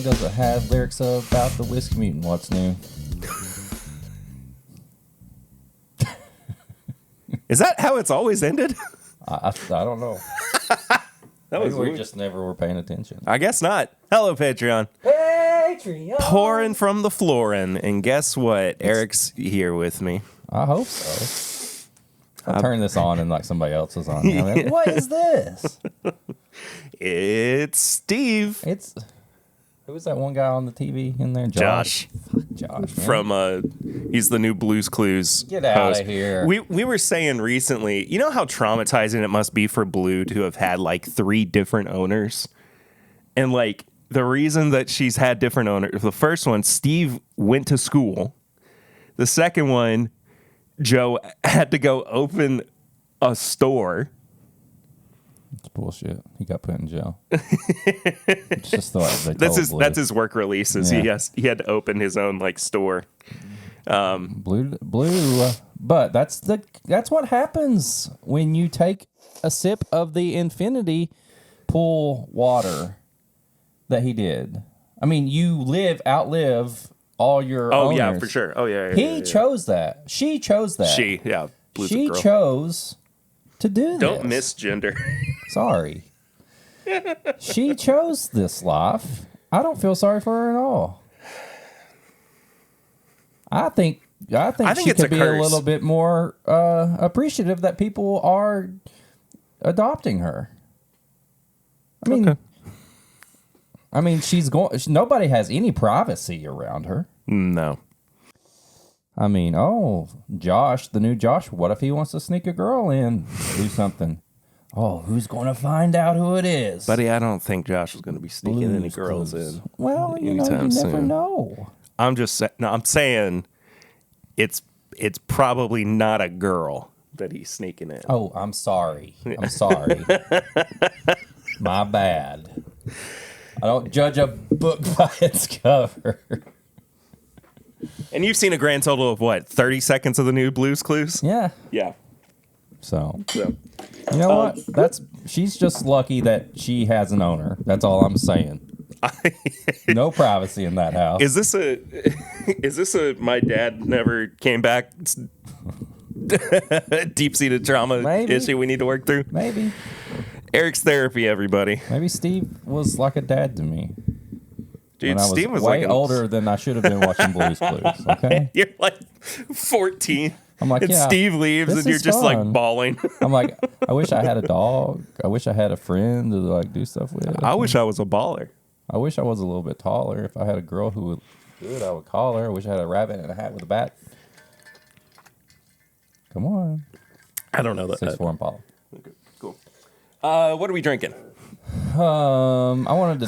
song doesn't have lyrics about the whiskey mutant. What's new? Is that how it's always ended? I don't know. That was Maybe we weird. just never were paying attention. I guess not. Hello, Patreon. Patreon. Pouring from the flooring. And guess what? Eric's here with me. I hope so. I'll turn this on and like somebody else is on. I'm like, what is this? It's Steve. It's who's that one guy on the TV in there? Josh. Fuck Josh, man. From he's the new Blues Clues Get out host. of here. We were saying recently, you know how traumatizing it must be for Blue to have had like 3 different owners, and like the reason that she's had different owners. The first one, Steve went to school. The second one, Joe had to go open a store. It's bullshit. He got put in jail. It's just the way they told Blue. That's his work release. Is Yeah. he had to open his own like store. Blue. But that's what happens when you take a sip of the infinity pool water that he did. I mean, you outlive all your owners. Yeah, for sure. Oh yeah. He chose that. She chose that. Blue's She a girl. chose to do this. Don't misgender. Sorry. She chose this life. I don't feel sorry for her at all. I think she it's could a be curse. a little bit more appreciative that people are adopting her. I mean, she's going. Nobody has any privacy around her. No. I mean, Josh, the new Josh. What if he wants to sneak a girl in, do something? Oh, who's going to find out who it is? Buddy, I don't think Josh is going to be sneaking any Blues girls Clues. in. Well, you anytime never soon. know. I'm saying it's probably not a girl that he's sneaking in. Oh, I'm sorry. My bad. I don't judge a book by its cover. And you've seen a grand total of what, 30 seconds of the new Blues Clues? Yeah. Yeah. So, you know what? She's just lucky that she has an owner. That's all I'm saying. No privacy in that house. Is this a my dad never came back deep-seated trauma issue we need to work through? Maybe. Eric's therapy, everybody. Maybe Steve was like a dad to me. Dude, Steve was way like older than I should have been watching Blues Clues. Okay. You're like 14. I'm like, and yeah, Steve leaves, this and you're is just fun. like bawling. I'm like, I wish I had a dog. I wish I had a friend to like do stuff with. I wish I was a baller. I wish I was a little bit taller. If I had a girl who would do it, I would call her. I wish I had a rabbit and a hat with a bat. Come on. I don't know that. 6'4" Impala. Okay, cool. What are we drinking? I wanted to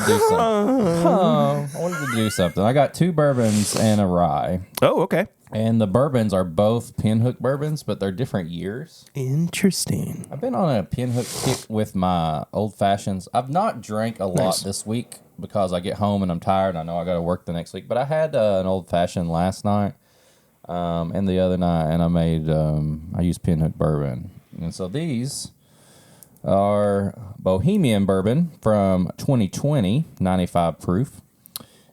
do something. I got 2 bourbons and a rye. Oh, okay. And the bourbons are both Pinhook bourbons, but they're different years. Interesting. I've been on a Pinhook kick with my old fashions. I've not drank a lot this week because I get home and I'm tired. I know I got to work the next week. But I had an old fashioned last night and the other night, and I used Pinhook bourbon. And so these are Bohemian bourbon from 2020, 95 proof,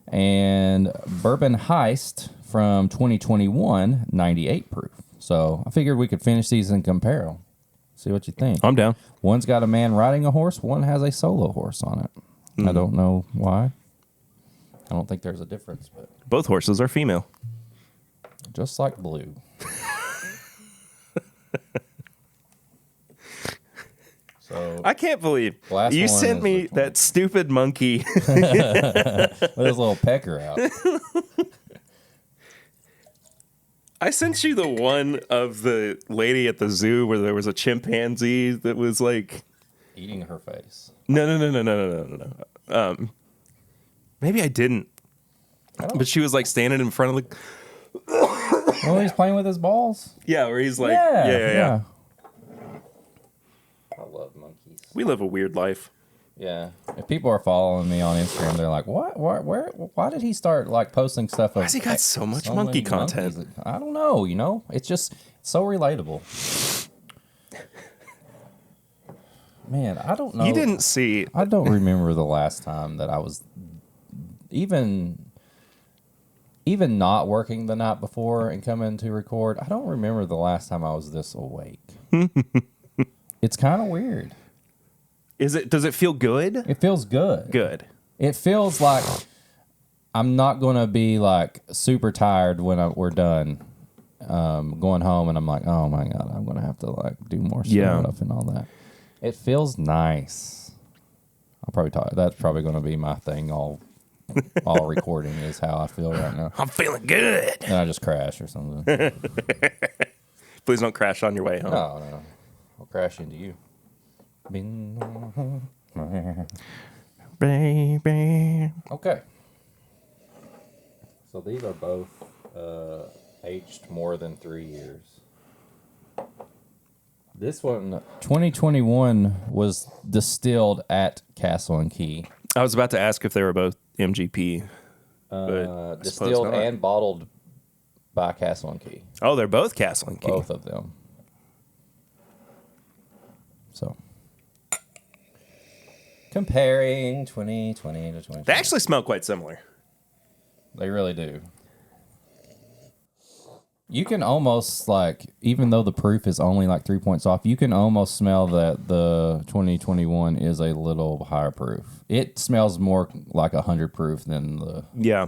and Bourbon Heist from 2021, 98 proof. So I figured we could finish these and compare them. See what you think. I'm down. One's got a man riding a horse. One has a solo horse on it. I don't know why. I don't think there's a difference, but Both horses are female. just like Blue. So I can't believe Last you one sent is me which one? that stupid monkey. with his little pecker out. I sent you the one of the lady at the zoo where there was a chimpanzee that was like Eating her face. no. Maybe I didn't. But she was like standing in front of the Oh, he's playing with his balls? where he's like yeah. I love monkeys. We live a weird life. Yeah. If people are following me on Instagram, they're like, "What? Where? Why did he start like posting stuff?" Why has he got so much monkey many content? monkeys? I don't know. You know, it's just so relatable. Man, I don't know. You didn't see. I don't remember the last time that I was even not working the night before and coming to record, I don't remember the last time I was this awake. It's kind of weird. Does it feel good? It feels good. Good. It feels like I'm not going to be like super tired when we're done going home and I'm like, oh my God, I'm going to have to like do more stuff and all that. It feels nice. I'll probably talk. That's probably going to be my thing all recording is how I feel right now. I'm feeling good. And I just crash or something. Please don't crash on your way home. No. I'll crash into you. Baby. Okay. So these are both aged more than 3 years. This one, 2021, was distilled at Castle and Key. I was about to ask if they were both MGP. Distilled and bottled by Castle and Key. Oh, they're both Castle and Key. Both of them. So, comparing 2020 to 2020. They actually smell quite similar. They really do. You can almost, like, even though the proof is only like 3 points off, you can almost smell that the 2021 is a little higher proof. It smells more like 100 proof than the... Yeah.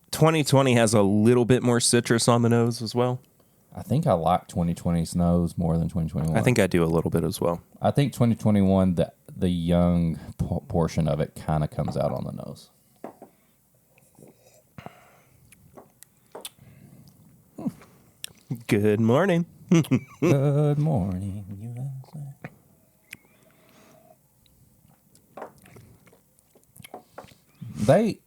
2020 has a little bit more citrus on the nose as well. I think I like 2020's nose more than 2021. I think I do a little bit as well. I think 2021, the young portion of it kind of comes out on the nose. Good morning. Good morning, USA.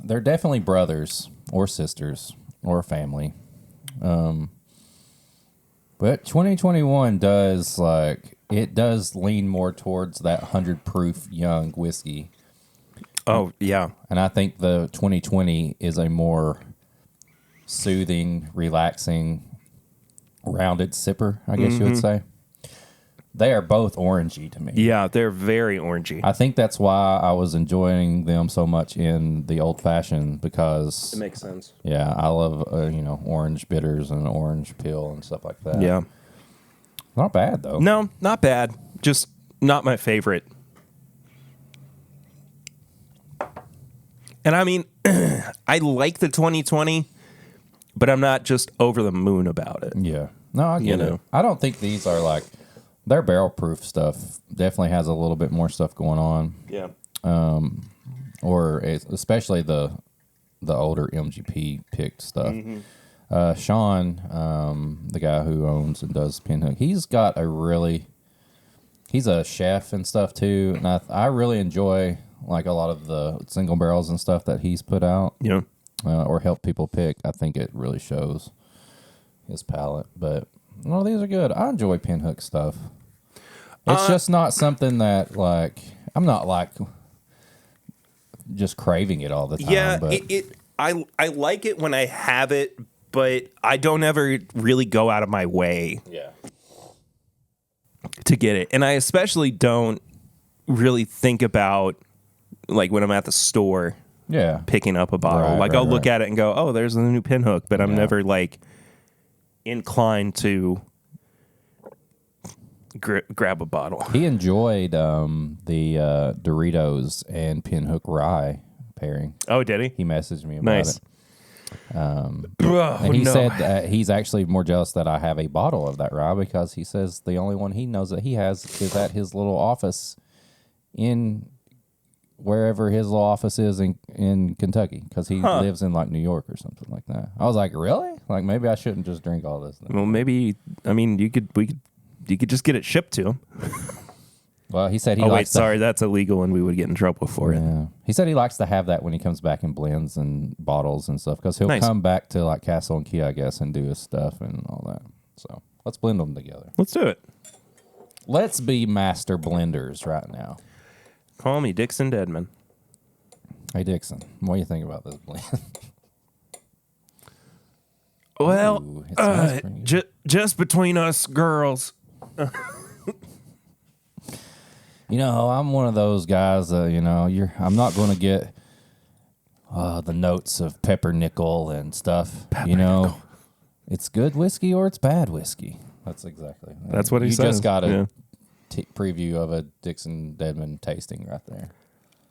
They're definitely brothers or sisters or family. But 2021 does lean more towards that 100 proof young whiskey. Oh, yeah. And I think the 2020 is a more soothing, relaxing, rounded sipper, I guess you would say. They are both orangey to me. Yeah, they're very orangey. I think that's why I was enjoying them so much in the old fashioned because It makes sense. yeah, I love orange bitters and orange peel and stuff like that. Yeah. Not bad though. No, not bad. Just not my favorite. And I mean, I like the 2020, but I'm not just over the moon about it. Yeah. No, I get it. I don't think these are like their barrel proof stuff definitely has a little bit more stuff going on. Yeah. Especially the older MGP picked stuff. Sean, the guy who owns and does Pinhook, he's a chef and stuff too. And I really enjoy like a lot of the single barrels and stuff that he's put out. Yeah. Or help people pick. I think it really shows his palate. But no, these are good. I enjoy Pinhook stuff. It's just not something that like I'm not like just craving it all the time. Yeah, but I like it when I have it, but I don't ever really go out of my way to get it. And I especially don't really think about like when I'm at the store picking up a bottle. I'll look at it and go, oh, there's the new Pinhook, but I'm never like inclined to grab a bottle. He enjoyed the Doritos and Pinhook rye pairing. Oh, did he? He messaged me about it. And he said that he's actually more jealous that I have a bottle of that rye because he says the only one he knows that he has is at his little office in wherever his little office is in Kentucky because he lives in like New York or something like that. I was like, really? Like maybe I shouldn't just drink all this then. Well, maybe. I mean, you could just get it shipped to him. Well, he said he. Sorry, that's illegal, and we would get in trouble for it. He said he likes to have that when he comes back in blends and bottles and stuff because he'll come back to like Castle and Key, I guess, and do his stuff and all that. So let's blend them together. Let's do it. Let's be master blenders right now. Call me Dixon Deadman. Hey Dixon, what do you think about this blend? Well, just between us girls. I'm one of those guys. I'm not going to get the notes of peppernickel and stuff. It's good whiskey or it's bad whiskey. That's exactly. That's what he says. You just got a preview of a Dixon Deadman tasting right there.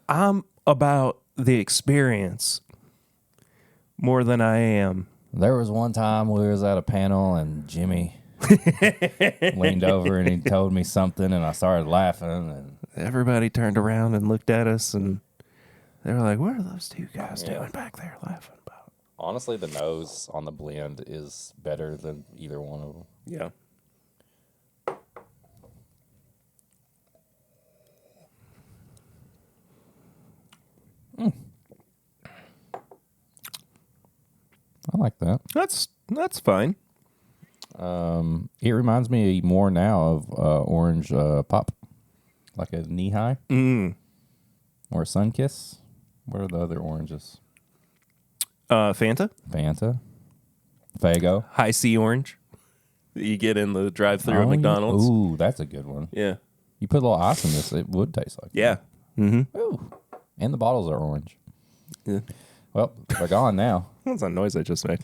I'm about the experience more than I am. There was one time we was at a panel and Jimmy leaned over and he told me something and I started laughing and everybody turned around and looked at us and they were like, what are those two guys doing back there laughing about? Honestly, the nose on the blend is better than either one of them. Yeah. I like that. That's fine. It reminds me more now of orange pop, like a knee high or a sun kiss. What are the other oranges? Fanta, Fago, High C orange that you get in the drive-thru at McDonald's. Ooh, that's a good one. Yeah. You put a little ice in this, it would taste like that. Mm-hmm. Ooh. And the bottles are orange. Yeah. Well, they're gone now. What's that noise I just made?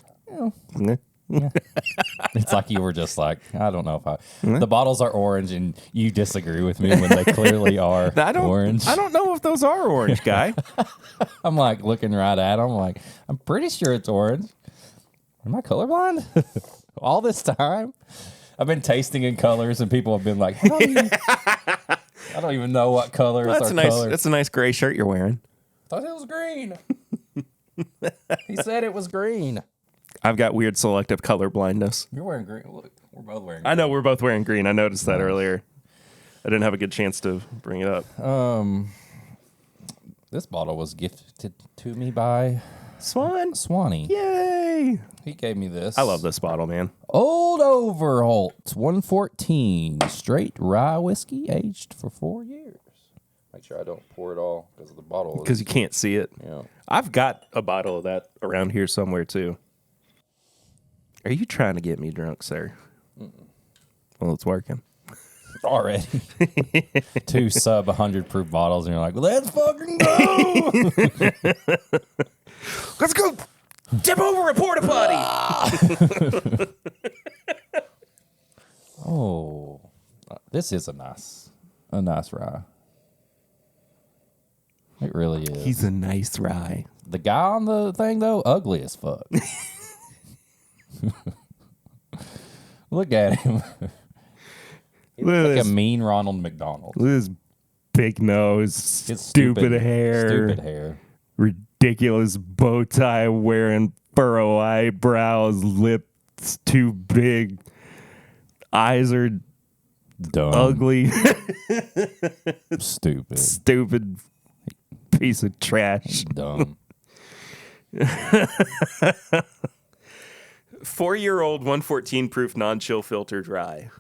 Yeah. It's like you were just like, I don't know if the bottles are orange and you disagree with me when they clearly are orange. I don't know if those are orange, guy. I'm like looking right at them like, I'm pretty sure it's orange. Am I colorblind? All this time? I've been tasting in colors and people have been like, I don't even know what colors are colors. That's a nice gray shirt you're wearing. Thought it was green. He said it was green. I've got weird selective color blindness. You're wearing green. Look, we're both wearing green. I know we're both wearing green. I noticed that earlier. I didn't have a good chance to bring it up. This bottle was gifted to me by Swanee. Yay! He gave me this. I love this bottle, man. Old Overholt 114 straight rye whiskey aged for 4 years. Make sure I don't pour it all because the bottle. Because you can't see it. Yeah. I've got a bottle of that around here somewhere too. Are you trying to get me drunk, sir? Well, it's working. Already. 2 sub 100 proof bottles, and you're like, let's fucking go. Let's go tip over a porta potty. Oh, this is a nice rye. It really is. He's a nice rye. The guy on the thing, though, ugly as fuck. Look at him. He looks like a mean Ronald McDonald. Look at his big nose, His stupid hair, ridiculous bow tie wearing, furrow eyebrows, lips too big, eyes are dumb, ugly, stupid piece of trash, dumb. 4-year-old 114 proof non-chill filtered rye.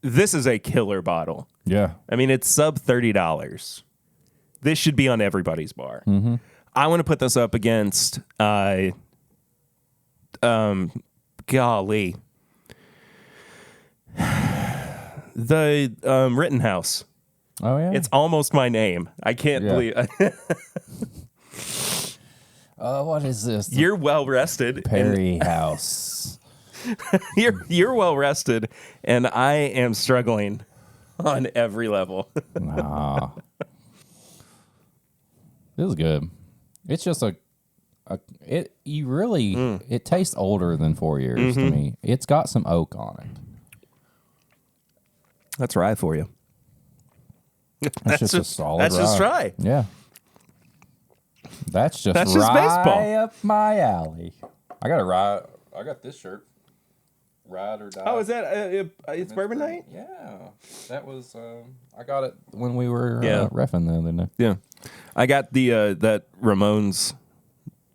This is a killer bottle. Yeah. I mean, it's sub $30. This should be on everybody's bar. Mm-hmm. I want to put this up against, golly, the Rittenhouse. Oh, yeah? It's almost my name. I can't believe. What is this? You're well rested. Perry House. You're well rested, and I am struggling on every level. Nah. This is good. It's just it tastes older than 4 years to me. It's got some oak on it. That's rye for you. That's just a solid That's rye. just rye. Yeah. That's just baseball. Up my alley. I got this shirt. Ride or die. Oh, is that it's Bourbon Night? Yeah, that was. I got it when we were reffing the other day. Yeah, I got the that Ramones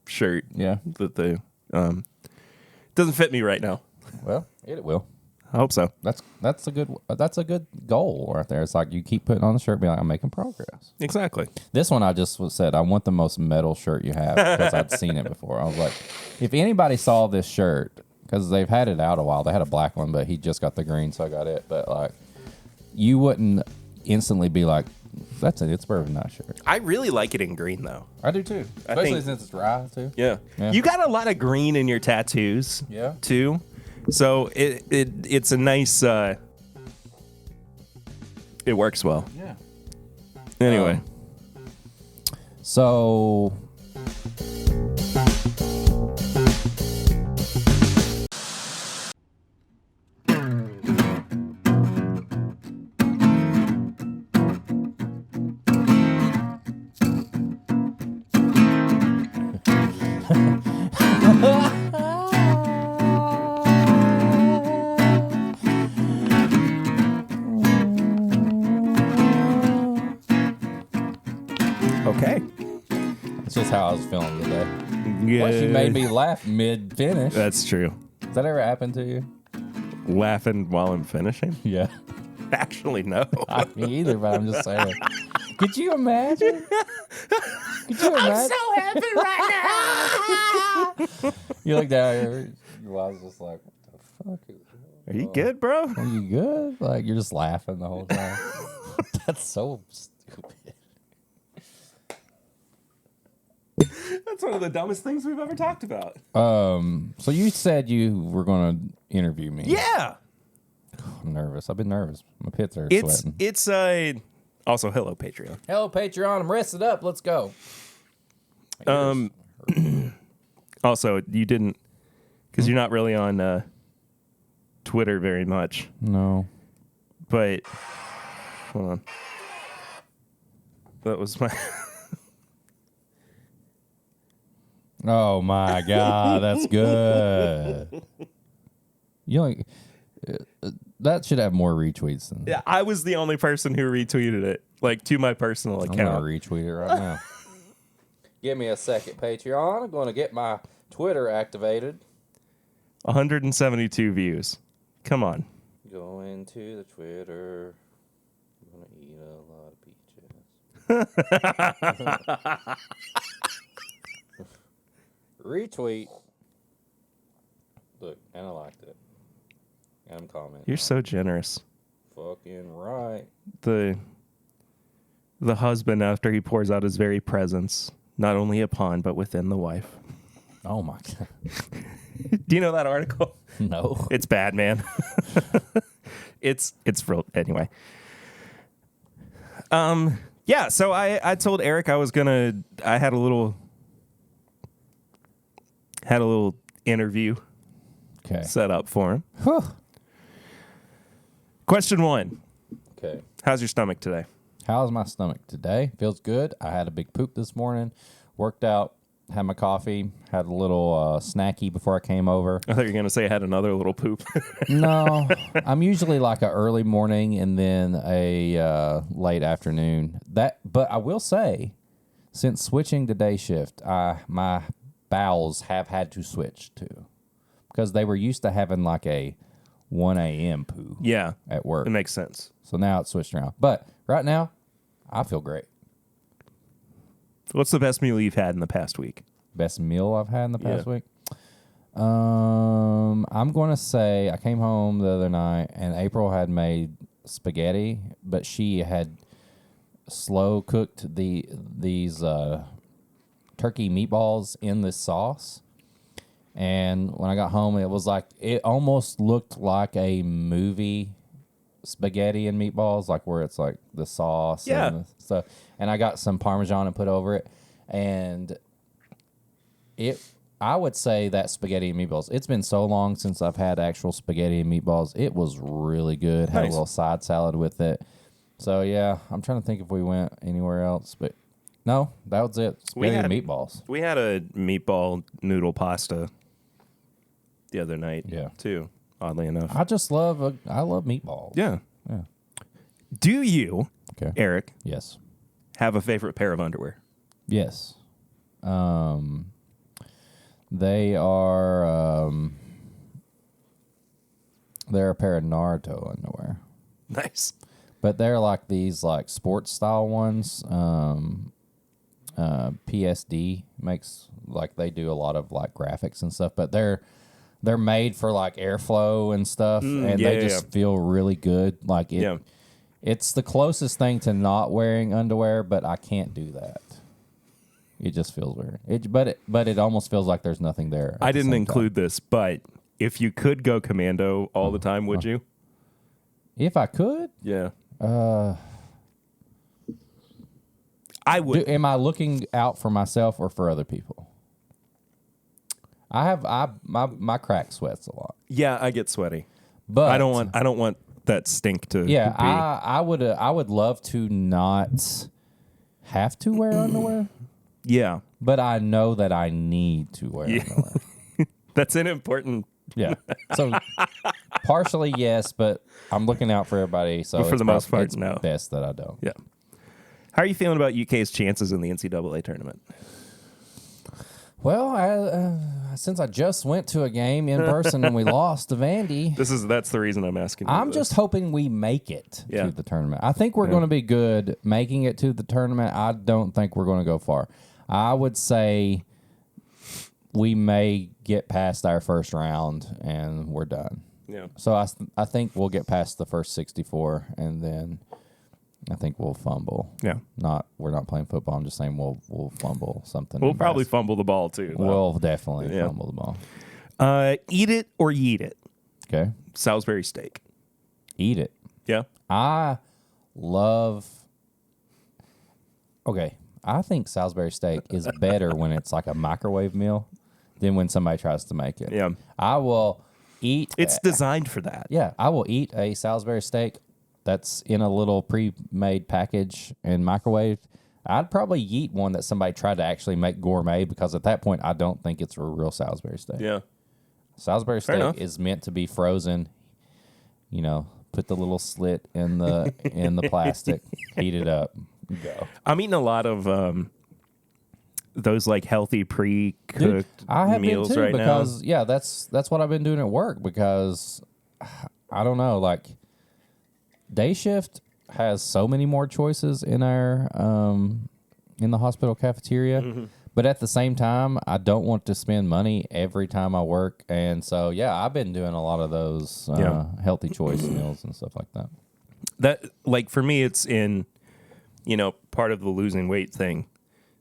shirt. Yeah, that the doesn't fit me right now. Well, it will. I hope so. That's a good goal right there. It's like you keep putting on the shirt, be like, I'm making progress. Exactly. This one I just said I want the most metal shirt you have because I'd seen it before. I was like, if anybody saw this shirt. Because they've had it out a while. They had a black one, but he just got the green, so I got it. But like, you wouldn't instantly be like, it's a bourbon night shirt. I really like it in green, though. I do too. Especially since it's dry, too. Yeah. You got a lot of green in your tattoos, too. So it's a nice... it works well. Yeah. Anyway. So... Okay. That's just how I was feeling today. Yeah. Plus, you made me laugh mid-finish. That's true. Does that ever happen to you? Laughing while I'm finishing? Yeah. Actually, no. Not me either, but I'm just saying. Could you imagine? Could you imagine? I'm so happy right now. You look down, your wife's just like, what the fuck? Are you good, bro? Are you good? Like, you're just laughing the whole time. That's so stupid. That's one of the dumbest things we've ever talked about. So you said you were going to interview me. Yeah. I'm nervous. I've been nervous. My pits are sweating. It's also hello Patreon. Hello Patreon. I'm rested up. Let's go. Also, you didn't, because you're not really on Twitter very much. No. But hold on. That was my. Oh my God, that's good. You know, that should have more retweets than. Yeah, I was the only person who retweeted it, like to my personal account. I'm gonna retweet it right now. Give me a second, Patreon. I'm gonna get my Twitter activated. 172 views. Come on. Going to the Twitter. I'm gonna eat a lot of peaches. Retweet. Look, and I liked it. And I'm commenting. You're so generous. Fucking right. The husband, after he pours out his very presence, not only upon but within the wife. Oh my God. Do you know that article? No. It's bad, man. It's real anyway. Yeah, so I told Eric I had a little interview set up for him. Whew. Question 1. Okay. How's your stomach today? How's my stomach today? Feels good. I had a big poop this morning. Worked out. Had my coffee. Had a little snacky before I came over. I thought you were going to say I had another little poop. No. I'm usually like a early morning and then a late afternoon. But I will say, since switching to day shift, my bowels have had to switch too, because they were used to having like a 1 a.m. poo. Yeah, at work. It makes sense. So now it's switched around. But right now, I feel great. What's the best meal you've had in the past week? Best meal I've had in the past week? I'm going to say I came home the other night and April had made spaghetti, but she had slow cooked these turkey meatballs in this sauce. And when I got home, it was like, it almost looked like a movie spaghetti and meatballs, like where it's like the sauce and the stuff. And I got some Parmesan and put over it. And I would say that spaghetti and meatballs, it's been so long since I've had actual spaghetti and meatballs. It was really good. Had a little side salad with it. So, yeah, I'm trying to think if we went anywhere else. But no, that was it. Spaghetti and meatballs. We had a meatball noodle pasta the other night, too, oddly enough. I love meatballs. Yeah. Do you, Eric, yes, have a favorite pair of underwear? Yes. They are they're a pair of Naruto underwear. Nice. But they're like these like sports style ones. PSD makes, like, they do a lot of like graphics and stuff, but they're made for like airflow and stuff, and they just feel really good. Like It's the closest thing to not wearing underwear, but I can't do that. It just feels weird. But it almost feels like there's nothing there. I didn't include this, but if you could go commando all the time, would you? If I could? Yeah. I would. Am I looking out for myself or for other people? My crack sweats a lot. Yeah, I get sweaty. But I don't want that stink to yeah, be. I would love to not have to wear underwear. Yeah. But I know that I need to wear underwear. That's an important. Yeah. So partially yes, but I'm looking out for everybody. So But for the most part, it's no. best that I don't. Yeah. How are you feeling about UK's chances in the NCAA tournament? Well, since I just went to a game in person and we lost to Vandy, That's the reason I'm asking. I'm just hoping we make it Yeah. to the tournament. I think we're going to be good making it to the tournament. I don't think we're going to go far. I would say we may get past our first round and we're done. Yeah. So I think we'll get past the first 64 and then I think we'll fumble. Yeah. We're not playing football. I'm just saying we'll fumble something. We'll probably fumble the ball too. Though. We'll definitely fumble the ball. Eat it or yeet it. Okay. Salisbury steak. Eat it. Yeah. I think Salisbury steak is better when it's like a microwave meal than when somebody tries to make it. Yeah. I will eat. It's designed for that. Yeah, I will eat a Salisbury steak that's in a little pre-made package and microwave. I'd probably eat one that somebody tried to actually make gourmet because at that point, I don't think it's a real Salisbury steak. Yeah. Salisbury Fair steak enough. is meant to be frozen. You know, put the little slit in the plastic, heat it up, go. I'm eating a lot of those like healthy pre-cooked Dude, I have meals been too right because that's what I've been doing at work because I don't know, like day shift has so many more choices in our in the hospital cafeteria. Mm-hmm. But at the same time, I don't want to spend money every time I work. And so, yeah, I've been doing a lot of those healthy choice meals and stuff like that. That, like, for me, it's in, part of the losing weight thing.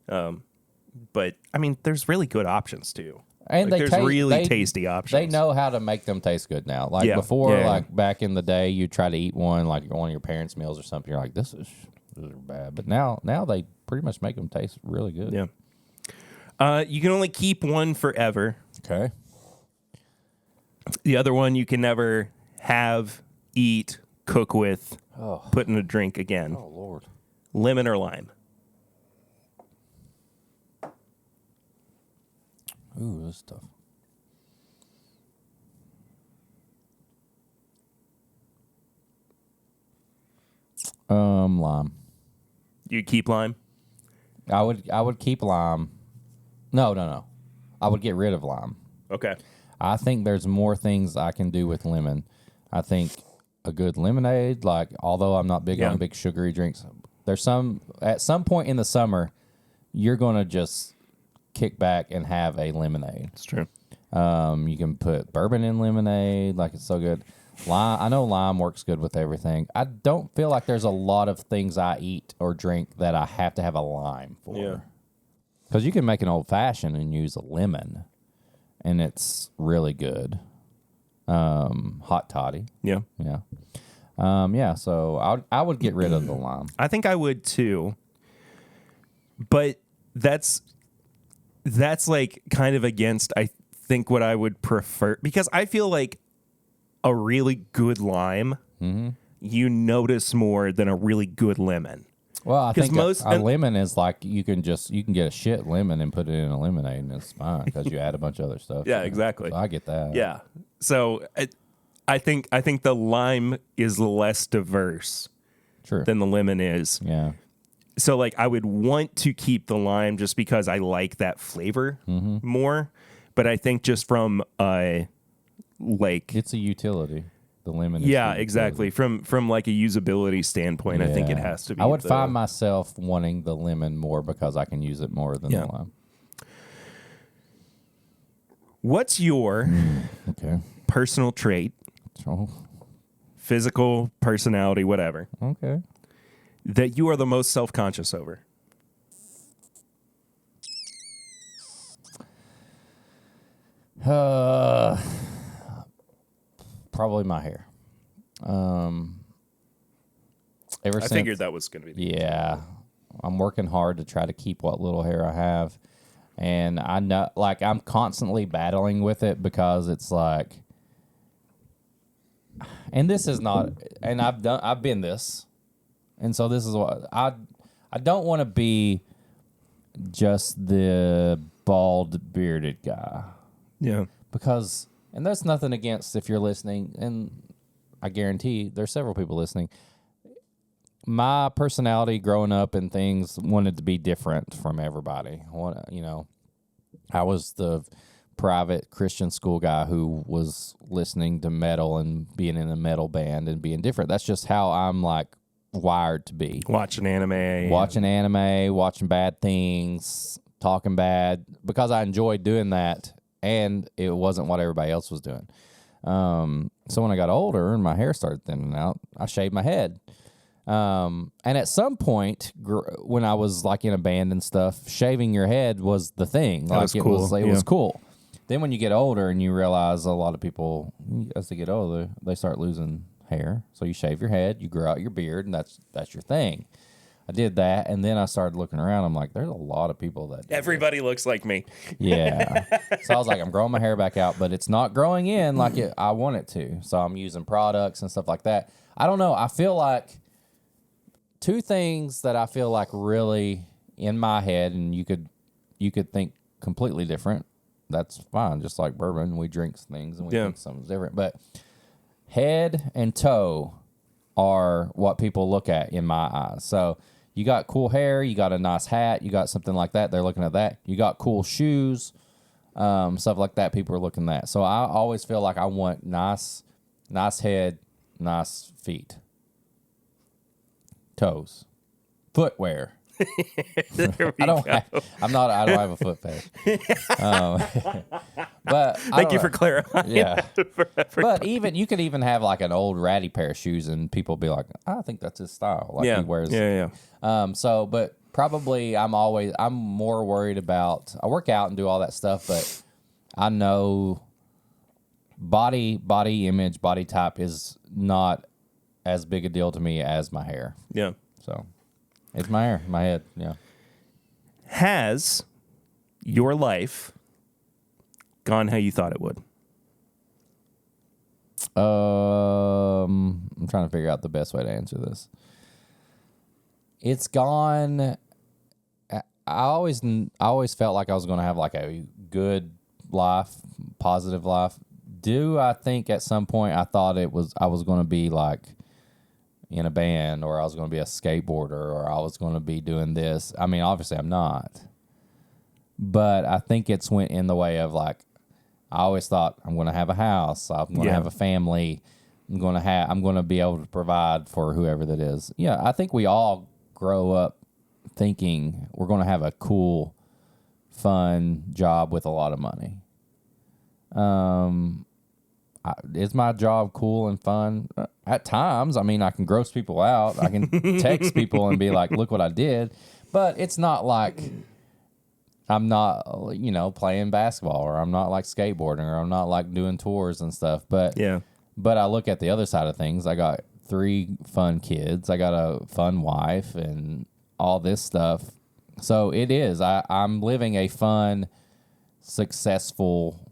But, I mean, there's really good options, too. And like, there's really tasty options. They know how to make them taste good now. Like before, like back in the day, you try to eat one, like one of your parents' meals or something. You're like, this is bad. But now they pretty much make them taste really good. Yeah. You can only keep one forever. Okay. The other one you can never have, eat, cook with, put in a drink again. Oh, Lord. Lemon or lime? Ooh, this is tough. Lime. You keep lime? I would keep lime. No. I would get rid of lime. Okay. I think there's more things I can do with lemon. I think a good lemonade, like although I'm not big on big sugary drinks, there's at some point in the summer, you're gonna just kick back and have a lemonade. It's true. You can put bourbon in lemonade, like it's so good. Lime, I know lime works good with everything. I don't feel like there's a lot of things I eat or drink that I have to have a lime for. Yeah. Because you can make an old fashioned and use a lemon, and it's really good. Hot toddy. Yeah. Yeah. So I would get rid of the lime. I think I would too. But that's like kind of against, I think, what I would prefer. Because I feel like a really good lime, you notice more than a really good lemon. Well, I think a lemon is like you can get a shit lemon and put it in a lemonade and it's fine because you add a bunch of other stuff. Yeah, exactly. So I get that. Yeah. So I think the lime is less diverse than the lemon is. Yeah. So like I would want to keep the lime just because I like that flavor more. But I think just from it's a utility. The lemon is exactly. From like a usability standpoint, I think it has to be. I would find myself wanting the lemon more because I can use it more than the lime. What's your personal trait, physical, personality, whatever, Okay. that you are the most self-conscious over? Probably my hair. Ever I since, figured that was going to be the yeah, I'm working hard to try to keep what little hair I have, and I know, like, I'm constantly battling with it because it's like, and this is not, and I've been this, and so this is what I don't want to be just the bald bearded guy. Yeah. Because, and that's nothing against if you're listening, and I guarantee there's several people listening. My personality growing up and things wanted to be different from everybody. You know, I was the private Christian school guy who was listening to metal and being in a metal band and being different. That's just how I'm like wired to be. Watching anime. Watching bad things, talking bad, because I enjoyed doing that. And it wasn't what everybody else was doing. So when I got older and my hair started thinning out, I shaved my head. And at some point, when I was like in a band and stuff, shaving your head was the thing. That was cool. It was cool. Then when you get older and you realize a lot of people, as they get older, they start losing hair. So you shave your head, you grow out your beard, and that's your thing. I did that, and then I started looking around. I'm like, there's a lot of people that do Everybody looks like me. Yeah. So I was like, I'm growing my hair back out, but it's not growing in like I want it to. So I'm using products and stuff like that. I don't know. I feel like two things that I feel like really in my head, and you could think completely different. That's fine. Just like bourbon, we drink things and we think something's different. But head and toe are what people look at in my eyes. So you got cool hair, you got a nice hat, you got something like that. They're looking at that. You got cool shoes, stuff like that. People are looking at that. So I always feel like I want nice head, nice feet, toes, footwear. I don't have a foot fetish. But Thank you for clarifying. Yeah. But you could even have like an old ratty pair of shoes and people be like, I think that's his style. Like he wears. Yeah. But probably I'm more worried about, I work out and do all that stuff, but I know body image, body type is not as big a deal to me as my hair. Yeah. So it's my hair, my head. Yeah. Has your life gone how you thought it would? I'm trying to figure out the best way to answer this. It's gone. I always felt like I was going to have like a good life, positive life. Do I think at some point I thought I was going to be like in a band, or I was going to be a skateboarder, or I was going to be doing this. I mean, obviously I'm not. But I think it's went in the way of like, I always thought I'm going to have a house, I'm going to have a family, I'm going to be able to provide for whoever that is. Yeah, I think we all grow up thinking we're going to have a cool, fun job with a lot of money. Is my job cool and fun? At times. I mean, I can gross people out. I can text people and be like, look what I did. But it's not like I'm not, playing basketball, or I'm not like skateboarding, or I'm not like doing tours and stuff. But I look at the other side of things. I got 3 fun kids. I got a fun wife and all this stuff. So it is. I'm living a fun, successful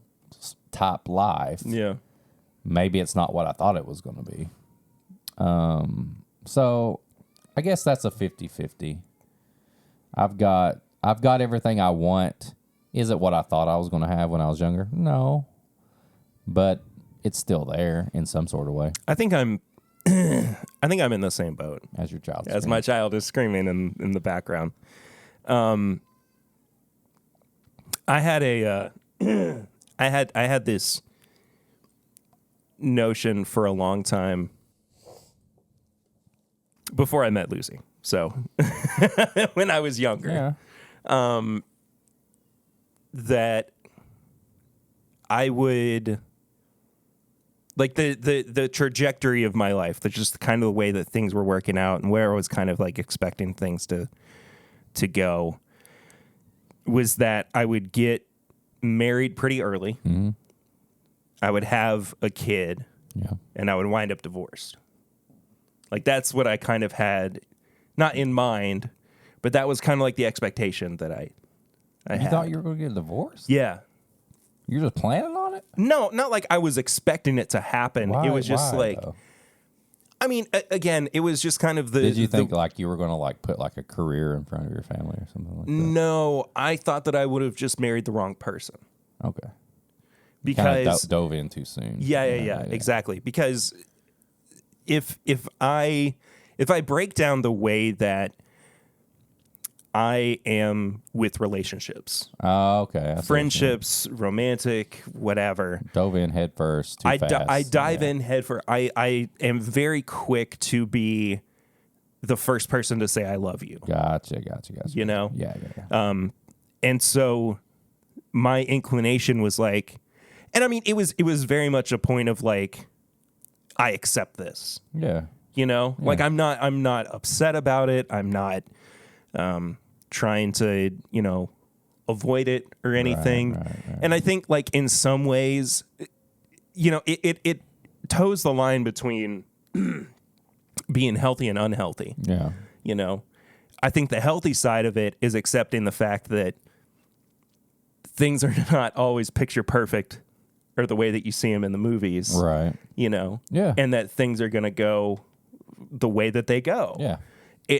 type life. Yeah. Maybe it's not what I thought it was going to be. So I guess that's a 50-50. I've got everything I want. Is it what I thought I was going to have when I was younger? No. But it's still there in some sort of way. I think I'm in the same boat as your child. As my child is screaming in the background. I had I had this notion for a long time before I met Lucy. So when I was younger, that I would like the trajectory of my life, that's just kind of the way that things were working out and where I was kind of like expecting things to go, was that I would get married pretty early. Mm-hmm. I would have a kid, and I would wind up divorced. Like, that's what I kind of had, not in mind, but that was kind of like the expectation that I had. You thought you were going to get divorced? Yeah. You're just planning on it? No, not like I was expecting it to happen. Why? It was just Why, like, though? I mean, again, it was just kind of the... Did you think like you were going to like put like a career in front of your family or something like that? No, I thought that I would have just married the wrong person. Okay. Because... Kinda dove in too soon. Yeah, exactly. Because if I break down the way that I am with relationships, Oh, okay. friendships, romantic, whatever, Dove in head first. I dive in head for. I am very quick to be the first person to say I love you. Gotcha. You know? Yeah. And so my inclination was like, and I mean, it was very much a point of like, I accept this. Yeah. You know, like I'm not upset about it. I'm not trying to, avoid it or anything. Right. And I think like in some ways, it toes the line between being healthy and unhealthy. Yeah. I think the healthy side of it is accepting the fact that things are not always picture perfect or the way that you see them in the movies. Right. Yeah. And that things are going to go the way that they go. Yeah.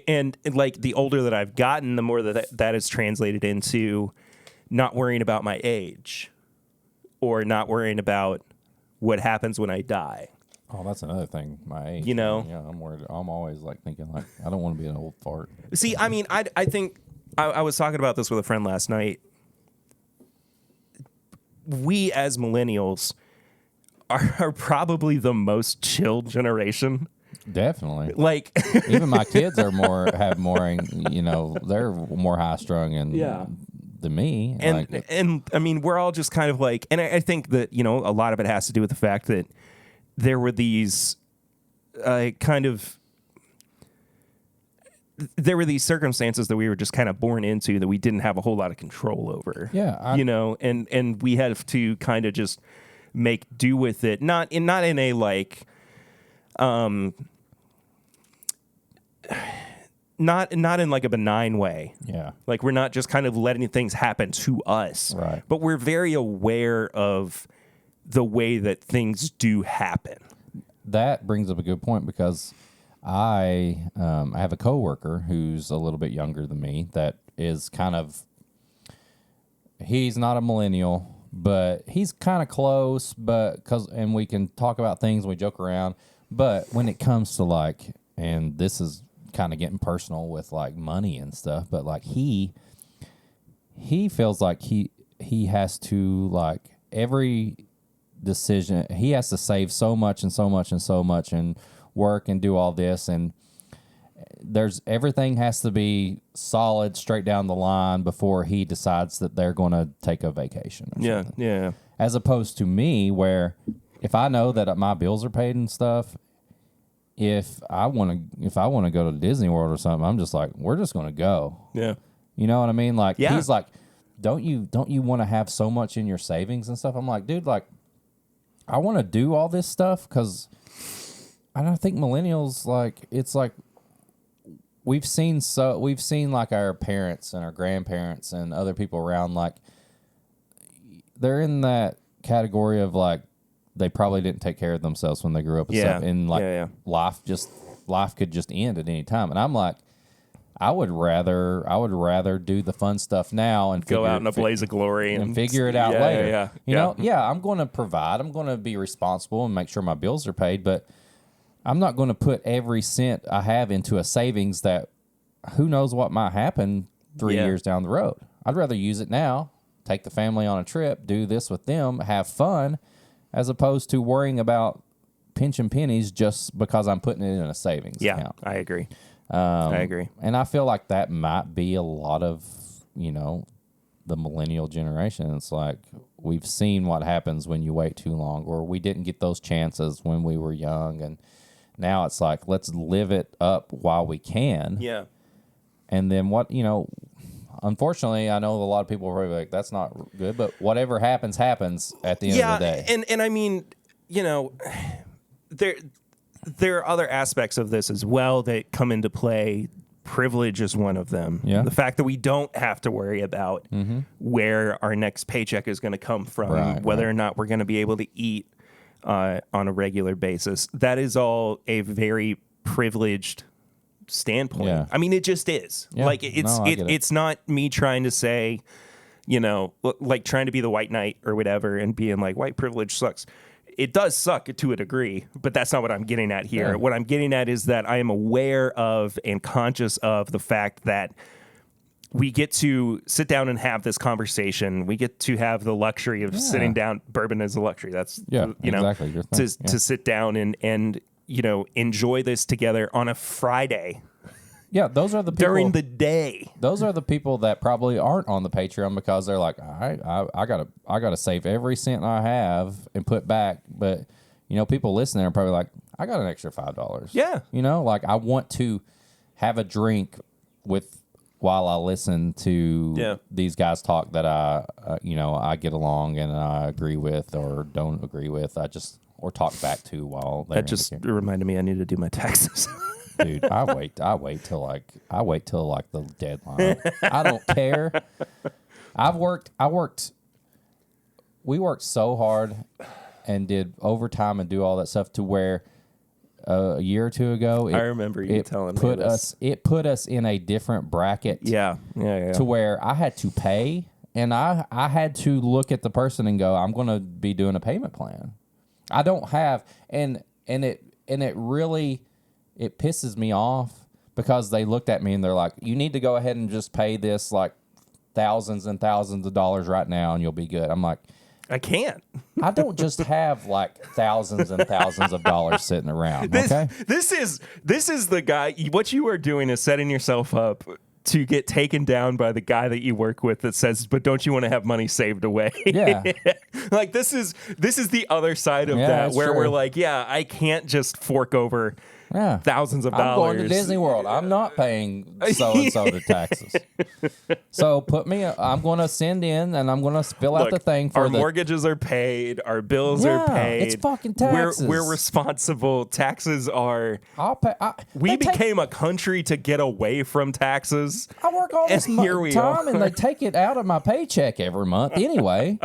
And like the older that I've gotten, the more that is translated into not worrying about my age or not worrying about what happens when I die. Oh, that's another thing. My age. Yeah, I'm worried. I'm always like thinking like I don't want to be an old fart. See, I mean, I think I was talking about this with a friend last night. We as millennials are probably the most chill generation. Definitely. Like even my kids are have more, they're more high strung than me. And I mean, we're all just kind of like, and I think that, a lot of it has to do with the fact that there were these there were these circumstances that we were just kind of born into that we didn't have a whole lot of control over. Yeah. And we have to kind of just make do with it. Not in a like, not in like a benign way. Yeah. Like we're not just kind of letting things happen to us. Right. But we're very aware of the way that things do happen. That brings up a good point because I have a coworker who's a little bit younger than me that is kind of, he's not a millennial, but he's kind of close, and we can talk about things, we joke around, but when it comes to like, and this is kind of getting personal with like money and stuff, but like he feels like he has to, like, every decision, he has to save so much and so much and so much and work and do all this, and everything has to be solid straight down the line before he decides that they're going to take a vacation or something. Yeah. As opposed to me, where if I know that my bills are paid and stuff, if I want to go to Disney World or something, I'm just like, we're just going to go. Yeah. You know what I mean? Like, yeah. He's like, don't you want to have so much in your savings and stuff? I'm like, dude, like, I want to do all this stuff because I don't think millennials, like, it's like we've seen like our parents and our grandparents and other people around, like, they're in that category of like they probably didn't take care of themselves when they grew up and stuff, and like life could just end at any time. And I'm like, I would rather do the fun stuff now and go out in a blaze of glory and figure it out later. You know, I'm going to provide. I'm going to be responsible and make sure my bills are paid, but I'm not going to put every cent I have into a savings that who knows what might happen 3 years down the road. I'd rather use it now, take the family on a trip, do this with them, have fun, as opposed to worrying about pinching pennies just because I'm putting it in a savings account. I agree. I agree. And I feel like that might be a lot of, the millennial generation. It's like, we've seen what happens when you wait too long, or we didn't get those chances when we were young, and now it's like, let's live it up while we can. Yeah. And then unfortunately, I know a lot of people are probably like, that's not good, but whatever happens at the end of the day. And I mean, there are other aspects of this as well that come into play. Privilege is one of them. Yeah. The fact that we don't have to worry about where our next paycheck is going to come from, whether or not we're going to be able to eat on a regular basis. That is all a very privileged standpoint. Yeah. I mean, it just is. Yeah. Like it's not me trying to say, like trying to be the white knight or whatever and being like white privilege sucks. It does suck to a degree, but that's not what I'm getting at here. Yeah. What I'm getting at is that I am aware of and conscious of the fact that we get to sit down and have this conversation. We get to have the luxury of sitting down. Bourbon is a luxury. That's exactly your thing. To sit down and enjoy this together on a Friday. Yeah, those are the people during the day. Those are the people that probably aren't on the Patreon because they're like, all right, I gotta save every cent I have and put back. But people listening are probably like, I got an extra $5. Yeah, like I want to have a drink while I listen to these guys talk that I get along and I agree with or don't agree with. Or talk back to while they're that just reminded me I need to do my taxes. Dude, I wait till the deadline. I don't care. We worked so hard and did overtime and do all that stuff to where a year or two ago, I remember you telling me this. It put us in a different bracket. Yeah. To where I had to pay, and I had to look at the person and go, I'm going to be doing a payment plan. I don't have, and it really, it pisses me off because they looked at me and they're like, you need to go ahead and just pay this like thousands and thousands of dollars right now and you'll be good. I'm like, I can't. I don't just have like thousands and thousands of dollars sitting around. Okay. This is the guy. What you are doing is setting yourself up to get taken down by the guy that you work with that says, but don't you want to have money saved away? Yeah. Like this is the other side of that where we're like, I can't just fork over thousands of dollars. I'm going to Disney World. I'm not paying so-and-so the taxes. So I'm going to send in and I'm going to fill out the thing for our mortgages are paid. Our bills are paid. It's fucking taxes. We're responsible. Taxes are... we became a country to get away from taxes. I work all this time and they take it out of my paycheck every month anyway.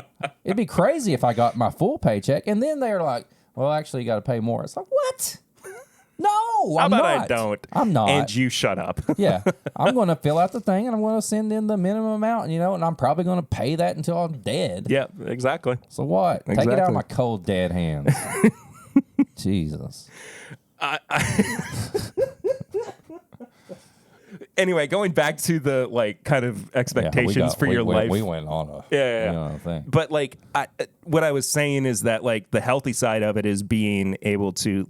It'd be crazy if I got my full paycheck and then they're like, well, actually, you got to pay more. It's like, what? No, I'm not. I don't? I'm not. And you shut up. Yeah. I'm going to fill out the thing and I'm going to send in the minimum amount, and I'm probably going to pay that until I'm dead. Yeah, exactly. So what? Exactly. Take it out of my cold, dead hands. Jesus. Anyway, going back to the kind of expectations for your life. We went on a thing. But what I was saying is that the healthy side of it is being able to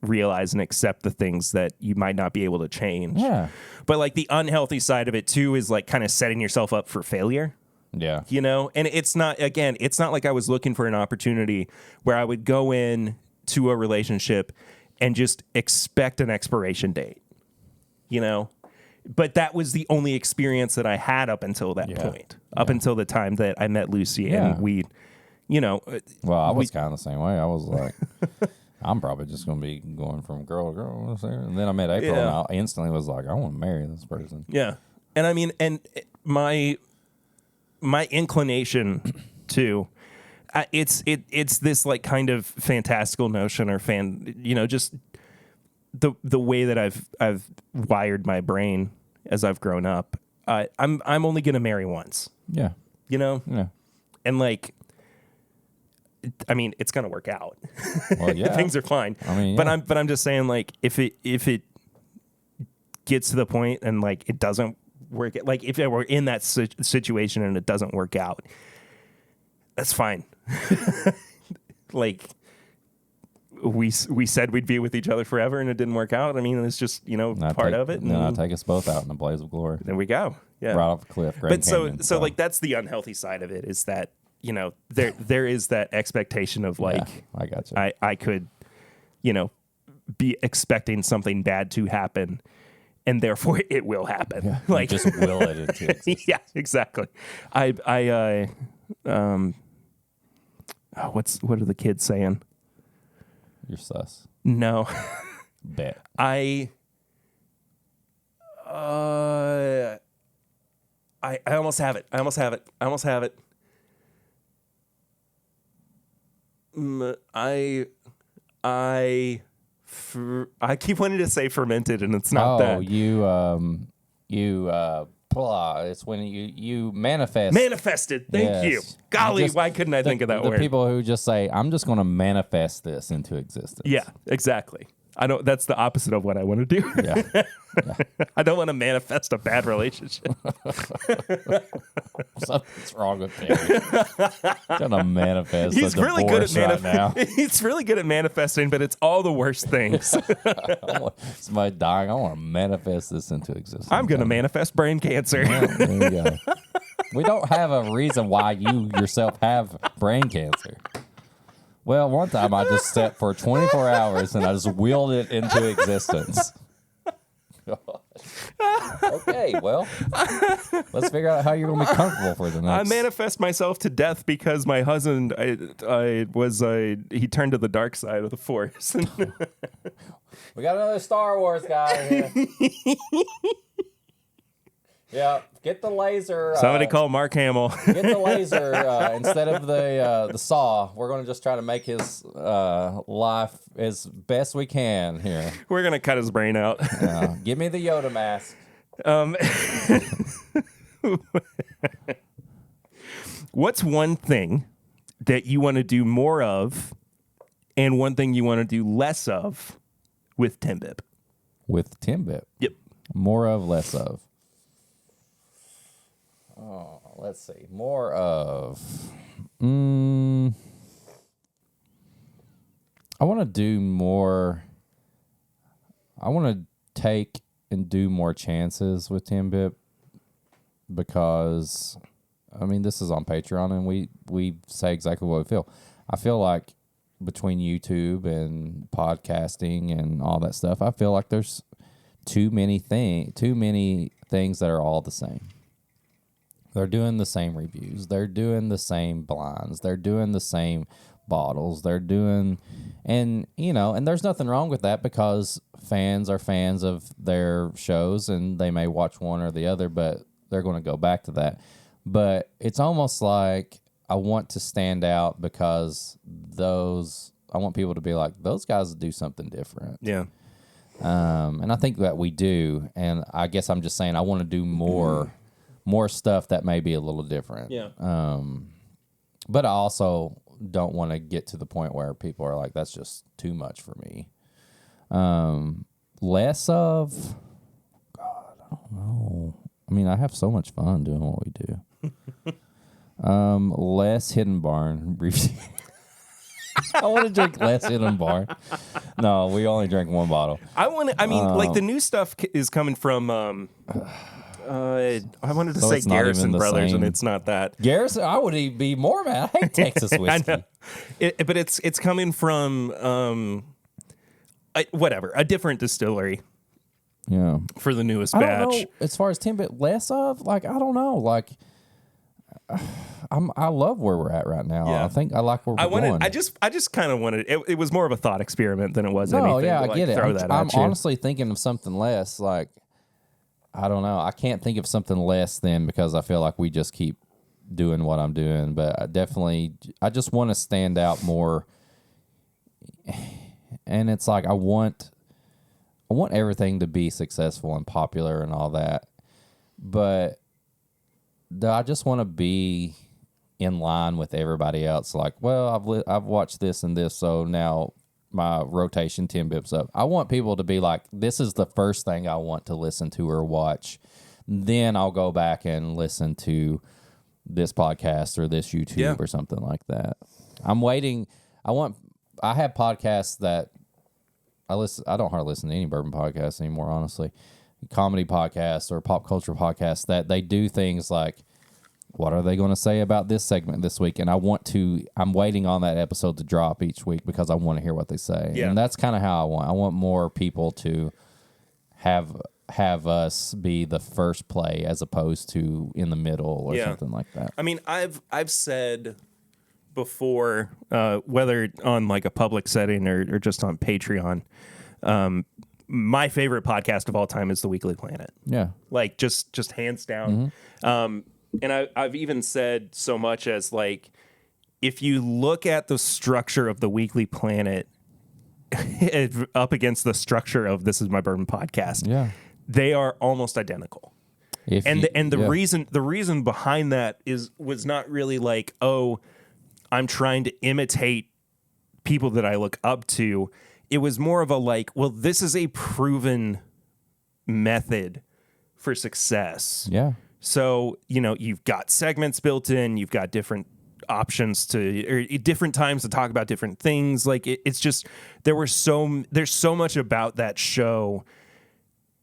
realize and accept the things that you might not be able to change. Yeah. But the unhealthy side of it too is kind of setting yourself up for failure. Yeah. And it's not like I was looking for an opportunity where I would go in to a relationship and just expect an expiration date. But that was the only experience that I had up until that point, up until the time that I met Lucy and we, Well, I was kind of the same way. I was like, I'm probably just going to be going from girl to girl. And then I met April and I instantly was like, I want to marry this person. Yeah. And I mean, and my inclination to, it's this kind of fantastical notion or just the way that I've wired my brain as I've grown up. I'm only going to marry once. Yeah. Yeah. And I mean, it's going to work out. Well, yeah. Things are fine. I mean, but I'm just saying if it gets to the point and it doesn't work, if we're in that situation and it doesn't work out, that's fine. We said we'd be with each other forever and it didn't work out. I mean, it's just, part of it. And then I'll take us both out in a blaze of glory. There we go. Yeah. Right off the cliff. But so that's the unhealthy side of it, is that there is that expectation of like, Yeah, I got you. I could, be expecting something bad to happen, and therefore it will happen. Yeah, Like, just will it into existence. yeah, exactly. What are the kids saying? You're sus. No, Bet. I almost have it. I almost have it. I keep wanting to say fermented, and it's not that. It's when you manifest. Manifested. Thank you. Yes. Golly, why couldn't I think of that the word? people who just say, "I'm just going to manifest this into existence." Yeah, exactly. That's the opposite of what I want to do. Yeah. I don't want to manifest a bad relationship. Something's wrong with him. Trying to manifest. He's really good at now. He's really good at manifesting, but it's all the worst things. Somebody dying. I want to manifest this into existence. I'm going to manifest brain cancer. Yeah, there you go. We don't have a reason why you yourself have brain cancer. Well, one time I just sat for 24 hours and I just willed it into existence. Okay, well, let's figure out how you're going to be comfortable for the next. I manifest myself to death because my husband, he turned to the dark side of the force. We got another Star Wars guy here. Yeah, get the laser. Somebody call Mark Hamill. Get the laser instead of the saw. We're going to just try to make his life as best we can here. We're going to cut his brain out. Give me the Yoda mask. What's one thing that you want to do more of and one thing you want to do less of with TIMBP? With TIMBP? Yep. More of, less of. Oh, let's see. More of. I want to do more. I want to take and do more chances with TIMBP because, I mean, this is on Patreon and we say exactly what we feel. I feel like between YouTube and podcasting and all that stuff, I feel like there's too many things that are all the same. They're doing the same reviews. They're doing the same blinds. They're doing the same bottles. They're doing, and there's nothing wrong with that because fans are fans of their shows and they may watch one or the other, but they're going to go back to that. But it's almost like I want to stand out because I want people to be like, those guys do something different. Yeah. And I think that we do. And I guess I'm just saying I want to do more stuff that may be a little different. Yeah. But I also don't want to get to the point where people are like, that's just too much for me. Less of, God, I don't know. I mean, I have so much fun doing what we do. Less Hidden Barn review. I want to drink less Hidden Barn. No, we only drink one bottle. Like the new stuff is coming from, I wanted to say Garrison Brothers, and it's not that. Garrison, I would be more mad. I hate Texas whiskey. I know. But it's coming from a different distillery. Yeah, for the newest I batch. don't know, as far as TIMBP, less of, like, I don't know, like, I love where we're at right now. Yeah. I think I like where we're going. I just kind of wanted it was more of a thought experiment than it was anything. Oh yeah, to, I get it. I'm at you. honestly thinking of something less. Like, I don't know. I can't think of something less then because I feel like we just keep doing what I'm doing. But I just want to stand out more. And it's like I want everything to be successful and popular and all that, but I just want to be in line with everybody else. Like, well, I've watched this and this, so now my rotation 10 bips up. I want people to be like, this is the first thing I want to listen to or watch. Then I'll go back and listen to this podcast or this YouTube or something like that. I'm waiting. I have podcasts that I listen. I don't hardly listen to any bourbon podcasts anymore, honestly. Comedy podcasts or pop culture podcasts that they do things like what are they going to say about this segment this week? And I'm waiting on that episode to drop each week because I want to hear what they say. Yeah. And that's kind of how I want more people to have us be the first play as opposed to in the middle or something like that. I mean, I've said before, whether on like a public setting or just on Patreon, my favorite podcast of all time is The Weekly Planet. Yeah. Like just hands down. And I've even said so much as like, if you look at the structure of The Weekly Planet up against the structure of This Is My Bourbon podcast, they are almost identical. The reason behind that was not really like, oh, I'm trying to imitate people that I look up to. It was more of a like, well, this is a proven method for success. Yeah. So, you've got segments built in, you've got different options or different times to talk about different things. Like it's just, there's so much about that show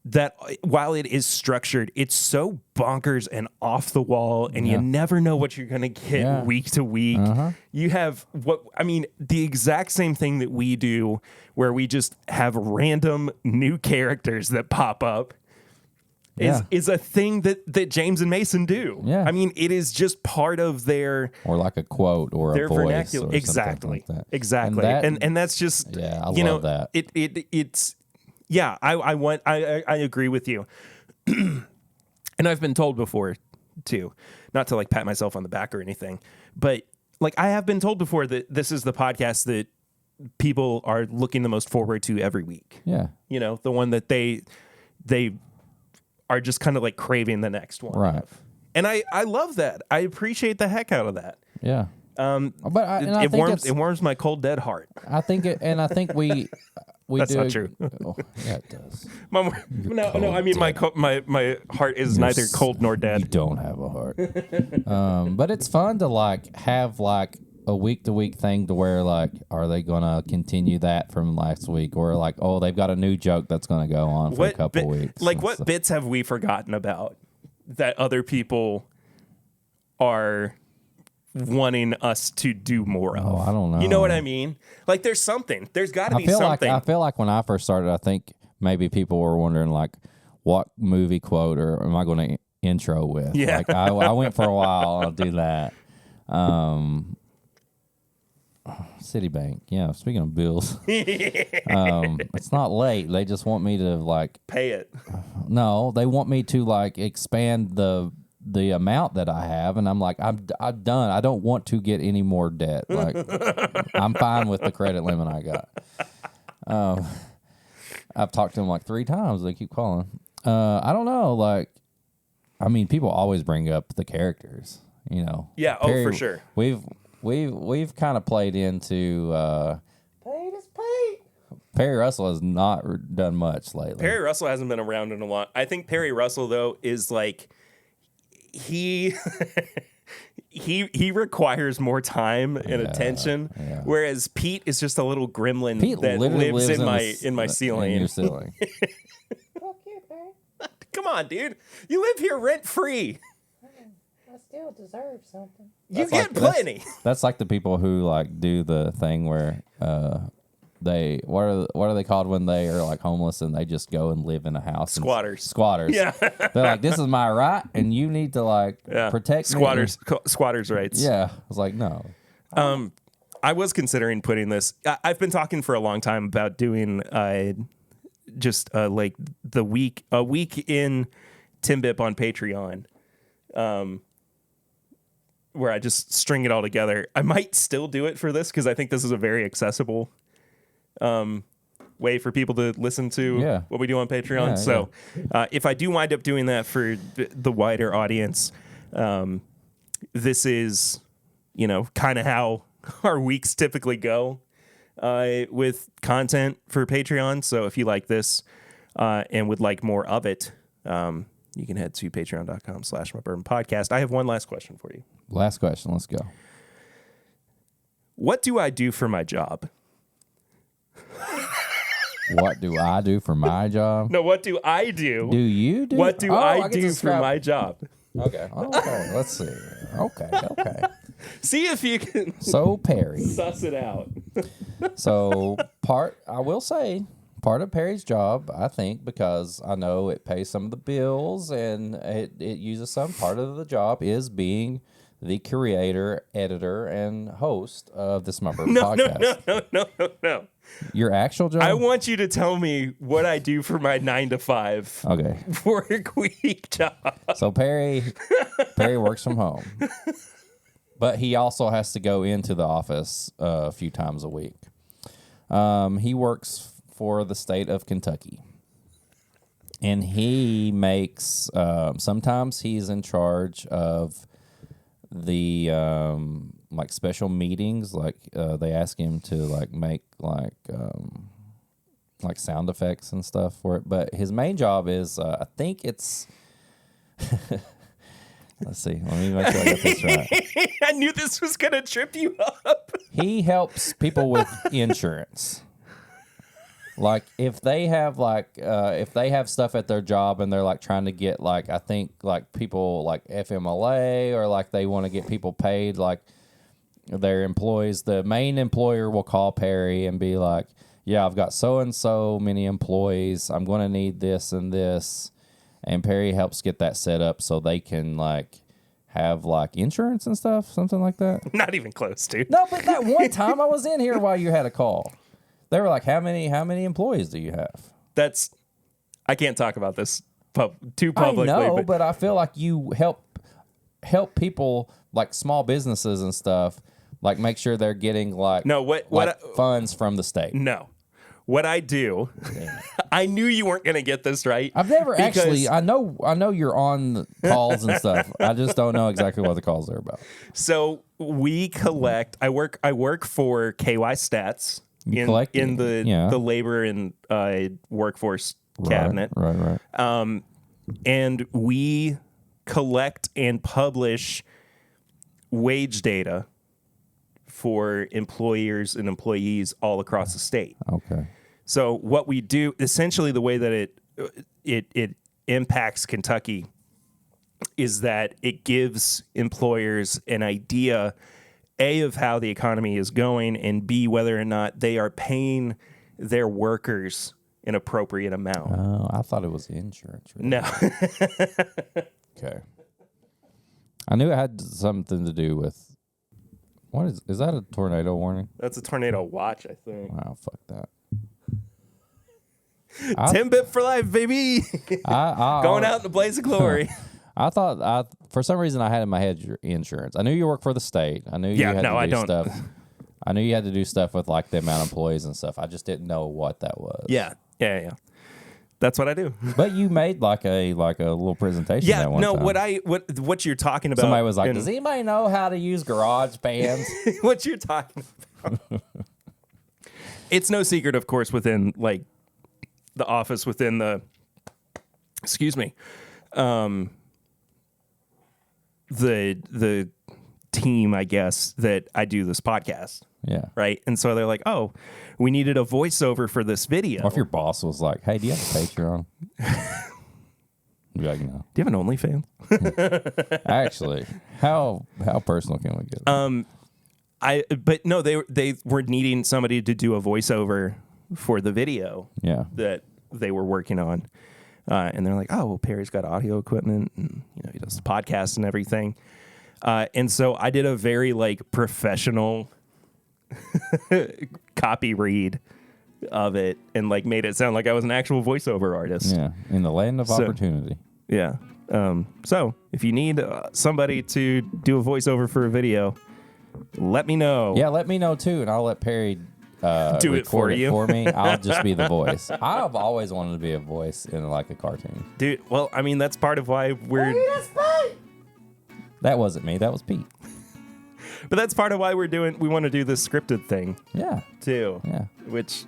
that while it is structured, it's so bonkers and off the wall, and you never know what you're going to get week to week. You have the exact same thing that we do, where we just have random new characters that pop up is a thing that James and Mason do. Yeah. I mean, it is just part of their... Or like a quote or their a voice. Vernacular. Or exactly. Like that. Exactly. And that's just... Yeah, I love that. It's... Yeah, I agree with you. And I've been told before, too, not to like pat myself on the back or anything, but like I have been told before that this is the podcast that people are looking the most forward to every week. Yeah. The one that they are just kind of like craving the next one. Right. And I love that. I appreciate the heck out of that. Yeah. It warms my cold, dead heart. I think we That's do. not true. Oh, yeah, it does. No. I mean, my heart is neither cold nor dead. You don't have a heart. But it's fun to like have like a week to week thing to where like, are they gonna continue that from last week, or like, oh, they've got a new joke that's gonna go on for a couple weeks. Like, what bits have we forgotten about that other people are wanting us to do more of? Oh, I don't know. You know what I mean? Like, there's something. There's got to be something. I feel like when I first started, I think maybe people were wondering like, what movie quote or am I going to intro with? Yeah. Like I went for a while. I'll do that. Citibank. Yeah. Speaking of bills, it's not late. They just want me to like pay it. No, they want me to like expand the amount that I have, and I'm like, I'm done. I don't want to get any more debt. Like, I'm fine with the credit limit I got. I've talked to them like 3 times. They keep calling. I don't know. Like, I mean, people always bring up the characters. Yeah. For sure. We've kind of played into. Pate is Pate. Perry Russell has not done much lately. Perry Russell hasn't been around in a lot. I think Perry Russell though is like. He requires more time and attention, whereas Pete is just a little gremlin that lives in my ceiling. In your ceiling. Fuck you, Barry. Come on, dude. You live here rent free. I still deserve something. You get plenty. That's like the people who like do the thing where what are they called when they are like homeless and they just go and live in a house? Squatters. Yeah. They're like, this is my right, and you need to like protect squatters. me. Squatters' rights. Yeah. I was like, no. I was considering putting this. I've been talking for a long time about doing just like a week in TIMBP on Patreon, where I just string it all together. I might still do it for this because I think this is a very accessible way for people to listen to what we do on Patreon. If I do wind up doing that for the wider audience, this is, kind of how our weeks typically go with content for Patreon. So if you like this and would like more of it, you can head to patreon.com/mybourbonpodcast. I have one last question for you. Last question. Let's go. What do I do for my job? What do I do for my job? No, what do I do? Do you do? What do I do for my job? Okay. Okay. Let's see. Okay. Okay. See if you can So Perry. suss it out. So I will say, part of Perry's job, I think, because I know it pays some of the bills and it uses some. Part of the job is being the creator, editor, and host of the Smumper podcast. No. Your actual job? I want you to tell me what I do for my 9 to 5 Okay. work week job. So Perry works from home, but he also has to go into the office a few times a week. He works for the state of Kentucky, and he makes. Sometimes he's in charge of the like special meetings. Like they ask him to like make like sound effects and stuff for it. But his main job is, I think it's. Let's see. Let me make sure I got this right. I knew this was going to trip you up. He helps people with insurance. Like if they have stuff at their job and they're like trying to get like, I think like people like FMLA or like they want to get people paid, like their employees, the main employer will call Perry and be like, yeah, I've got so and so many employees. I'm going to need this and this. And Perry helps get that set up so they can like have like insurance and stuff, something like that. Not even close, dude. No, but that one time I was in here while you had a call. They were like, how many employees do you have? I can't talk about this too publicly. I know, but I feel like you help people like small businesses and stuff, like make sure they're getting like funds from the state. No. What I do, I knew you weren't going to get this right. I've never actually. I know you're on calls and stuff. I just don't know exactly what the calls are about. So we collect. I work for KY Stats in the labor and workforce cabinet. Right. And we collect and publish wage data for employers and employees all across the state. Okay. So what we do, essentially the way that it impacts Kentucky is that it gives employers an idea, A, of how the economy is going, and B, whether or not they are paying their workers an appropriate amount. Oh, I thought it was insurance. Really. No. Okay. I knew it had something to do with. What is that a tornado warning? That's a tornado watch, I think. Wow, fuck that. TIMBP for life, baby. Going out in the blaze of glory. I thought for some reason I had in my head your insurance. I knew you worked for the state. I knew you had to do stuff. I knew you had to do stuff with like the amount of employees and stuff. I just didn't know what that was. Yeah. That's what I do. But you made like a little presentation. Yeah, that one time. What you're talking about. Somebody was like, "Does anybody know how to use GarageBand?" What you're talking about. It's no secret, of course, within like the office, within the the team, I guess, that I do this podcast. Yeah. Right. And so they're like, oh, we needed a voiceover for this video. Or if your boss was like, hey, do you have a Patreon? You'd be like, no. Do you have an OnlyFans? Actually, how personal can we get? But no, they were needing somebody to do a voiceover for the video that they were working on. And they're like, oh, well, Perry's got audio equipment and he does the podcast and everything. And so I did a very like professional copy read of it and like made it sound like I was an actual voiceover artist. Yeah, in the land of opportunity. Yeah. So if you need somebody to do a voiceover for a video, let me know. Yeah, let me know too, and I'll let Perry do it for you. For me. I'll just be the voice. I've always wanted to be a voice in like a cartoon. Dude, well, I mean, that's part of why we're... That wasn't me. That was Pete. But that's part of why we want to do this scripted thing. Yeah. Too. Yeah. Which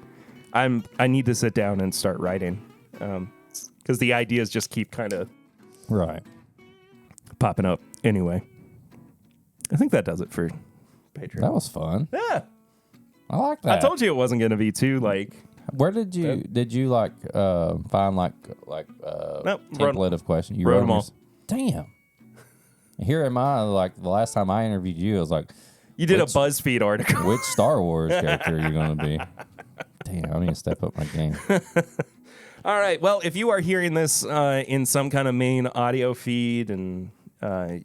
I need to sit down and start writing. Because the ideas just keep kind of popping up. Anyway, I think that does it for Patreon. That was fun. Yeah. I like that. I told you it wasn't going to be too like... Where did you like find like nope, template of questions? You wrote them all. Damn. Here am I, like the last time I interviewed you, I was like, You did a BuzzFeed article. which Star Wars character are you going to be? Damn, I need to step up my game. All right. Well, if you are hearing this in some kind of main audio feed and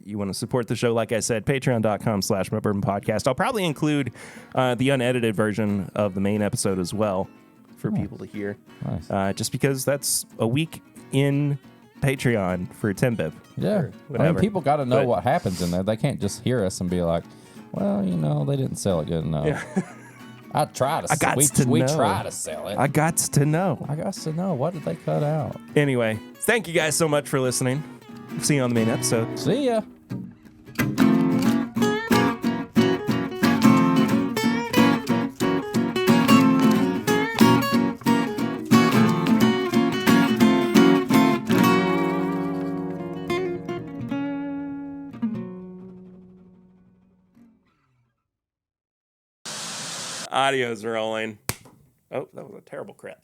you want to support the show, like I said, patreon.com/mybourbonpodcast. I'll probably include the unedited version of the main episode as well for people to hear. Nice. Just because that's a week in Patreon for TIMBP. Yeah. I mean, people got to know what happens in there. They can't just hear us and be like, well, they didn't sell it good enough. Yeah. I try to sell it. We try to sell it. I got to know. I got to know. What did they cut out? Anyway, thank you guys so much for listening. See you on the main episode. See ya. Audio's rolling. Oh, that was a terrible crap.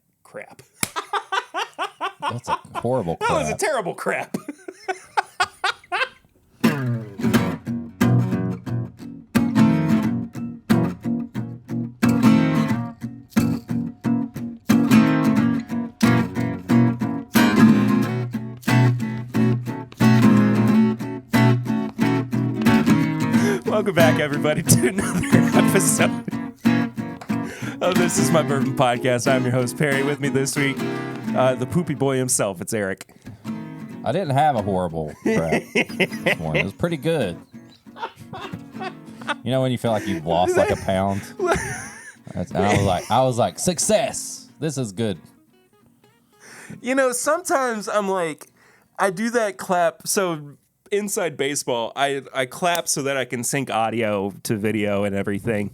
That's a horrible crap. That was a terrible crap. Welcome back, everybody, to another episode of This Is My Bourbon Podcast. I'm your host, Perry. With me this week, the poopy boy himself. It's Eric. I didn't have a horrible crap this morning. It was pretty good. You know when you feel like you've lost like a pound? And I was like, success. This is good. Sometimes I'm like, I do that clap. So inside baseball, I clap so that I can sync audio to video and everything.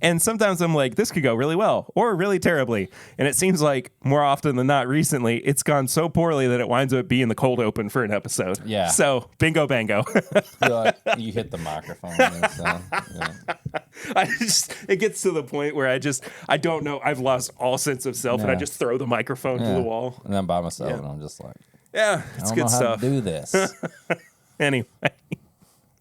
And sometimes I'm like, this could go really well or really terribly. And it seems like more often than not recently, it's gone so poorly that it winds up being the cold open for an episode. Yeah. So bingo bango. You hit the microphone. It gets to the point where I don't know. I've lost all sense of self and I just throw the microphone to the wall. And I'm by myself and I'm just like, it's good stuff. I don't know how to do this. Anyway,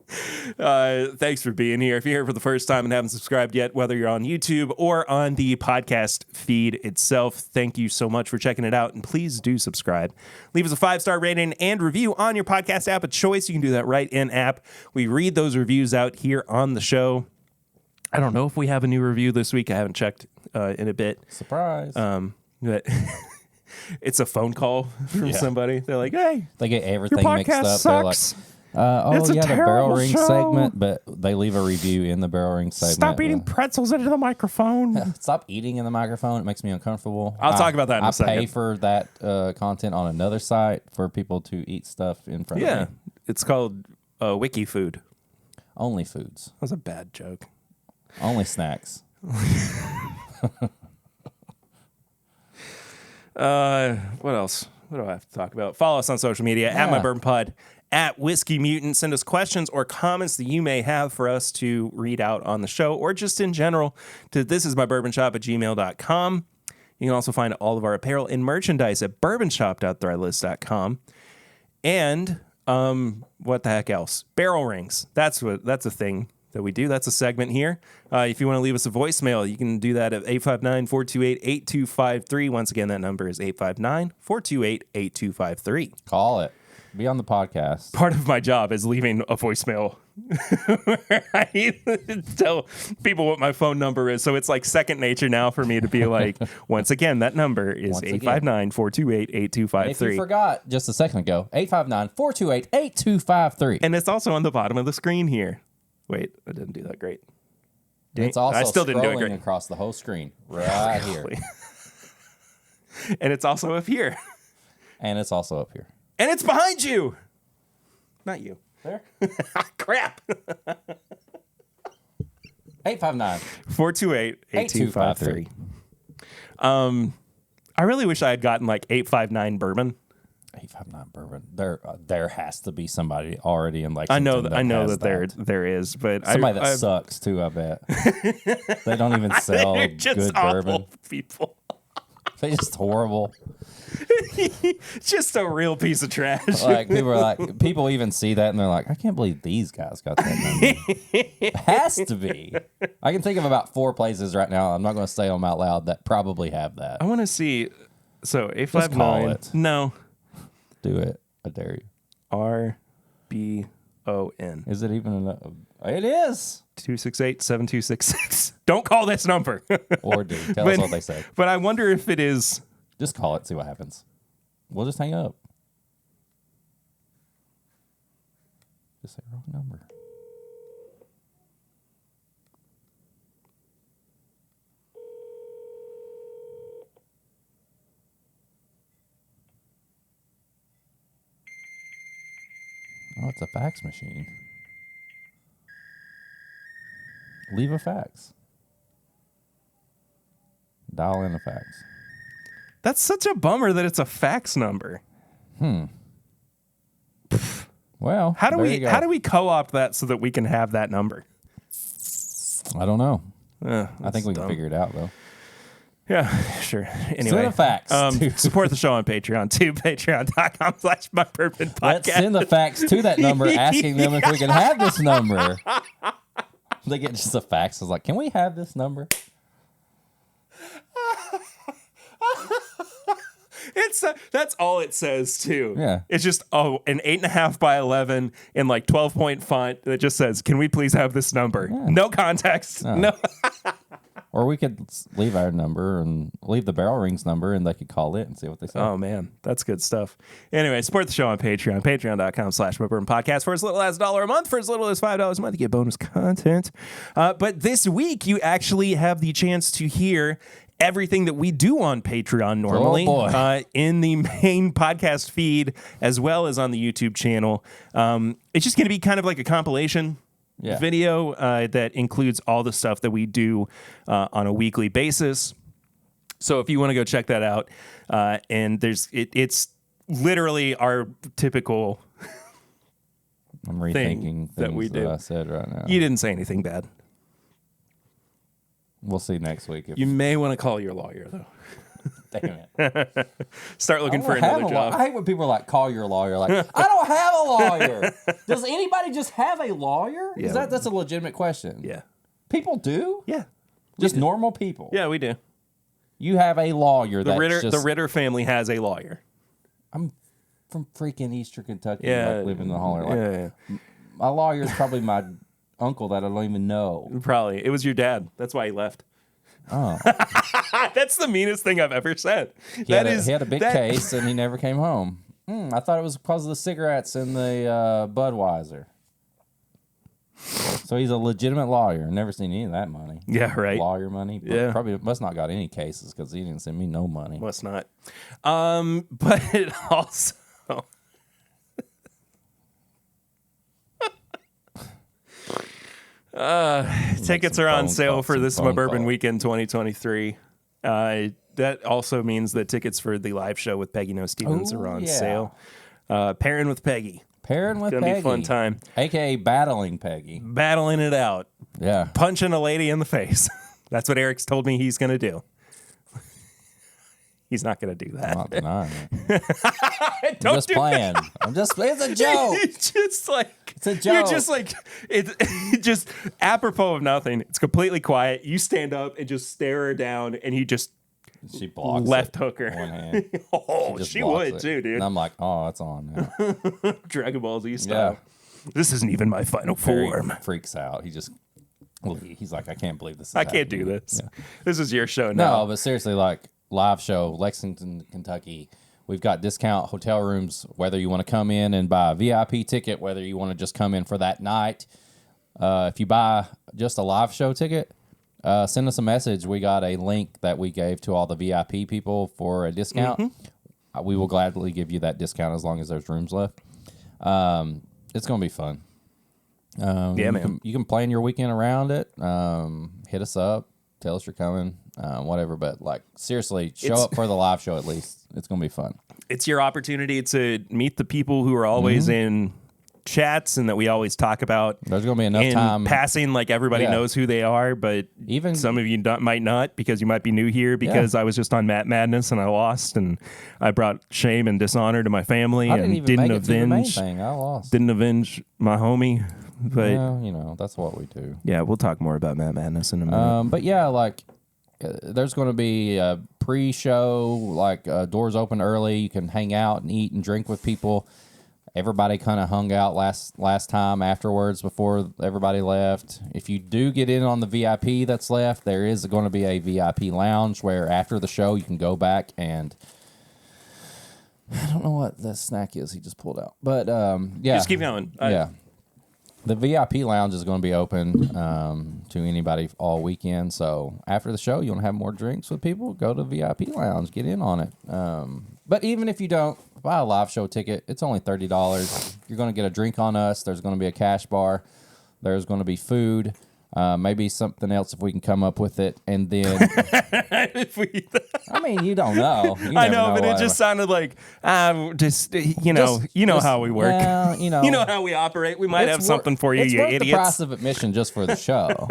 thanks for being here. If you're here for the first time and haven't subscribed yet, whether you're on YouTube or on the podcast feed itself, thank you so much for checking it out. And please do subscribe. Leave us a 5-star rating and review on your podcast app of choice. You can do that right in app. We read those reviews out here on the show. I don't know if we have a new review this week. I haven't checked in a bit. Surprise. But it's a phone call from somebody. They're like, hey, they get everything mixed up. Sucks. They're like, it's the barrel ring show. segment, but they leave a review in the barrel ring segment. Stop eating pretzels into the microphone. Stop eating in the microphone. It makes me uncomfortable. I'll talk about that in a second. I pay for that content on another site for people to eat stuff in front of me. Yeah, it's called Wiki Food. Only foods. That was a bad joke. Only snacks. What else? What do I have to talk about? Follow us on social media at My Bourbon Pod, at Whiskey Mutant. Send us questions or comments that you may have for us to read out on the show or just in general to thisismybourbonshop@gmail.com. You can also find all of our apparel and merchandise at bourbonshop.threadless.com. And what the heck else? Barrel rings. That's a thing that we do. That's a segment here. If you want to leave us a voicemail, you can do that at 859-428-8253. Once again, that number is 859-428-8253. Call it. Be on the podcast. Part of my job is leaving a voicemail. I tell people what my phone number is. So it's like second nature now for me to be like, once again, that number is 859-428-8253. If you forgot just a second ago, 859-428-8253. And it's also on the bottom of the screen here. Wait, I didn't do that great. It's also I still didn't do it great. Across the whole screen right here. And it's also up here. And it's also up here. And it's behind you. Not you. There. Crap. 859-428-8253. I really wish I had gotten like 859 bourbon. 859 bourbon. There has to be somebody already in Lexington. I know that there is, but somebody that sucks too. I bet they don't even sell just good awful bourbon. People. They're just horrible. Just a real piece of trash. Like people even see that and they're like, I can't believe these guys got that number. It has to be. I can think of about 4 places right now. I'm not going to say them out loud that probably have that. I want to see. So Just call 859. it. No. Do it. I dare you. RBON. Is it even enough? It is. 268-7266. Don't call this number. Or do. Tell us what they say. But I wonder if it is. Just call it. See what happens. We'll just hang up. Just say wrong number. Oh, it's a fax machine. Leave a fax. Dial in a fax. That's such a bummer that it's a fax number. Well, How do there you go. we co-opt that so that we can have that number? I don't know. I That's think we can dumb. figure it out though. Yeah, sure. Anyway, Send a fax. support the show on Patreon too. Patreon.com/MyBourbonPodcast. Let's send the fax to that number, asking them if we can have this number. They get just a fax. It's like, can we have this number? That's all it says too. Yeah. It's just an 8.5 by 11 in like 12-point font that just says, "Can we please have this number?" Yeah. No context. No. Or we could leave our number and leave the Barrel Rings number, and they could call it and see what they say. Oh man, that's good stuff. Anyway, support the show on Patreon. Patreon.com/MyBourbonPodcast for as little as $1 a month. For as little as $5 a month, you get bonus content. But this week, you actually have the chance to hear everything that we do on Patreon normally in the main podcast feed as well as on the YouTube channel. It's just going to be kind of like a compilation video that includes all the stuff that we do on a weekly basis. So if you want to go check that out, and it's literally our typical I'm rethinking that things we do. I said right now. You didn't say anything bad. We'll see next week. If You may want to call your lawyer, though. Damn it. Start looking I for don't have another a job. I hate when people are like, call your lawyer. Like, I don't have a lawyer. Does anybody just have a lawyer? Yeah. That's a legitimate question. Yeah. People do? Yeah. Just normal people. Yeah, we do. You have a lawyer The that's the Ritter family has a lawyer. I'm from freaking Eastern Kentucky. Yeah. Like, living in the holler. Like, Yeah. my lawyer's probably my uncle that I don't even know. Probably. It was your dad. That's why he left. Oh. That's the meanest thing I've ever said. He had a big case and he never came home. I thought it was because of the cigarettes and the Budweiser. So he's a legitimate lawyer. Never seen any of that money. Yeah, right. Lawyer money. But Yeah. Probably must not got any cases because he didn't send me no money. Must not. But it also... tickets are on sale for this My Bourbon Weekend 2023. That also means that tickets for the live show with Peggy No Stevens are on sale. Pairing with Peggy. Pairing with Gonna Peggy. be a fun time. AKA battling Peggy. Battling it out. Yeah. Punching a lady in the face. That's what Eric's told me he's going to do. He's not going to do that. I'm not denying it. I'm Don't just do playing. It's a joke. It's just like It's a joke. You're just like it's just apropos of nothing. It's completely quiet. You stand up and just stare her down, and you just She blocks left it hook her. with one hand. Oh, just she blocks would it. too, dude. And I'm like, oh, it's on now. Dragon Ball Z style. This isn't even my final Very form. freaks out. He's like, I can't believe this is I can't do happening. this. Yeah. This is your show now. No, but seriously, like live show, Lexington, Kentucky. We've got discount hotel rooms, whether you want to come in and buy a VIP ticket, whether you want to just come in for that night. If you buy just a live show ticket, send us a message. We got a link that we gave to all the VIP people for a discount. We will gladly give you that discount as long as there's rooms left. It's going to be fun. Yeah, man. You can plan your weekend around it. Hit us up. Tell us you're coming. Whatever. But, like, seriously, show up for the live show at least. It's going to be fun. It's your opportunity to meet the people who are always in chats and that we always talk about. There's going to be enough in time. passing, like everybody Yeah. knows who they are, but Even some of you might not because you might be new here because I was just on Matt Madness and I lost and I brought shame and dishonor to my family I and didn't even make it to the main avenge thing. I lost. didn't avenge my homie. But Well, you know, that's what we do. yeah, we'll talk more about Matt Madness in a minute. But yeah, like there's going to be a pre-show, like doors open early. You can hang out and eat and drink with people. Everybody kind of hung out last time afterwards before everybody left. If you do get in on the VIP that's left, there is going to be a VIP lounge where after the show you can go back and I don't know what the snack is he just pulled out. But yeah. Just keep going. Yeah. The VIP lounge is going to be open to anybody all weekend. So after the show, you want to have more drinks with people, go to VIP lounge, get in on it. But even if you don't buy a live show ticket, it's only $30. You're going to get a drink on us. There's going to be a cash bar. There's going to be food. Maybe something else if we can come up with it. And then, I mean, you don't know. You I never know, but it what- just sounded like you know Just- how we work. well, you know, You know how we operate. We might It's have something for you, it's you worth the idiots. price of admission just for the show.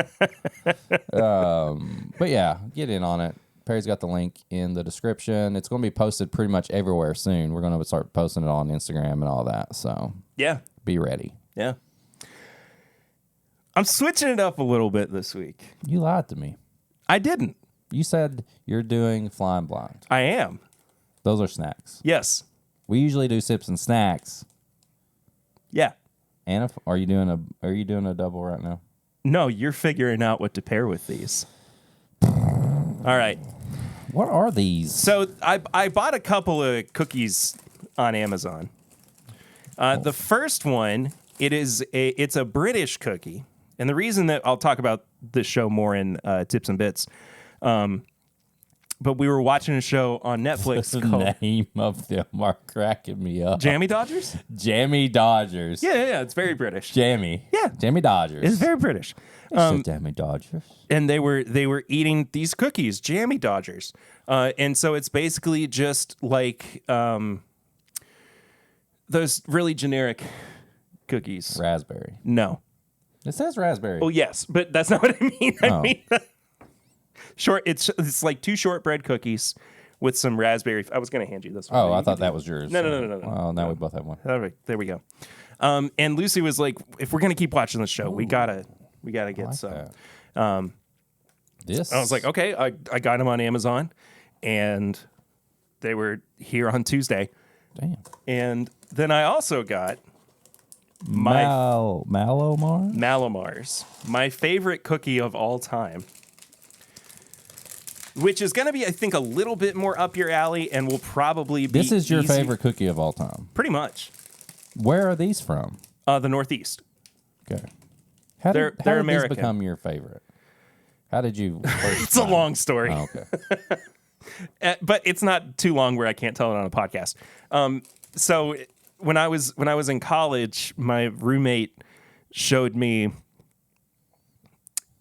But yeah, get in on it. Perry's got the link in the description. It's going to be posted pretty much everywhere soon. We're going to start posting it on Instagram and all that. So Yeah, be ready. yeah. I'm switching it up a little bit this week. You lied to me. I didn't. You said you're doing Flying Blind. I am. Those are snacks. Yes. We usually do sips and snacks. Yeah. Anna, are you doing a double right now? No, you're figuring out what to pair with these. All right. What are these? So I bought a couple of cookies on Amazon. The first one, it's a British cookie. And the reason that I'll talk about this show more in Tips and Bits, but we were watching a show on Netflix The called name of them are cracking me up. Jammy Dodgers. Jammy Dodgers. Yeah, it's very British. Jammy. Yeah. Jammy Dodgers. It's very British. Jammy Dodgers. And they were eating these cookies, Jammy Dodgers, and so it's basically just like those really generic cookies. Raspberry. No. It says raspberry. Oh yes, but that's not what I mean. I Oh. mean short. It's like two shortbread cookies with some raspberry. I was going to hand you this one. Oh, I thought that was yours. No. Well, now we both have one. All right, there we go. And Lucy was like, "If we're going to keep watching the show, we gotta get I like some." that. This. I was like, okay, I got them on Amazon, and they were here on Tuesday. damn. And then I also got my Malomar? Malomars, my favorite cookie of all time, which is going to be, I think, a little bit more up your alley and will probably be This is your easy- favorite cookie of all time. Pretty much. Where are these from? The Northeast. Okay. How They're did American. these become your favorite? How did you first It's a find- long story. Oh, okay. But it's not too long where I can't tell it on a podcast. So when I was in college, my roommate showed me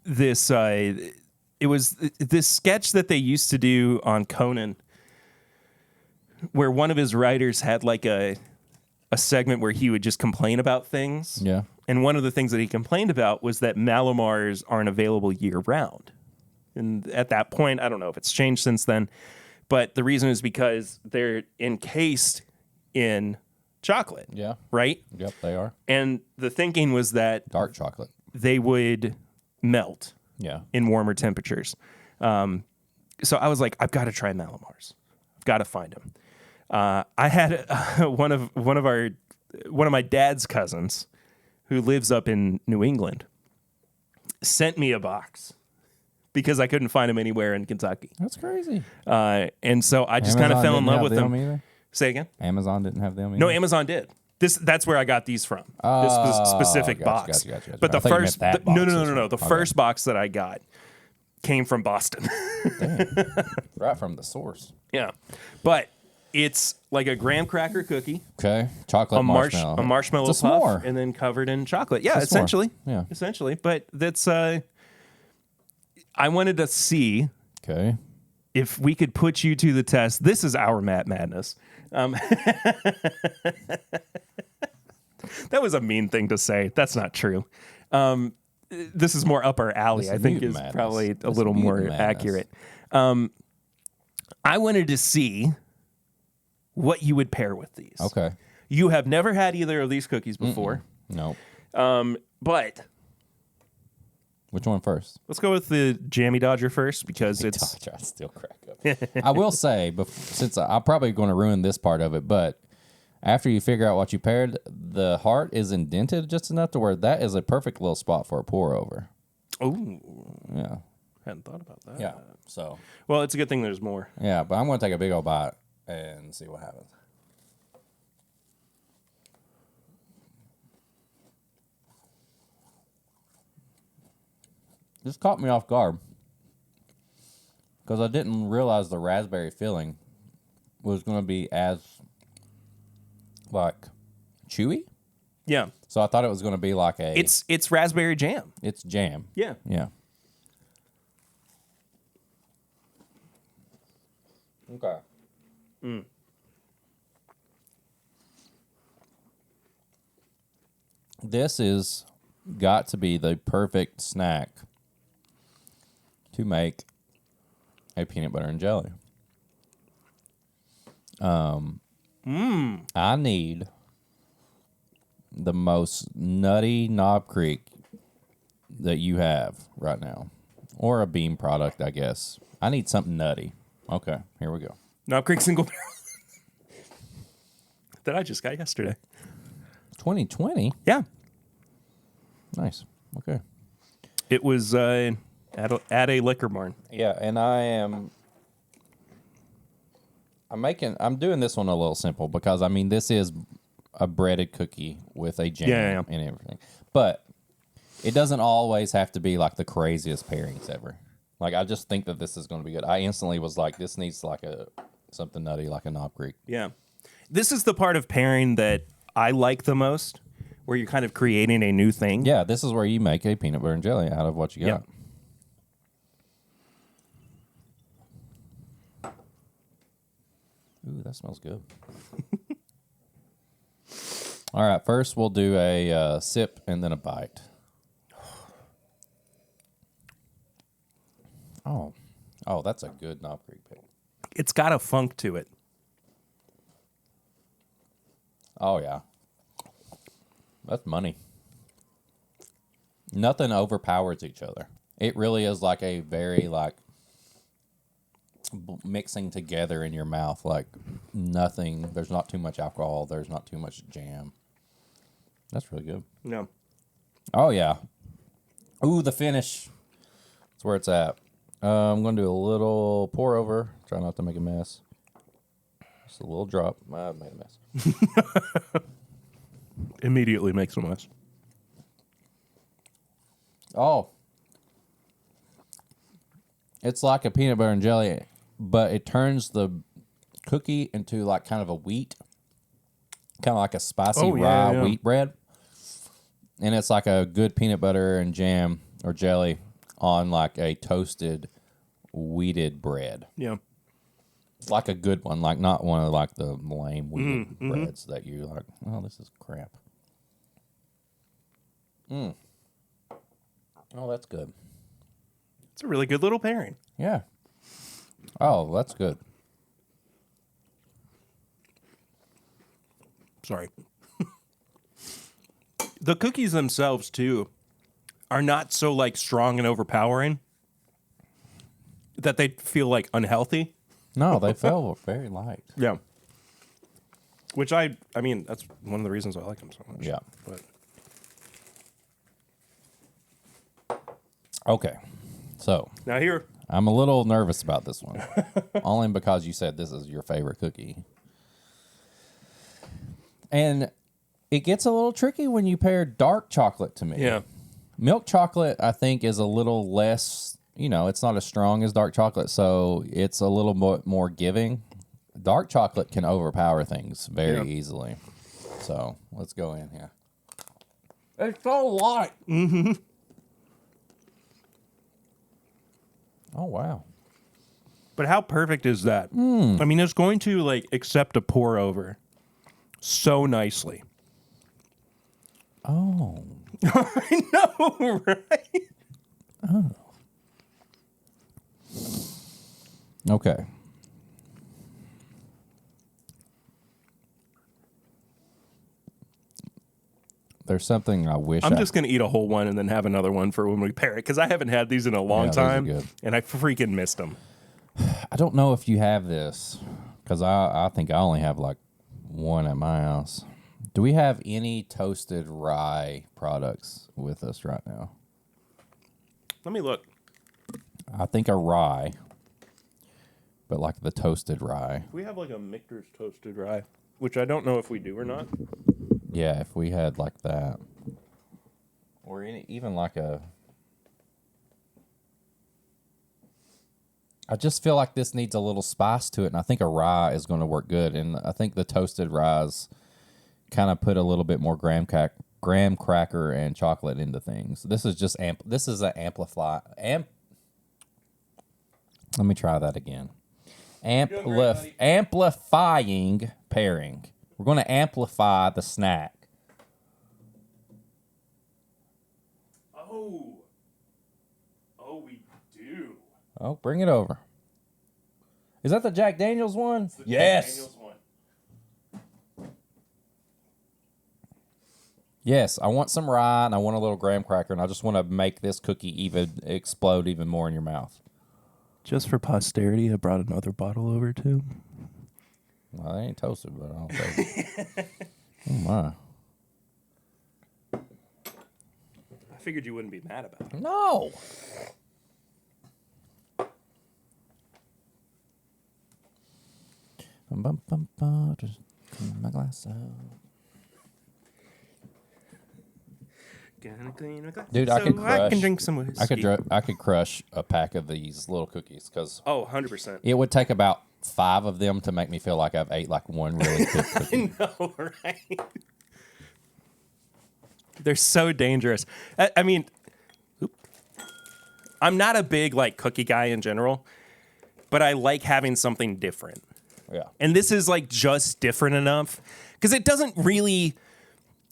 this. It was this sketch that they used to do on Conan, where one of his writers had like a segment where he would just complain about things. Yeah. And one of the things that he complained about was that Malomars aren't available year round. And at that point, I don't know if it's changed since then, but the reason is because they're encased in chocolate. Yeah. Right? Yep, they are. And the thinking was that Dark chocolate. they would melt Yeah. in warmer temperatures. So I was like, I've got to try Malomars. I've got to find them. I had one of my dad's cousins who lives up in New England sent me a box because I couldn't find them anywhere in Kentucky. That's crazy. And so I just kind of fell in love with them. Either? Say again? Amazon didn't have them either? No, Amazon did. That's where I got these from. This was specific gotcha, box. gotcha. But I the thought you meant first that no. box. The Okay. first box that I got came from Boston. Right from the source. Yeah. But it's like a graham cracker cookie, Okay. Chocolate a marshmallow. marshmallow It's a puff, s'more. and then covered in chocolate. Yeah, It's a s'more. essentially. Yeah. Essentially. But that's I wanted to see Okay. if we could put you to the test. This is our Matt Madness. That was a mean thing to say. That's not true. This is more upper alley. This I is think is mutant probably madness. a This little is more mutant madness. accurate. I wanted to see what you would pair with these. Okay. You have never had either of these cookies before. Nope. But Which one first? let's go with the Jammy Dodger first because it's I still crack up. I will say, since I'm probably going to ruin this part of it, but after you figure out what you paired, the heart is indented just enough to where that is a perfect little spot for a pour over. oh, Yeah. hadn't thought about that. Yeah. So, Well, it's a good thing there's more. yeah, but I'm going to take a big old bite and see what happens. This caught me off guard because I didn't realize the raspberry filling was going to be as like chewy. Yeah, So I thought it was going to be like a it's raspberry jam. it's jam. Yeah. Yeah. Okay. This is got to be the perfect snack to make a peanut butter and jelly. I need the most nutty Knob Creek that you have right now, or a Beam product, I guess. I need something nutty. Okay, here we go. Knob Creek single barrel that I just got yesterday. 2020. Yeah, Nice. Okay. it was at a liquor barn. Yeah, and I'm doing this one a little simple because I mean this is a breaded cookie with a jam Yeah. and everything. But it doesn't always have to be like the craziest pairings ever. Like I just think that this is going to be good. I instantly was like, this needs like something nutty like a Knob Creek. Yeah, this is the part of pairing that I like the most, where you're kind of creating a new thing. Yeah, this is where you make a peanut butter and jelly out of what you got. Ooh, that smells good. All right, first we'll do a sip and then a bite. Oh, that's a good Knob Creek pick. It's got a funk to it. Oh yeah, that's money. Nothing overpowers each other. It really is like a very like mixing together in your mouth, like nothing. There's not too much alcohol. There's not too much jam. That's really good. No. Oh yeah. Ooh, the finish. That's where it's at. I'm gonna do a little pour over. Try not to make a mess. Just a little drop. I made a mess. Immediately makes a mess. Oh. It's like a peanut butter and jelly, but it turns the cookie into like kind of a wheat, kind of like a spicy rye wheat bread. And it's like a good peanut butter and jam or jelly on like a toasted wheated bread. Yeah. Like a good one, like not one of like the lame wheated breads that you like, oh, this is crap. Oh, that's good. It's a really good little pairing. Yeah. Oh, that's good. Sorry. The cookies themselves, too, are not so, like, strong and overpowering that they feel, like, unhealthy. No, they felt very light. Yeah. Which I mean, that's one of the reasons I like them so much. Yeah. But Okay. So now here, I'm a little nervous about this one. Only because you said this is your favorite cookie. And it gets a little tricky when you pair dark chocolate to me. yeah. Milk chocolate, I think, is a little less, it's not as strong as dark chocolate, so it's a little more giving. Dark chocolate can overpower things very easily. So let's go in here. It's so light. Mm-hmm. Oh, wow. But how perfect is that? I mean, it's going to, like, accept a pour over so nicely. Oh. I know, right? Okay. There's something I wish I'm just going to eat a whole one and then have another one for when we pair it, because I haven't had these in a long Yeah, those are time, good. and I freaking missed them. I don't know if you have this, because I think I only have like one at my house. Do we have any toasted rye products with us right now? Let me look. I think a rye, but like the toasted rye. We have like a Michter's toasted rye, which I don't know if we do or not. Yeah, if we had like that. Or even like a... I just feel like this needs a little spice to it, and I think a rye is going to work good. And I think the toasted ryes kind of put a little bit more graham cracker and chocolate into things. This is just this is an let me try that again. Amplifying pairing. We're going to amplify the snack. Oh, we do. Oh, bring it over. Is that the Jack Daniels one? It's the Yes. Jack Daniels one. Yes, I want some rye and I want a little graham cracker, and I just want to make this cookie even explode even more in your mouth. Just for posterity, I brought another bottle over too. Well, they ain't toasted, but I'll take it. Oh my! I figured you wouldn't be mad about it. No. Just clean my glass out. Gonna clean my glass Dude, I could so crush. I can drink some whiskey. I could crush a pack of these little cookies because Oh, 100%. it would take about 5 of them to make me feel like I've ate like one really good cookie. I know, right? They're so dangerous. I mean, I'm not a big like cookie guy in general, but I like having something different. Yeah. And this is like just different enough because it doesn't really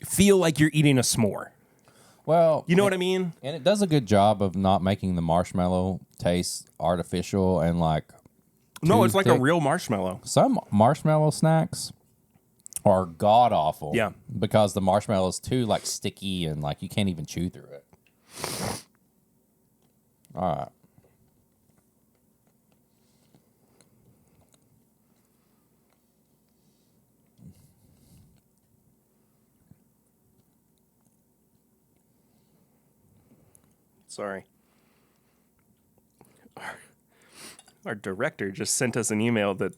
feel like you're eating a s'more. Well, You know what I mean? And it does a good job of not making the marshmallow taste artificial and like. No, too it's like thick. a real marshmallow. Some marshmallow snacks are god awful. Yeah. Because the marshmallow is too like sticky and like you can't even chew through it. All right. Sorry. Our director just sent us an email that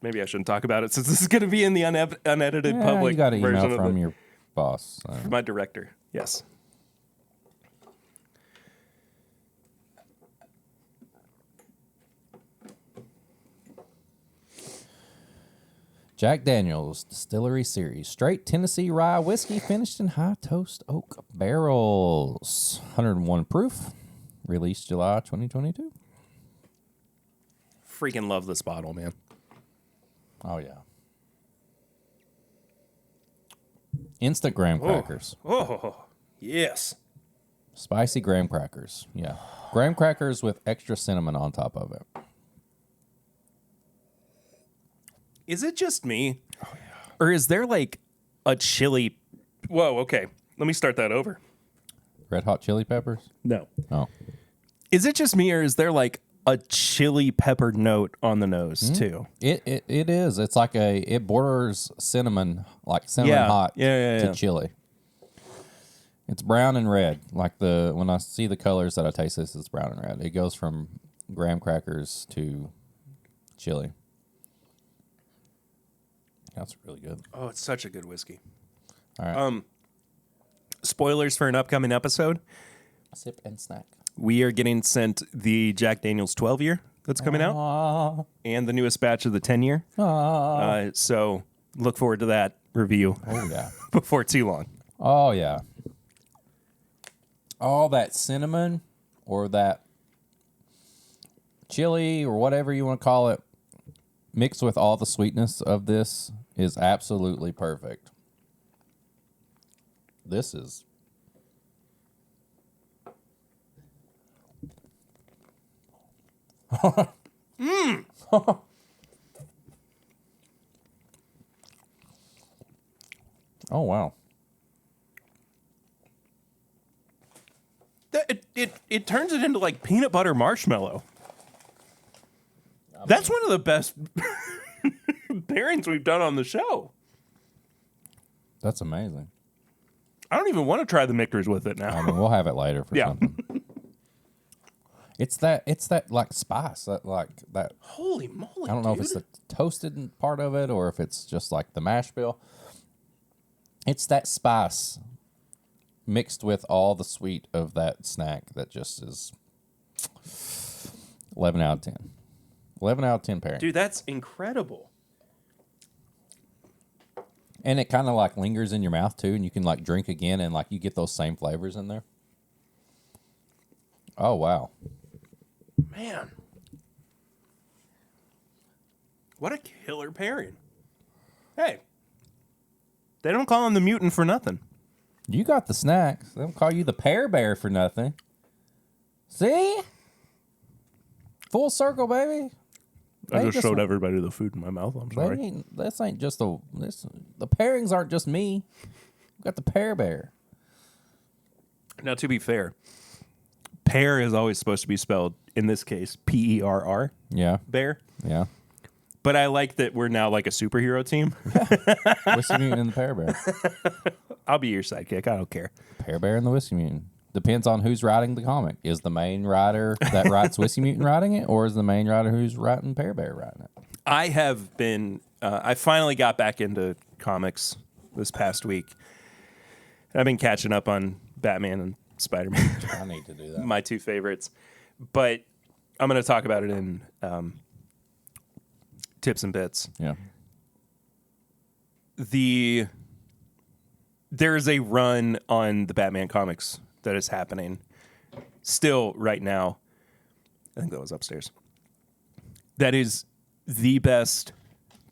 maybe I shouldn't talk about it since this is going to be in the unedited Yeah, public you got an version email of from it. your boss. My director. Yes. Jack Daniels Distillery Series. Straight Tennessee rye whiskey finished in high toast oak barrels. 101 proof. Released July 2022. Freaking love this bottle, man. Oh, yeah. Instant graham crackers. Oh, yes. Spicy graham crackers. Yeah. Graham crackers with extra cinnamon on top of it. Is it just me? Oh, yeah. Or is there like a chili? Whoa, okay. Let me start that over. Red hot chili peppers? No. Oh. Is it just me or is there like a chili pepper note on the nose too? It is. It's like it borders cinnamon, like cinnamon hot to chili. It's brown and red. Like when I see the colors that I taste this, it's brown and red. It goes from graham crackers to chili. That's really good. Oh, it's such a good whiskey. All right. Spoilers for an upcoming episode. Sip and snack. We are getting sent the Jack Daniels 12 year that's coming out and the newest batch of the 10 year. So look forward to that review. Oh, yeah. Before too long. Oh, yeah. All that cinnamon or that chili or whatever you want to call it mixed with all the sweetness of this is absolutely perfect. This is. Oh, wow. It turns it into like peanut butter marshmallow. That's one of the best pairings we've done on the show. That's amazing. I don't even want to try the Michter's with it now. I mean, we'll have it later for Yeah. something. It's that like spice, that. Holy moly! I don't know if dude. it's the toasted part of it or if it's just like the mash bill. It's that spice mixed with all the sweet of that snack that just is 11 out of 10. 11 out of 10 pairing. Dude, that's incredible. And it kind of like lingers in your mouth too, and you can like drink again and like you get those same flavors in there. Oh, wow. Man. What a killer pairing. Hey. They don't call him the mutant for nothing. You got the snacks. They don't call you the pear bear for nothing. See? Full circle, baby. I They just showed everybody the food in my mouth. I'm sorry. This ain't just the pairings aren't just me. We got the pear bear. Now, to be fair, pear is always supposed to be spelled, in this case, P-E-R-R, Yeah, bear. yeah. But I like that we're now like a superhero team. Whiskey Mutant and the pear bear. I'll be your sidekick. I don't care. Pear bear and the Whiskey Mutant. Depends on who's writing the comic. Is the main writer that writes Whiskey Mutant writing it, or is the main writer who's writing Pear Bear writing it? I have been, I finally got back into comics this past week. I've been catching up on Batman and Spider-Man, I need to do that. my two favorites. But I'm going to talk about it in tips and bits. Yeah. There is a run on the Batman comics that is happening still right now. I think that was upstairs. That is the best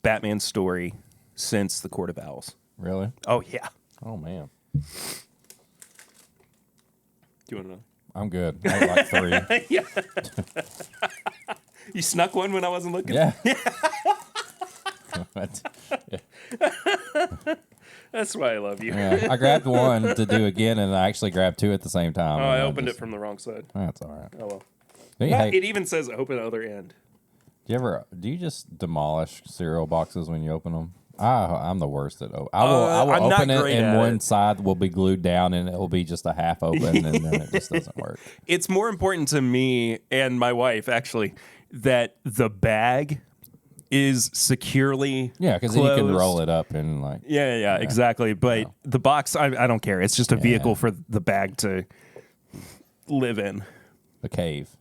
Batman story since The Court of Owls. Really? Oh, yeah. Oh, man. Do you want to know? I'm good. I had like 3. Yeah. You snuck one when I wasn't looking? Yeah. That's why I love you. Yeah. I grabbed one to do again, and I actually grabbed 2 at the same time. Oh, I opened it from the wrong side. That's all right. Oh, well. Do you, It even says open other end. do you just demolish cereal boxes when you open them? I'm the worst at open. I will I'm not open it, great and at one it. side will be glued down, and it will be just a half open, and then it just doesn't work. It's more important to me and my wife, actually, that the bag is securely Yeah, because then you can closed. roll it up and like. Yeah, exactly. But the box, I don't care. It's just a vehicle for the bag to live in. The cave.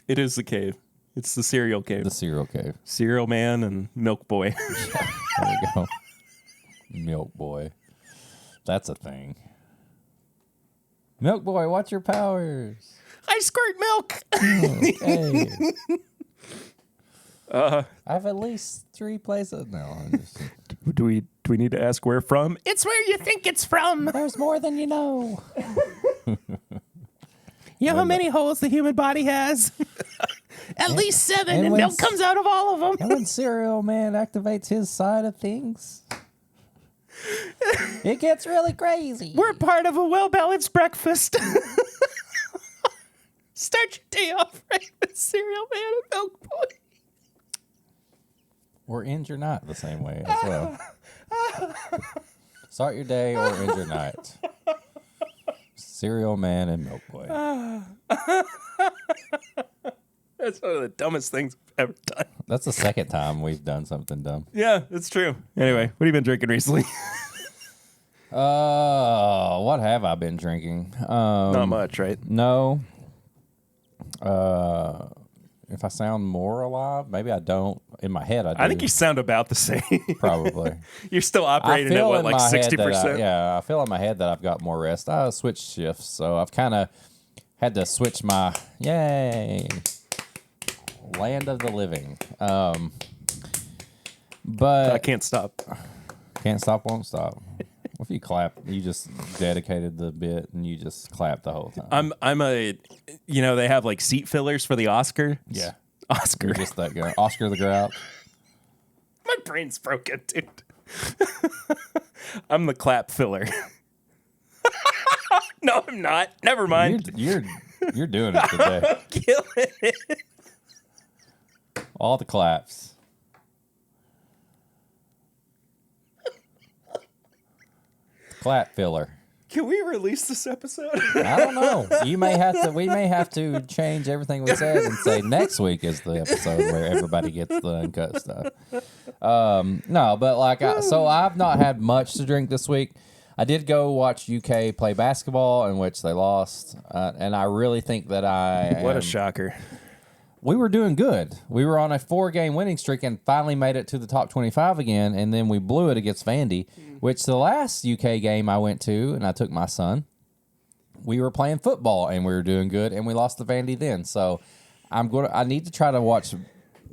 It is the cave. It's the cereal cave. The cereal cave. Cereal Man and Milk Boy. There we go. Milk Boy. That's a thing. Milk Boy, what's your powers? I squirt milk. Okay. I have at least 3 places. No, I'm just, Do we need to ask where from? It's where you think it's from. there's more than you know. You know how many holes the human body has? At least 7, and and when milk s- comes out of all of them. And when Cereal Man activates his side of things, it gets really crazy. We're part of a well-balanced breakfast. Start your day off right with Cereal Man and Milk Boy. Or end your night the same way as well. Start your day or end your night. Cereal Man and Milk Boy. That's one of the dumbest things I've ever done. That's the second time we've done something dumb. Yeah, that's true. Anyway, what have you been drinking recently? What have I been drinking? Not much, right? No. If I sound more alive, maybe I don't. In my head, I do. I think you sound about the same. probably. You're still I operating at feel what, in like my head 60%? I feel in my head that I've got more rest. I switched shifts, so I've kind of had to switch my land of the living. But I can't stop. can't stop, won't stop. if you clap? You just dedicated the bit and you just clap the whole time. They have like seat fillers for the Oscar. Yeah. Oscar. You're just that guy. Oscar the Grouch. My brain's broken, dude. I'm the clap filler. No, I'm not. Never mind. You're doing it today. I'm killing it. All the claps. Clap filler. Can we release this episode? I don't know. We may have to change everything we said and say next week is the episode where everybody gets the uncut stuff. No, but so I've not had much to drink this week. I did go watch UK play basketball, in which they lost, and I really think that What a shocker. We were doing good. We were on a 4-game winning streak and finally made it to the top 25 again, and then we blew it against Vandy, which the last UK game I went to, and I took my son, we were playing football, and we were doing good, and we lost to Vandy then. So I need to try to watch UK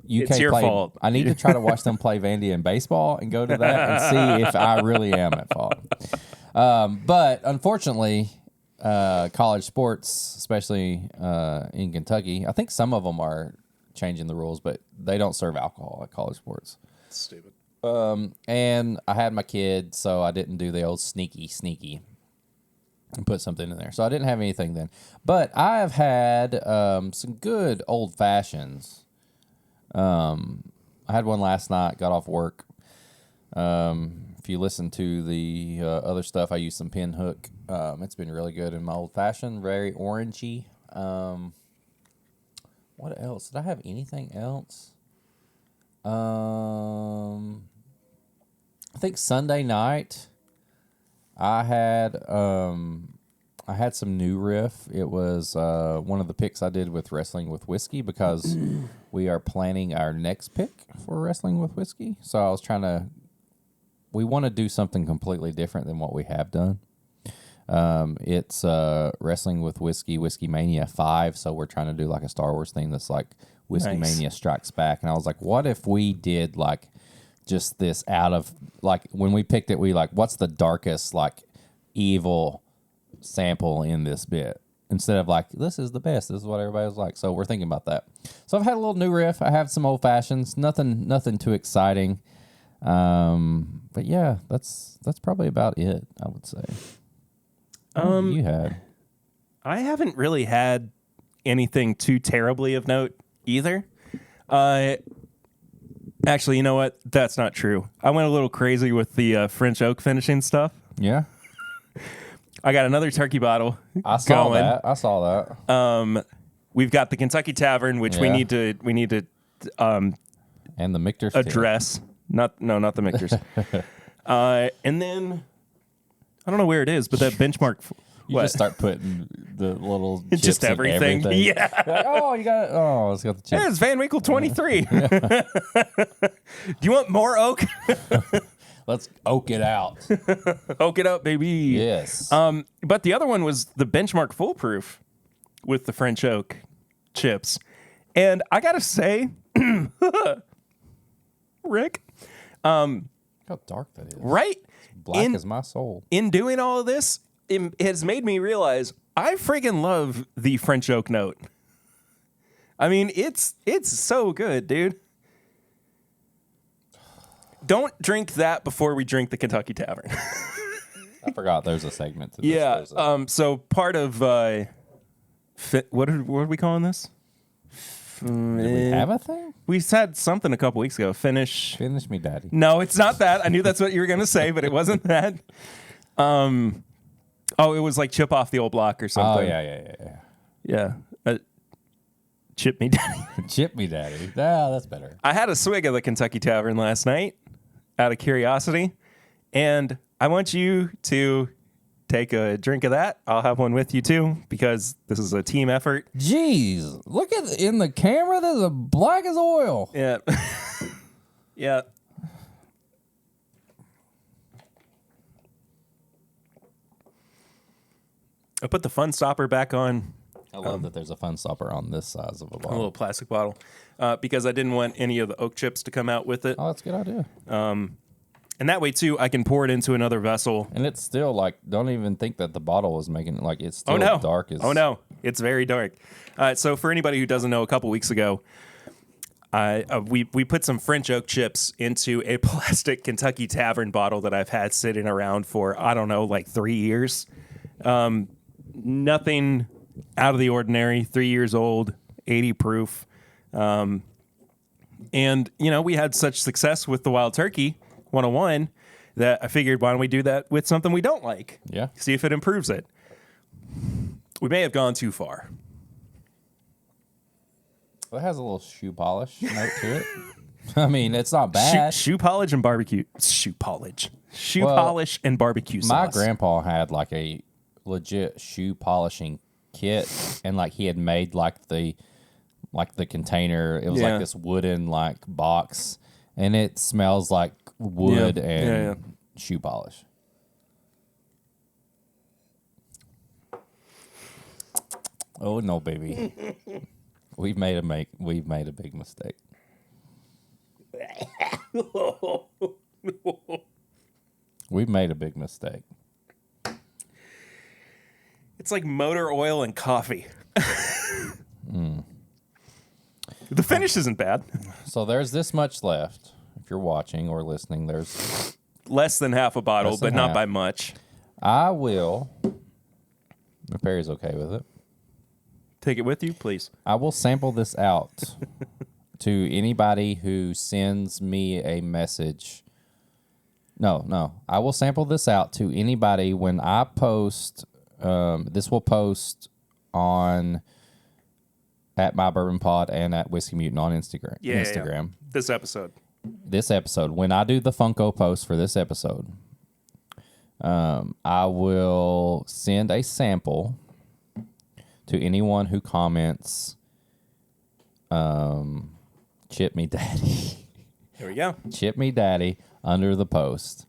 It's your play. fault. I need to try to watch them play Vandy in baseball and go to that and see if I really am at fault. But unfortunately, college sports, especially in Kentucky, I think some of them are changing the rules, but they don't serve alcohol at college sports. Stupid. And I had my kid, so I didn't do the old sneaky and put something in there. So I didn't have anything then. But I have had some good old fashions. I had one last night, got off work. If you listen to the other stuff, I used some Pinhook. It's been really good in my old fashioned, very orangey. What else? Did I have anything else? I think Sunday night I had some new riff. It was one of the picks I did with Wrestling with Whiskey because we are planning our next pick for Wrestling with Whiskey. So I was we want to do something completely different than what we have done. It's Wrestling with Whiskey, Whiskey Mania 5. So we're trying to do like a Star Wars theme that's like Whiskey Mania Strikes Back. And I was like, what if we did like just this out of like when we picked it, we like, what's the darkest like evil sample in this bit? Instead of like, this is the best, this is what everybody was like. So we're thinking about that. So I've had a little new riff. I have some old fashions, nothing too exciting. But yeah, that's probably about it, I would say. What you had? I haven't really had anything too terribly of note either. Actually, you know what? That's not true. I went a little crazy with the French oak finishing stuff. Yeah. I got another turkey bottle. I saw that. We've got the Kentucky Tavern, which we need to and the Michter's address. Not the Michter's. And then I don't know where it is, but that benchmark. You just start putting the little chips just in everything. Yeah. Like, oh, you got it. Oh, it's got the chips. Yeah, it's Van Winkle 23. Do you want more oak? Let's oak it out. Oak it up, baby. Yes. But the other one was the Benchmark Foolproof with the French oak chips. And I got to say, Rick. How dark that is. Right? Black as my soul. In doing all of this, it has made me realize I friggin' love the French oak note. I mean, it's so good, dude. Don't drink that before we drink the Kentucky Tavern. I forgot there's a segment to this. Yeah. So part of what are we calling this? Did we have a thing? We said something a couple weeks ago. Finish me, daddy. No, it's not that. I knew that's what you were going to say, but it wasn't that. It was like chip off the old block or something. Oh, yeah. Chip me daddy. Chip me daddy. Ah, that's better. I had a swig of the Kentucky Tavern last night out of curiosity, and I want you to take a drink of that. I'll have one with you too, because this is a team effort. Jeez, look at in the camera. This is black as oil. Yeah. Yeah. I put the fun stopper back on. I love that there's a fun stopper on this size of a A bottle. little plastic bottle, because I didn't want any of the oak chips to come out with it. Oh, that's a good idea. And that way, too, I can pour it into another vessel. And it's still like, don't even think that the bottle was making it like it's still dark as. Oh, no. It's very dark. So for anybody who doesn't know, a couple weeks ago, we put some French oak chips into a plastic Kentucky Tavern bottle that I've had sitting around for, I don't know, like 3 years. Nothing out of the ordinary. 3 years old, 80 proof. And, we had such success with the Wild Turkey 101 that I figured, why don't we do that with something we don't like? Yeah. See if it improves it. We may have gone too far. Well, it has a little shoe polish note to it. I mean, it's not bad. Shoe polish and barbecue. Shoe polish. Polish and barbecue sauce. My grandpa had like a legit shoe polishing kit, and like he had made like the container. It was like this wooden like box, and it smells like wood and shoe polish. Oh no, baby. We've made a big mistake. We've made a big mistake. It's like motor oil and coffee. The finish isn't bad. So there's this much left. If you're watching or listening, there's less than half a bottle, but not by much. I will, if Perry's okay with it, take it with you, please. I will sample this out to anybody who sends me a message. No. I will sample this out to anybody when I post. This will post on at My Bourbon Pod and at Whiskey Mutant on Instagram. Yeah. This episode. When I do the Funko post for this episode, I will send a sample to anyone who comments, Chip Me Daddy. Here we go. Chip Me Daddy under the post.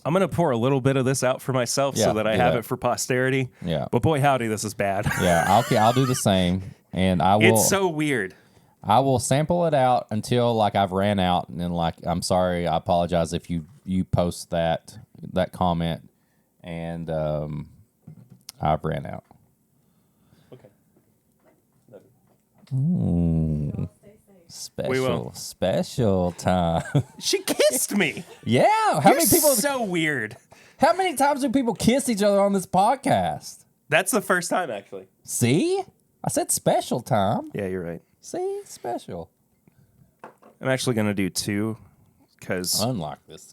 I'm going to pour a little bit of this out for myself so that I have it for posterity. Yeah. But boy, howdy, this is bad. Yeah, I'll do the same. And I will. It's so weird. I will sample it out until like I've ran out, and then like I'm sorry, I apologize if you post that comment, and I've ran out. Okay. Ooh, special time. She kissed me. Yeah, how many people? So weird. How many times do people kiss each other on this podcast? That's the first time, actually. See, I said special time. Yeah, you're right. See, special. I'm actually gonna do 2 because unlock this.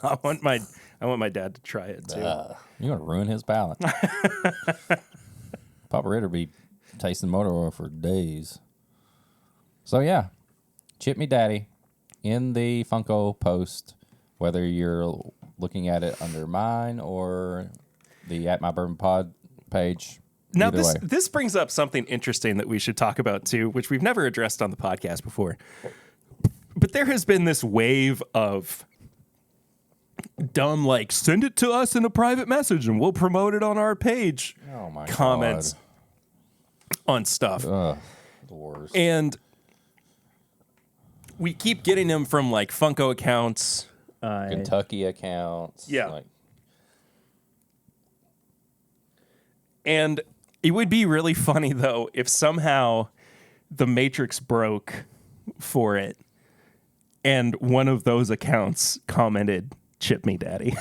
I want my dad to try it too. You're gonna ruin his palate. Papa Ritter be tasting motor oil for days. So yeah, Chip Me Daddy in the Funko post, whether you're looking at it under mine or the At My Bourbon Pod page. Now, this brings up something interesting that we should talk about, too, which we've never addressed on the podcast before. But there has been this wave of dumb, like, send it to us in a private message and we'll promote it on our page comments on stuff. Ugh, the worst. And we keep getting them from, like, Funko accounts. Kentucky accounts. Yeah. And it would be really funny, though, if somehow the Matrix broke for it and one of those accounts commented, Chip Me Daddy.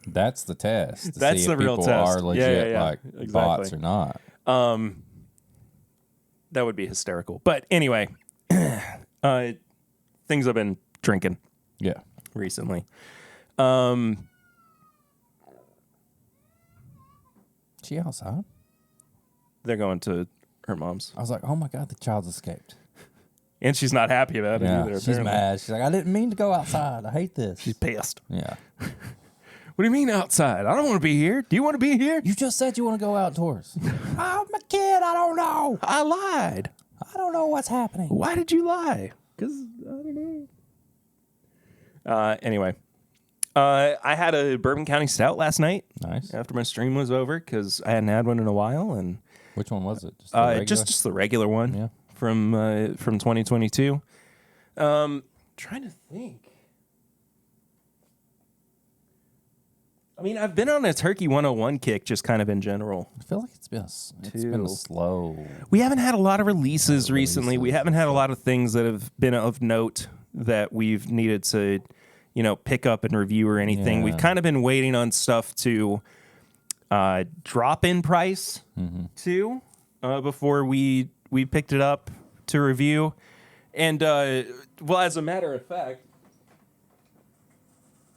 That's the test. That's see the if real people test. are legit, like exactly. bots or not. That would be hysterical. But anyway, things I've been drinking recently. She outside? They're going to her mom's. I was like, oh my God, the child's escaped. And she's not happy about it either. She's mad. She's like, I didn't mean to go outside. I hate this. She's pissed. Yeah. What do you mean outside? I don't want to be here. Do you want to be here? You just said you want to go outdoors. I'm a kid. I don't know. I lied. I don't know what's happening. Why did you lie? Because I don't know. Anyway. I had a Bourbon County Stout last night. Nice. After my stream was over because I hadn't had one in a while. And which one was it? Just the regular? Just the regular one. Yeah. From 2022. Trying to think. I mean, I've been on a Turkey 101 kick, just kind of in general. I feel like it's been a slow. We haven't had a lot of releases recently. We releases haven't had a lot of things that have been of note that we've needed to, pick up and review or anything. Yeah. We've kind of been waiting on stuff to drop in price too before we picked it up to review. And well, as a matter of fact,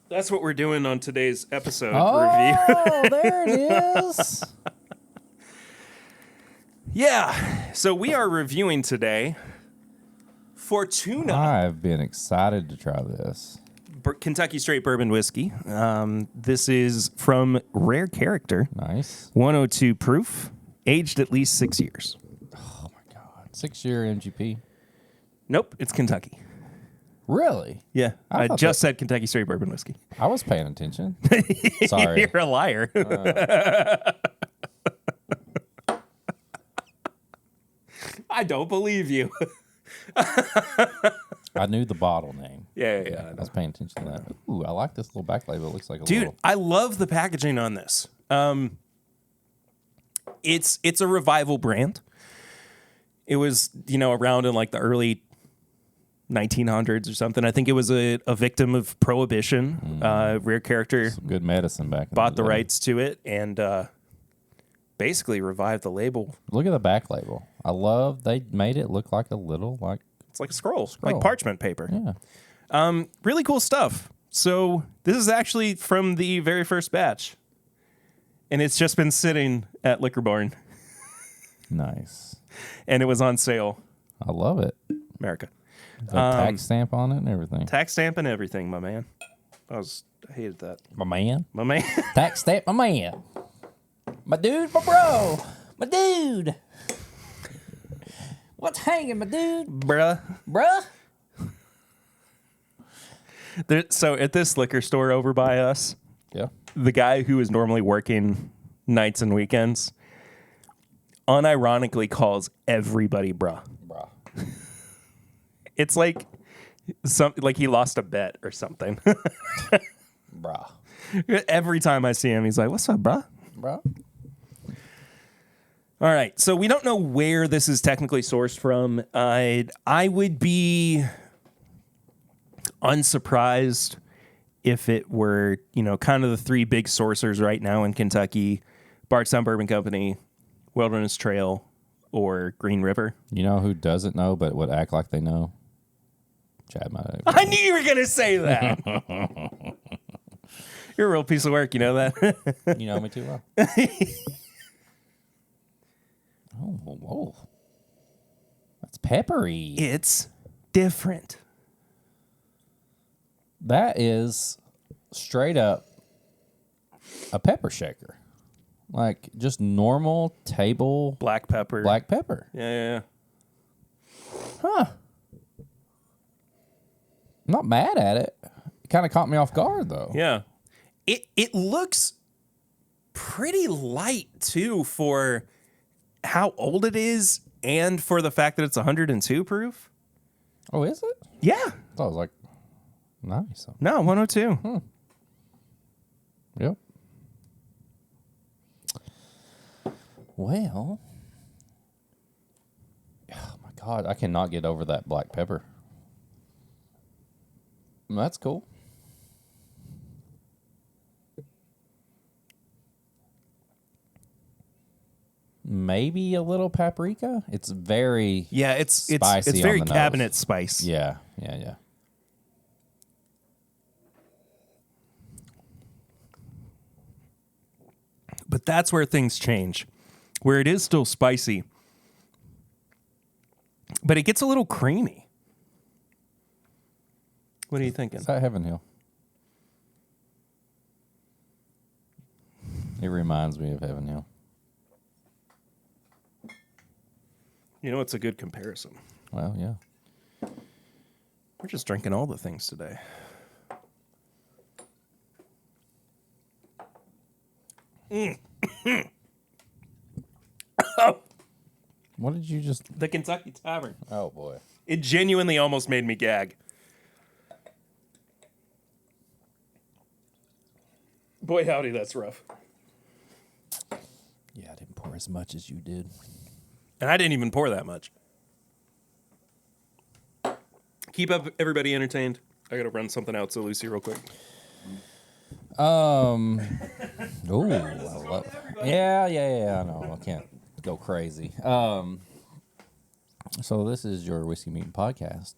that's what we're doing on today's episode review. Oh, there it is. Yeah. So we are reviewing today Fortuna. I've been excited to try this. Kentucky Straight Bourbon Whiskey. This is from Rare Character. Nice. 102 proof, aged at least 6 years. Oh my God. 6-year MGP. Nope, it's Kentucky. Really? Yeah, I I thought just said Kentucky Straight Bourbon Whiskey. I was paying attention. Sorry. You're a liar. I don't believe you. I knew the bottle name. Yeah. I was paying attention to that. Ooh, I like this little back label. It looks like a Dude, little... I love the packaging on this. It's a revival brand. It was, around in like the early 1900s or something. I think it was a victim of Prohibition. Rare Character Some good medicine back in bought the day. rights to it and basically revived the label. Look at the back label. I love they made it look like a little like... It's like a scroll. Like parchment paper. Yeah. Really cool stuff. So this is actually from the very first batch. And it's just been sitting at Liquor Barn. Nice. And it was on sale. I love it. America. The tax stamp on it and everything. Tax stamp and everything, my man. I hated that. My man. My man. Tax stamp, my man. My dude, my bro. My dude. What's hanging, my dude? Bruh. Bruh? So at this liquor store over by us, Yeah. the guy who is normally working nights and weekends unironically calls everybody bruh. Bruh. It's like he lost a bet or something. Bruh. Every time I see him, he's like, "What's up, bruh?" Bruh. All right, so we don't know where this is technically sourced from. I would be unsurprised if it were, kind of the three big sourcers right now in Kentucky: Bardstown Bourbon Company, Wilderness Trail, or Green River. You know who doesn't know but would act like they know? Chad might. I knew you were going to say that. You're a real piece of work, you know that? You know me too well. Oh. That's peppery. It's different. That is straight up a pepper shaker. Like just normal table Black pepper. black pepper. Yeah. Huh. I'm not mad at it. It kind of caught me off guard though. Yeah. It looks pretty light too for how old it is and for the fact that it's 102 proof. Oh, is it? Yeah. I thought it was like nice. No, 102. Yep. Well, oh my God, I cannot get over that black pepper. That's cool. Maybe a little paprika. It's very Yeah, it's Spicy on very the nose. cabinet spice. yeah. But that's where things change. Where it is still spicy, but it gets a little creamy. What are you thinking? Is that Heaven Hill? It reminds me of Heaven Hill. You know, it's a good comparison. Well, yeah. We're just drinking all the things today. What did you just... The Kentucky Tavern. Oh, boy. It genuinely almost made me gag. Boy, howdy, that's rough. Yeah, I didn't pour as much as you did. And I didn't even pour that much. Keep up everybody entertained. I gotta run something out to Lucy real quick. Oh, yeah, I know. I can't go crazy. So this is your Whiskey Meeting podcast.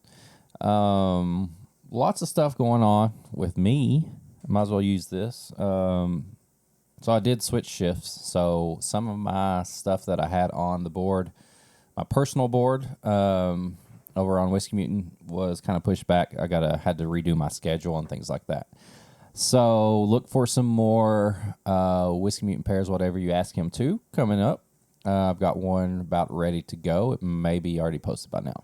Lots of stuff going on with me. Might as well use this. So I did switch shifts. So some of my stuff that I had on the board, my personal board, over on Whiskey Mutant was kind of pushed back. I had to redo my schedule and things like that. So look for some more Whiskey Mutant pairs, whatever you ask him to, coming up. I've got one about ready to go. It may be already posted by now.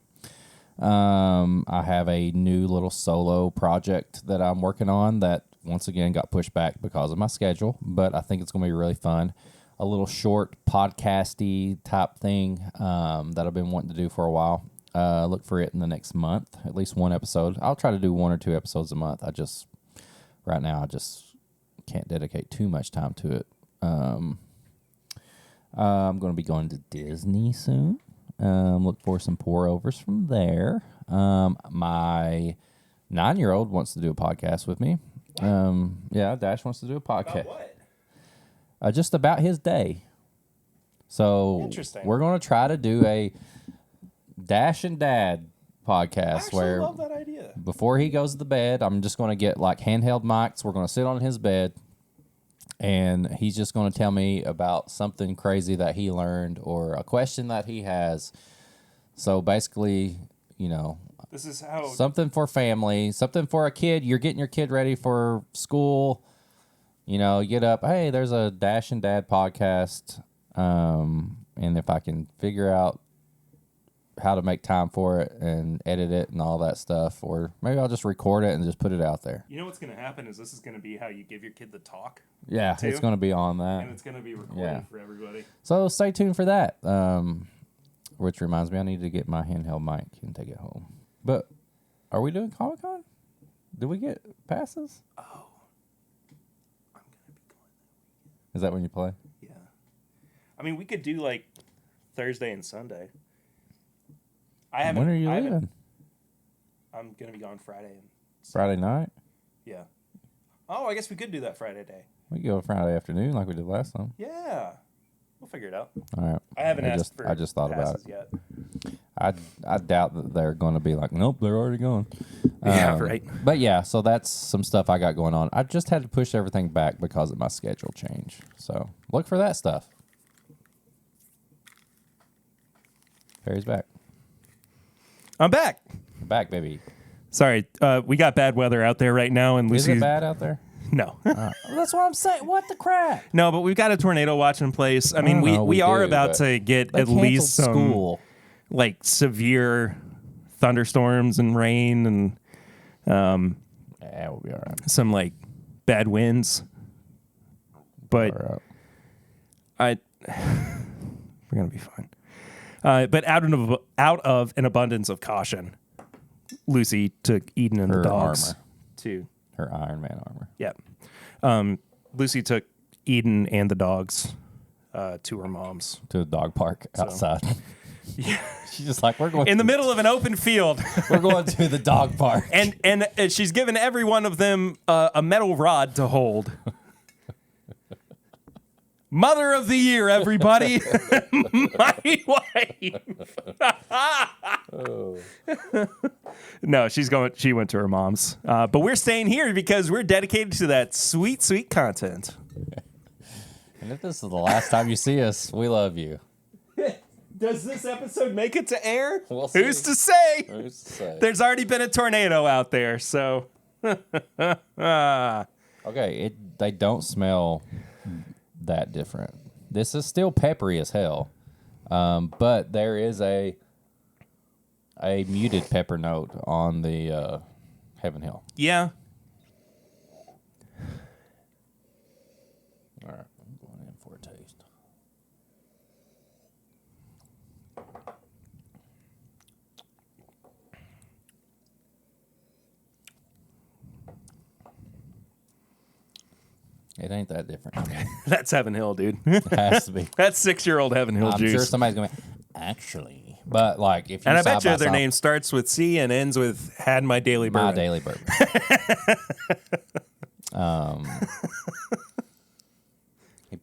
I have a new little solo project that I'm working on that once again got pushed back because of my schedule, but I think it's going to be really fun. A little short podcasty type thing that I've been wanting to do for a while. Look for it in the next month, at least one episode. I'll try to do 1 or 2 episodes a month. Right now, I just can't dedicate too much time to it. I'm going to be going to Disney soon. Look for some pour-overs from there. My 9-year-old wants to do a podcast with me. Yeah, Dash wants to do a podcast. About what? Just about his day. So Interesting. we're going to try to do a Dash and Dad podcast I love that idea. before he goes to bed, I'm just going to get like handheld mics. We're going to sit on his bed, and he's just going to tell me about something crazy that he learned or a question that he has. So basically, This is how something for family, something for a kid. You're getting your kid ready for school. You get up, hey, there's a Dash and Dad podcast. And if I can figure out how to make time for it and edit it and all that stuff, or maybe I'll just record it and just put it out there. You know what's going to happen is this is going to be how you give your kid the talk. Yeah, too. It's going to be on that. And it's going to be recorded for everybody. So stay tuned for that. Which reminds me, I need to get my handheld mic and take it home. But are we doing Comic-Con? Did we get passes? Oh. I'm going to be going. Is that when you play? Yeah. I mean, we could do like Thursday and Sunday. When are you leaving? I'm going to be gone Friday. Friday night? Yeah. Oh, I guess we could do that Friday day. We could go Friday afternoon like we did last time. Yeah. We'll figure it out. All right. I haven't asked for I just thought about it yet. I doubt that they're going to be like, nope, they're already gone. Yeah, right. But yeah, so that's some stuff I got going on. I just had to push everything back because of my schedule change. So look for that stuff. Perry's back. I'm back. Back, baby. Sorry, we got bad weather out there right now, and Is Lucy's it bad out there? No. That's what I'm saying. What the crap? No, but we've got a tornado watch in place. I mean, know, we we are do, about but to get They at least some canceled school. like severe thunderstorms and rain and Yeah, we'll be all right. some like bad winds. But All right. we're gonna be fine. But out of an abundance of caution, Lucy took Eden and Her the dogs armor. to Her Iron Man armor. yeah. Lucy took Eden and the dogs to her mom's. To the dog park outside. Yeah. She's just like, we're going In the middle of an open field. We're going to the dog park. and she's given every one of them a metal rod to hold. Mother of the year, everybody. My wife. Oh. No, she went to her mom's. But we're staying here because we're dedicated to that sweet, sweet content. And if this is the last time you see us, we love you. Does this episode make it to air? We'll see. Who's to say? Who's to say? There's already been a tornado out there, so. Okay, they don't smell that different. This is still peppery as hell, but there is a muted pepper note on the Heaven Hill. Yeah. All right, I'm going in for a taste. It ain't that different. Okay. That's Heaven Hill, dude. It has to be. That's 6-year-old Heaven Hill I'm juice. sure somebody's going to actually. But, like, if you And I side bet you by their side- name starts with C and ends with Had My Daily Bourbon. My Daily Bourbon. He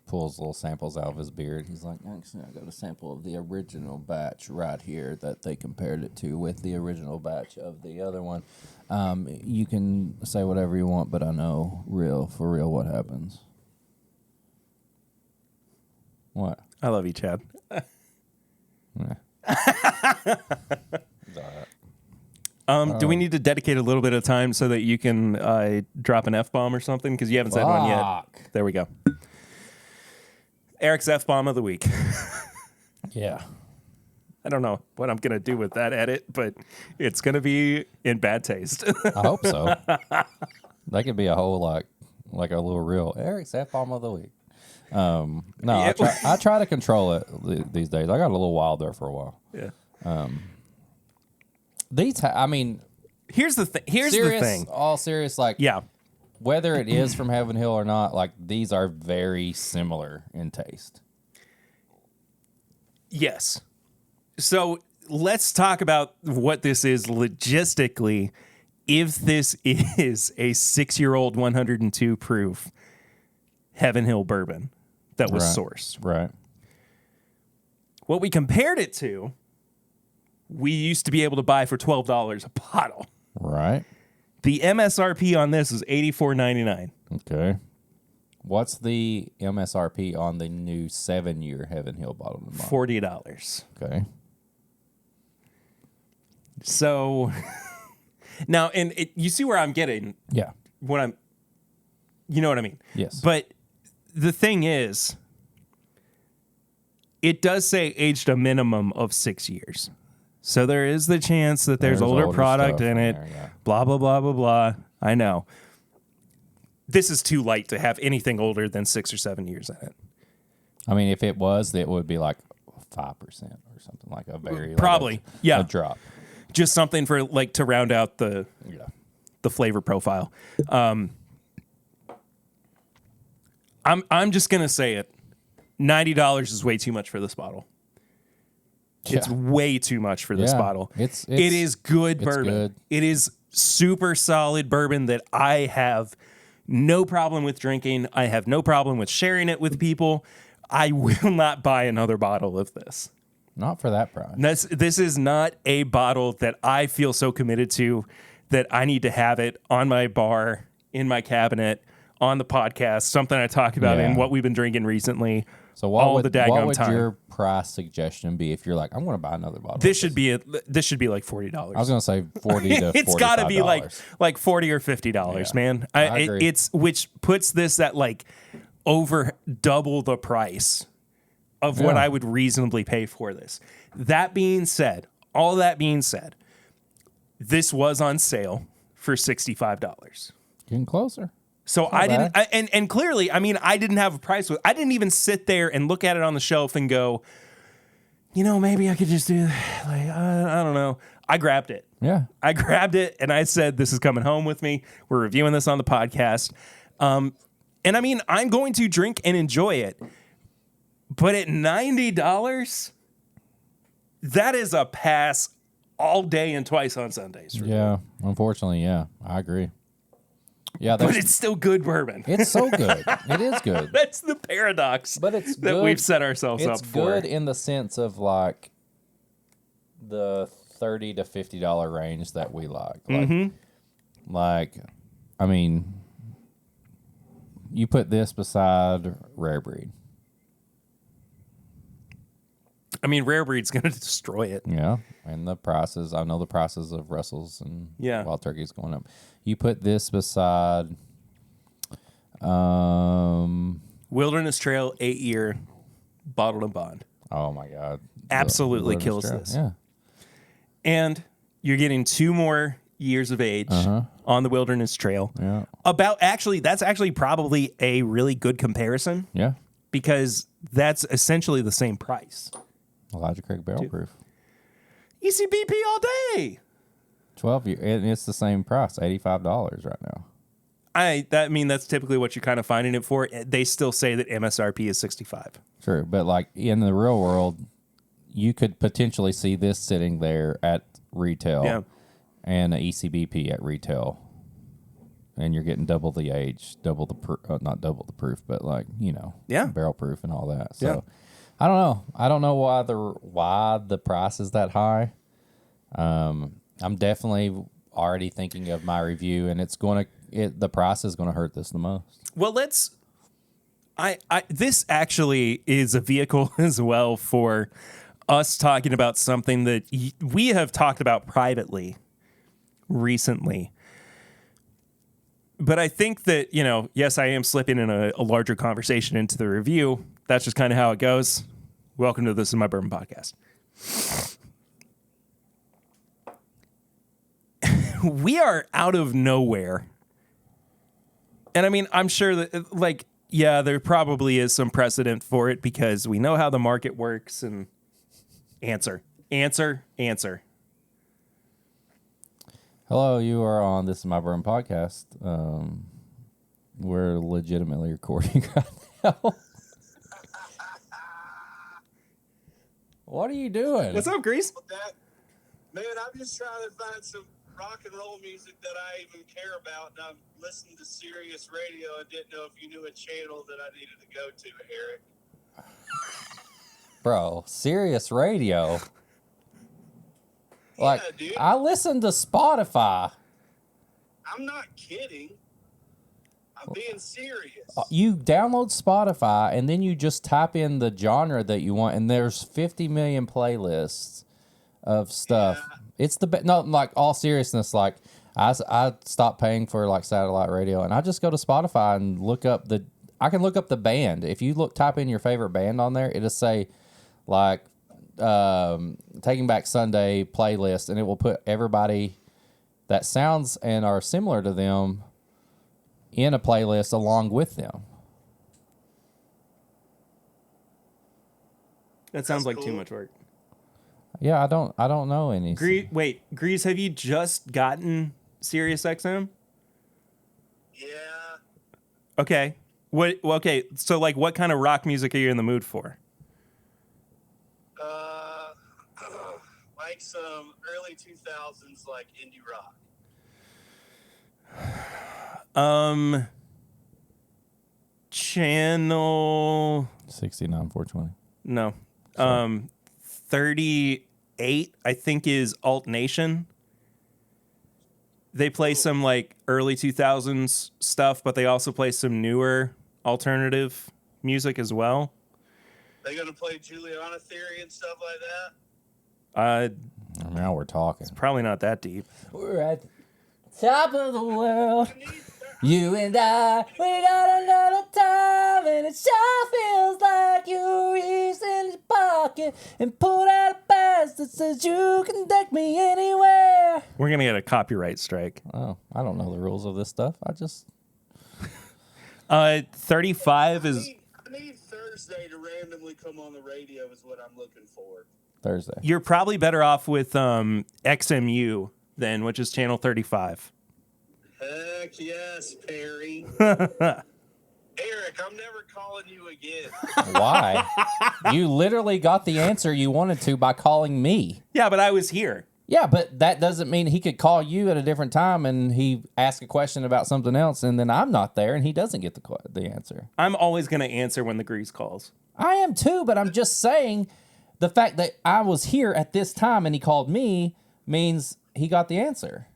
pulls little samples out of his beard. He's like, actually, I got a sample of the original batch right here that they compared it to with the original batch of the other one. You can say whatever you want, but I know for real what happens. What? I love you, Chad. Yeah. It's all right. Do we need to dedicate a little bit of time so that you can drop an F-bomb or something? Because you haven't said one yet. Fuck. There we go. Eric's F-bomb of the week. Yeah. I don't know what I'm going to do with that edit, but it's going to be in bad taste. I hope so. That could be a whole like a little reel. Eric's F-bomb of the week. No, Yeah. I try to control it these days. I got a little wild there for a while. Yeah. I mean, Here's the thing. All serious, like Yeah. whether it is from Heaven Hill or not, like these are very similar in taste. Yes. So let's talk about what this is logistically. If this is a 6-year-old 102 proof Heaven Hill bourbon that was Right. sourced. Right. What we compared it to, we used to be able to buy for $12 a bottle. Right. The MSRP on this is $84.99. Okay. What's the MSRP on the new 7-year Heaven Hill bottle? $40. Okay. So now, and you see where I'm getting Yeah. what I'm, you know what I mean? Yes. But the thing is, it does say aged a minimum of 6 years. So there is the chance that there's older product stuff in it. there, yeah. Blah, blah, blah, blah, blah. I know. This is too light to have anything older than 6 or 7 years in it. I mean, if it was, it would be like 5% or something, like a very Probably, yeah. a drop. Just something for like to round out the flavor profile. I'm just gonna say it. $90 is way too much for this bottle. It's Yeah. way too much for this Yeah. bottle. It's it is good it's bourbon. good. It is super solid bourbon that I have no problem with drinking. I have no problem with sharing it with people. I will not buy another bottle of this. Not for that price. This is not a bottle that I feel so committed to that I need to have it on my bar, in my cabinet, on the podcast, something I talk about in Yeah. what we've been drinking recently. So what all would, the daggone what would time. your price suggestion be if you're like, I'm going to buy another bottle? This of should be like $40. I was going to say 40 to It's got to be $45. like $40 or $50, Yeah. man. I agree. It's which puts this at like over double the price of what Yeah. I would reasonably pay for this. That being said, all that being said, this was on sale for $65. Getting closer. So I bad. didn't, and clearly, I mean, I didn't have a price with. I didn't even sit there and look at it on the shelf and go, you know, maybe I could just do that. Like, I don't know. I grabbed it. Yeah. I grabbed it and I said, this is coming home with me. We're reviewing this on the podcast. And I mean, I'm going to drink and enjoy it. But at $90, that is a pass all day and twice on Sundays. For me. Yeah. Unfortunately, yeah. I agree. Yeah, But that's, it's still good bourbon. it's so good. It is good. That's the paradox But it's that good. we've set ourselves It's up for. good in the sense of like the $30 to $50 range that we like. Like, I mean, you put this beside Rare Breed. I mean, Rare Breed's going to destroy it. Yeah, and the prices. I know the prices of Russell's and Yeah. Wild Turkey's going up. You put this beside, Wilderness Trail 8-year bottled and bond. oh my God, Absolutely the kills Wilderness this. Trail. And you're getting 2 more years of age on the Wilderness Trail. Yeah, That's actually probably a really good comparison yeah. because that's essentially the same price. Elijah Craig Barrel Proof, ECBP all day. 12 year, and it's the same price, $85 right now. That's typically what you're kind of finding it for. They still say that MSRP is 65. True, but like in the real world, you could potentially see this sitting there at retail, and an ECBP at retail, and you're getting double the age, double the not double the proof, but like barrel proof and all that. So I don't know. I don't know why the price is that high. I'm definitely already thinking of my review, and the price is gonna hurt this the most. Well, this actually is a vehicle as well for us talking about something that we have talked about privately recently. But I think that, yes, I am slipping in a larger conversation into the review. That's just kind of how it goes. Welcome to This Is My Bourbon Podcast. We are out of nowhere. And I mean, I'm sure that, there probably is some precedent for it because we know how the market works. And answer. Hello, you are on This Is My Bourbon Podcast. We're legitimately recording right now. What are you doing? What's up, Grease? Man, I'm just trying to find some rock and roll music that I even care about, and I'm listening to Sirius Radio. I didn't know if you knew a channel that I needed to go to, Eric. Bro, Sirius Radio. Yeah, dude. I listen to Spotify. I'm not kidding. I'm being serious. You download Spotify, and then you just type in the genre that you want, and there's 50 million playlists of stuff. Yeah. It's all seriousness, I stopped paying for satellite radio, and I just go to Spotify and I can look up the band. If you type in your favorite band on there, it'll say Taking Back Sunday playlist, and it will put everybody that sounds and are similar to them in a playlist along with them. That sounds like cool. too much work. Yeah, I don't know any. Grease, have you just gotten Sirius XM? Yeah. Okay. So what kind of rock music are you in the mood for? Like some early 2000s indie rock. Channel 69 420. No. 38 I think is Alt Nation. They play some early 2000s stuff, but they also play some newer alternative music as well. They gonna play Juliana Theory and stuff like that? Now we're talking. Probably not that deep. We're at the top of the world. You and I, we got another time, and it sure feels like you reached in your pocket and pulled out a pass that says you can take me anywhere. We're gonna get a copyright strike. Oh, I don't know the rules of this stuff. 35 is I need Thursday to randomly come on the radio is what I'm looking for. Thursday. You're probably better off with XMU then, which is channel 35. Heck yes, Perry. Eric, I'm never calling you again. Why? You literally got the answer you wanted to by calling me. Yeah, but I was here. Yeah, but that doesn't mean he could call you at a different time and he ask a question about something else, and then I'm not there and he doesn't get the answer. I'm always going to answer when the Grease calls. I am too, but I'm just saying the fact that I was here at this time and he called me means he got the answer.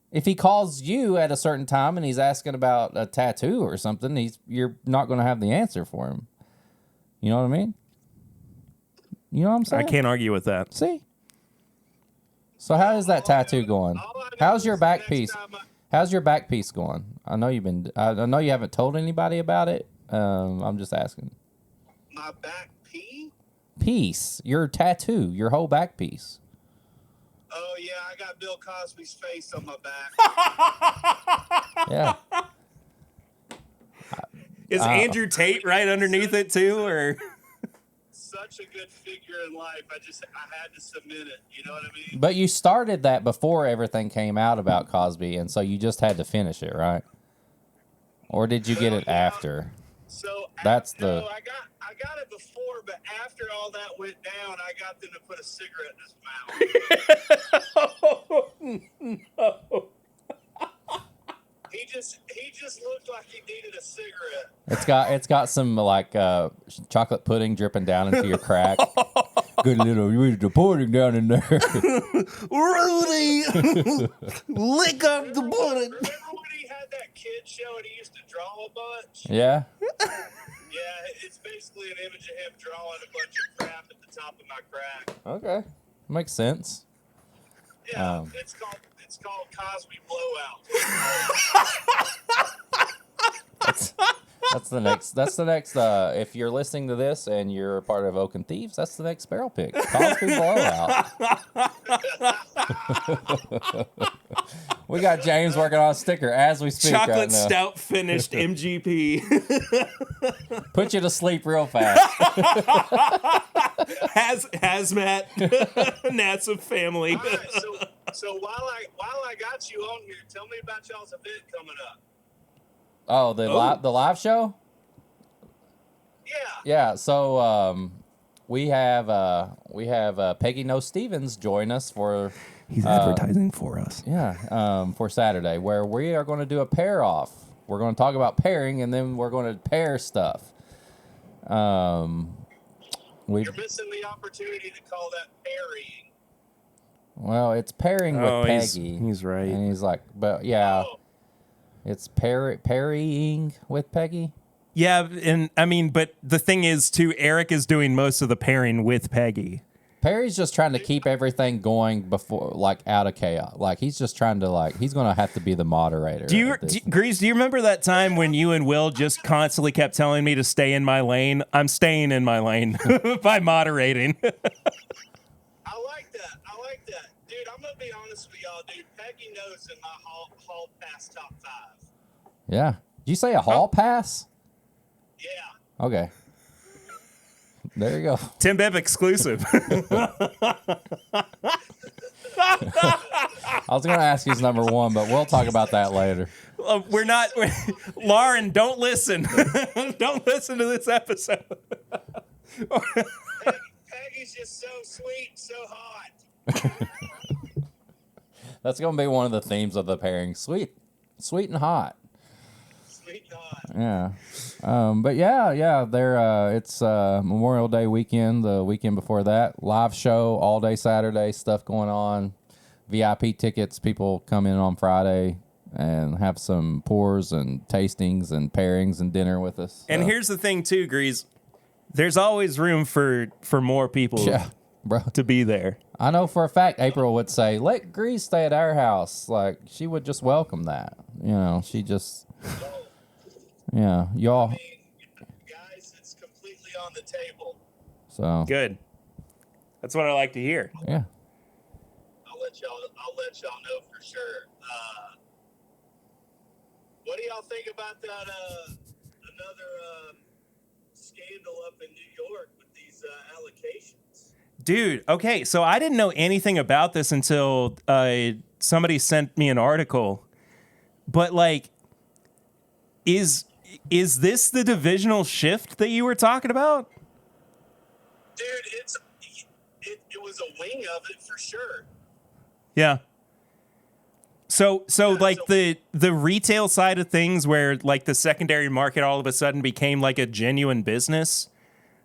If he calls you at a certain time and he's asking about a tattoo or something, you're not going to have the answer for him. You know what I mean? You know what I'm saying? I can't argue with that. See? So how is that tattoo going? How's your back piece? How's your back piece going? I know I know you haven't told anybody about it. I'm just asking. My back Piece. Your tattoo. Your whole back piece. Oh, yeah, I got Bill Cosby's face on my back. Yeah. Is Andrew Tate right underneath it too, or? Such a good figure in life. I had to submit it. You know what I mean? But you started that before everything came out about Cosby, and so you just had to finish it, right? Or did you get it after? So That's no, the. I got it before, but after all that went down, I got them to put a cigarette in his mouth. No. He just looked like he needed a cigarette. It's got some like chocolate pudding dripping down into your crack. Good little pudding down in there. Rudy, lick up the pudding. Remember when he had that kid show and he used to draw a bunch? Yeah. Yeah, it's basically an image of him drawing a bunch of crap at the top of my crack. Okay. Makes sense. Yeah, it's called Cosby Blowout. That's the next if you're listening to this and you're a part of Oak and Thieves, that's the next barrel pick. Cosby Blowout. We got James working on a sticker as we speak. Chocolate right now. stout finished MGP. Put you to sleep real fast. Hazmat. NASA family. All right, so while I got you on here, tell me about y'all's event coming up. Oh, the live show? Yeah. Yeah, so we have Peggy No Stevens join us for He's advertising for us. for Saturday, where we are going to do a pair off. We're going to talk about pairing, and then we're going to pair stuff. You're missing the opportunity to call that parrying. Well, it's pairing with Peggy. He's right. And he's like, but yeah, Oh, it's parrying with Peggy. Yeah, and I mean, but the thing is, too, Eric is doing most of the pairing with Peggy. Perry's just trying to keep everything going before, like, out of chaos. Like, he's just trying to, like, he's going to have to be the moderator. Grease, do you remember that time when you and Will just constantly kept telling me to stay in my lane? I'm staying in my lane by moderating. I like that. Dude, I'm going to be honest with y'all, dude. Peggy knows in my hall pass top 5. Yeah. Did you say a hall pass? Yeah. Okay. There you go. TIMBP exclusive. I was going to ask his number 1, but we'll talk about that later. Lauren, don't listen. Don't listen to this episode. Peggy's just so sweet, so hot. That's going to be one of the themes of the pairing. Sweet and hot. Sweet and hot. Yeah. But yeah, it's Memorial Day weekend, the weekend before that. Live show all day Saturday, stuff going on. VIP tickets, people come in on Friday and have some pours and tastings and pairings and dinner with us. And here's the thing too, Grease. There's always room for more people bro, to be there. I know for a fact April would say, let Grease stay at our house. Like, she would just welcome that. You know, she just... Yeah, y'all. I mean, guys, it's completely on the table. So Good. That's what I like to hear. yeah. I'll let y'all know for sure. What do y'all think about that? Another scandal up in New York with these allocations. Dude, okay, so I didn't know anything about this until somebody sent me an article. But like, is this the divisional shift that you were talking about? Dude, it was a wing of it for sure. Yeah. So like the retail side of things, where like the secondary market all of a sudden became like a genuine business.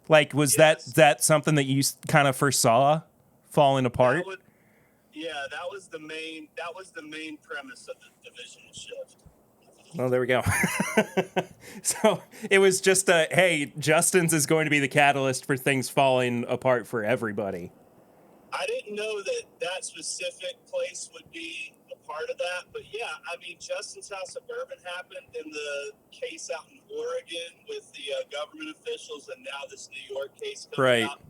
Like, was that something that you kind of foresaw falling apart? That was the main premise of the divisional shift. Oh, there we go. So it was just hey, Justin's is going to be the catalyst for things falling apart for everybody. I didn't know that specific place would be a part of that, but yeah, I mean, Justin's House of Bourbon happened in the case out in Oregon with the government officials, and now this New York case coming out.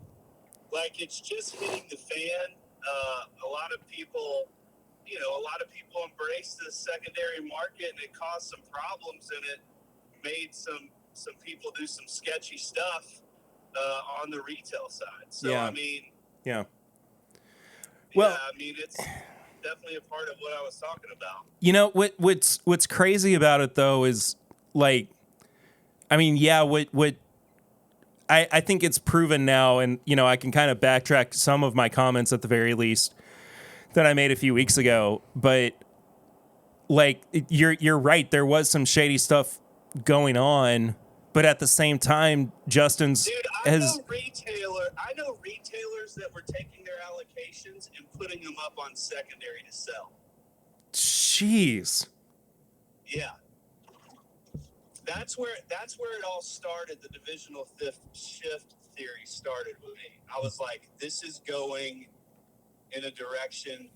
Like, it's just hitting the fan. A lot of people embraced the secondary market, and it caused some problems, and it made some people do some sketchy stuff on the retail side. So yeah. I mean, well, I mean, it's definitely a part of what I was talking about. You know what's crazy about it though is like, I mean, yeah, what I think it's proven now, and, you know, I can kind of backtrack some of my comments at the very least that I made a few weeks ago, but like, you're right. There was some shady stuff going on, but at the same time, Justin's Dude, I know retailers that were taking their allocations and putting them up on secondary to sell. Jeez. Yeah. That's where it all started. The divisional shift theory started with me. I was like, this is going in a direction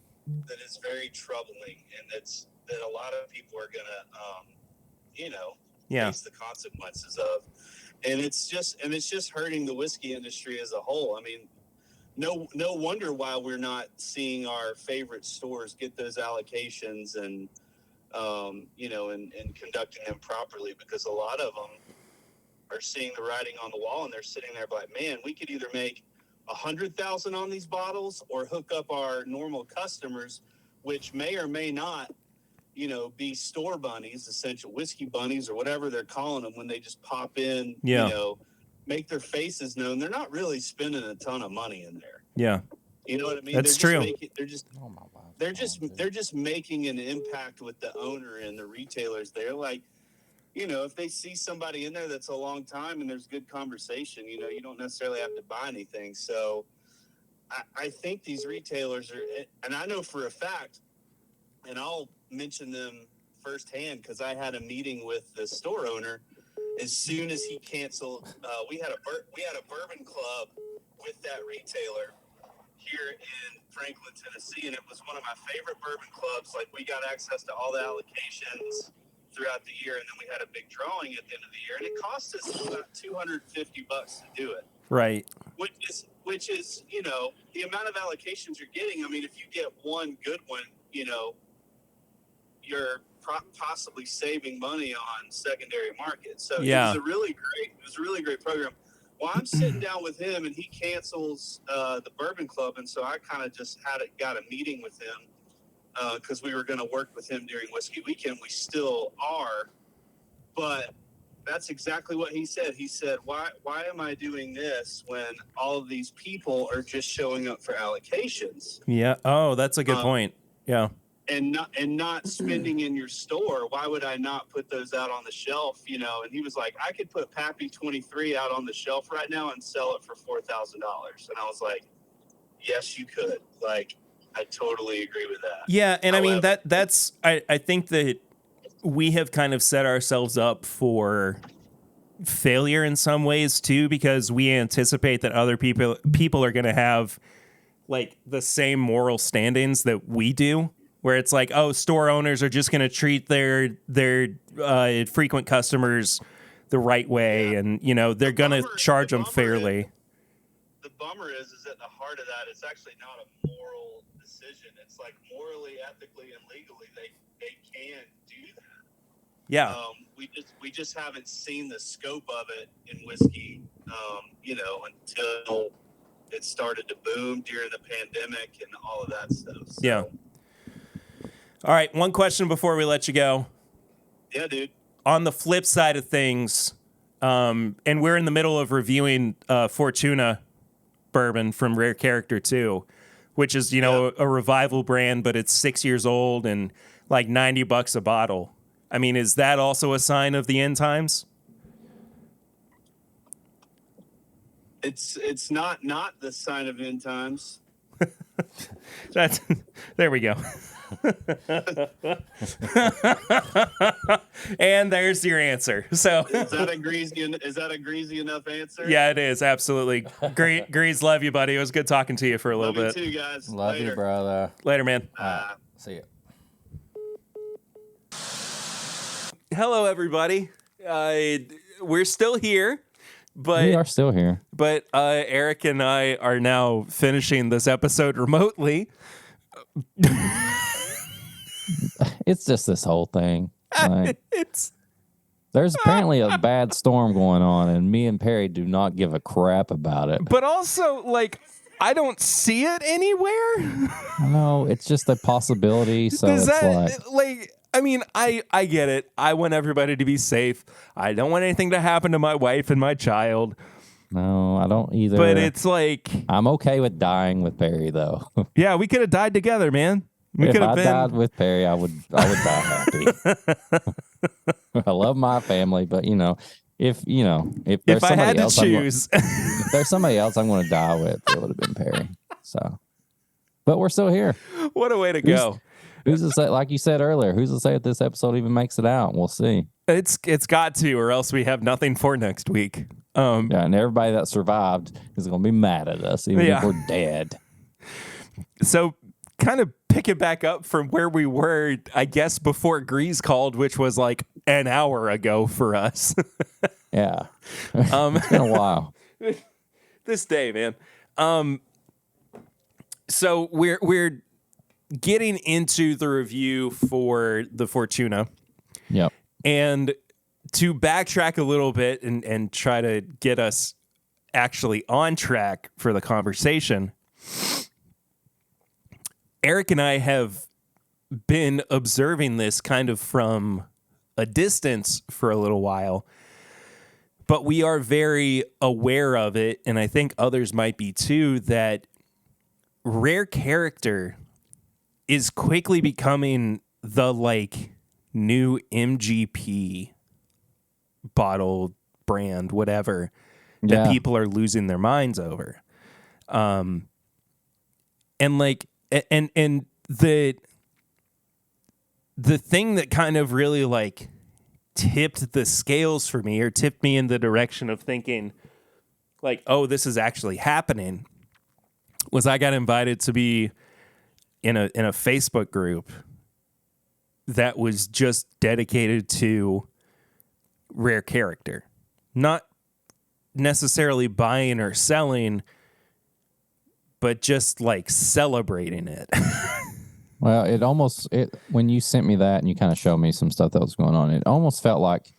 that is very troubling, and that a lot of people are gonna face the consequences of. And it's just hurting the whiskey industry as a whole. I mean, no wonder why we're not seeing our favorite stores get those allocations and and conducting them properly, because a lot of them are seeing the writing on the wall, and they're sitting there like, man, we could either make 100,000 on these bottles or hook up our normal customers, which may or may not, be store bunnies, essential whiskey bunnies, or whatever they're calling them, when they just pop in, make their faces known. They're not really spending a ton of money in there. Yeah. You know what I mean? That's true. They're just making an impact with the owner and the retailers. They're like, if they see somebody in there that's a long time and there's good conversation, you don't necessarily have to buy anything. So I think these retailers are, and I know for a fact, and I'll mention them firsthand because I had a meeting with the store owner as soon as he canceled. We had a bourbon club with that retailer here in Franklin, Tennessee, and it was one of my favorite bourbon clubs. Like, we got access to all the allocations throughout the year, and then we had a big drawing at the end of the year, and it cost us about $250 to do it. Right. Which is the amount of allocations you're getting. I mean, if you get one good one, you're possibly saving money on secondary markets. So it was a really great program. Well, I'm sitting down with him, and he cancels the Bourbon Club, and so I kind of just got a meeting with him because we were going to work with him during Whiskey Weekend. We still are, but that's exactly what he said. He said, "Why am I doing this when all of these people are just showing up for allocations?" Yeah. Oh, that's a good point. Yeah. And not spending in your store. Why would I not put those out on the shelf? And he was like, I could put Pappy 23 out on the shelf right now and sell it for $4,000. And I was like, yes, you could. Like, I totally agree with that. Yeah, and however, I mean that's I think that we have kind of set ourselves up for failure in some ways too, because we anticipate that other people are going to have like the same moral standings that we do. Where it's like, oh, store owners are just going to treat their frequent customers the right way, and they're going to charge them fairly. The bummer is at the heart of that, it's actually not a moral decision. It's like morally, ethically, and legally, they can do that. Yeah. We just haven't seen the scope of it in whiskey, until it started to boom during the pandemic and all of that stuff. So. Yeah. All right, one question before we let you go. Yeah, dude. On the flip side of things, and we're in the middle of reviewing Fortuna bourbon from Rare Character 2, which is, a revival brand, but it's 6 years old and like $90 a bottle. I mean, is that also a sign of the end times? It's not the sign of end times. There we go. And there's your answer. So is that a greasy enough answer? Yeah, it is, absolutely. Grease, love you, buddy. It was good talking to you for a little bit. Love you too, guys. Love you, brother. Later, man. See ya. Hello, everybody. We're still here. But we are still here. But Eric and I are now finishing this episode remotely. It's just this whole thing. Like, there's apparently a bad storm going on, and me and Perry do not give a crap about it. But also, like, I don't see it anywhere. No, it's just a possibility. So it's like I mean, I get it. I want everybody to be safe. I don't want anything to happen to my wife and my child. No, I don't either. But it's like, I'm okay with dying with Perry, though. yeah, we could have died together, man. We If could I have been. died with Perry, I would die happy. I love my family, but if there's If I had somebody to else, choose, if there's somebody else I'm going to die with, it would have been Perry. So, but we're still here. what a way to go. Who's to say, like you said earlier, who's to say if this episode even makes it out? We'll see. It's got to, or else we have nothing for next week. Yeah, and everybody that survived is going to be mad at us, even if we're dead. So, kind of pick it back up from where we were, I guess, before Grease called, which was like an hour ago for us. Yeah. It's been a while. This day, man. So we're getting into the review for the Fortuna. Yep. And to backtrack a little bit and try to get us actually on track for the conversation, Eric and I have been observing this kind of from a distance for a little while, but we are very aware of it, and I think others might be too, that Rare Character is quickly becoming the new MGP bottle brand, whatever, that people are losing their minds over. And the thing that kind of really tipped the scales for me, or tipped me in the direction of thinking oh, this is actually happening, was I got invited to be in a Facebook group that was just dedicated to Rare Character. Not necessarily buying or selling, but just celebrating it. Well, when you sent me that and you kind of showed me some stuff that was going on, it almost felt like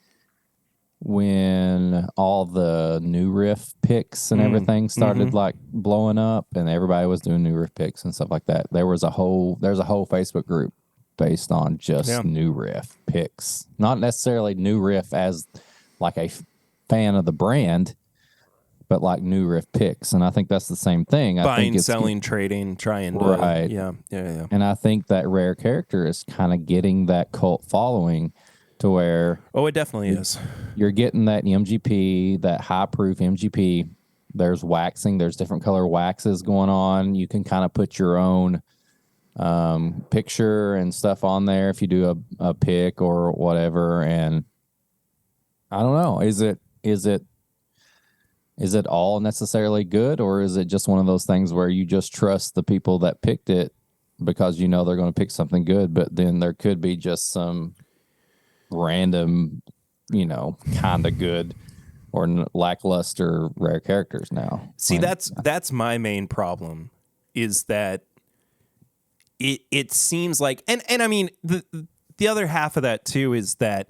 when all the new riff picks and everything started blowing up, and everybody was doing new riff picks and stuff like that. There's a whole Facebook group based on just new riff picks, not necessarily new riff as a fan of the brand, but new riff picks. And I think that's the same thing. Buying, selling, trading, trying to. Right. Yeah. And I think that Rare Character is kind of getting that cult following to where... Oh, it definitely is. You're getting that MGP, that high-proof MGP. There's waxing. There's different color waxes going on. You can kind of put your own picture and stuff on there if you do a pick or whatever. And I don't know. Is it all necessarily good, or is it just one of those things where you just trust the people that picked it because they're going to pick something good, but then there could be just some random, kind of good or lackluster Rare Characters now? See, that's my main problem, is that it seems like, and I mean, the other half of that too is that,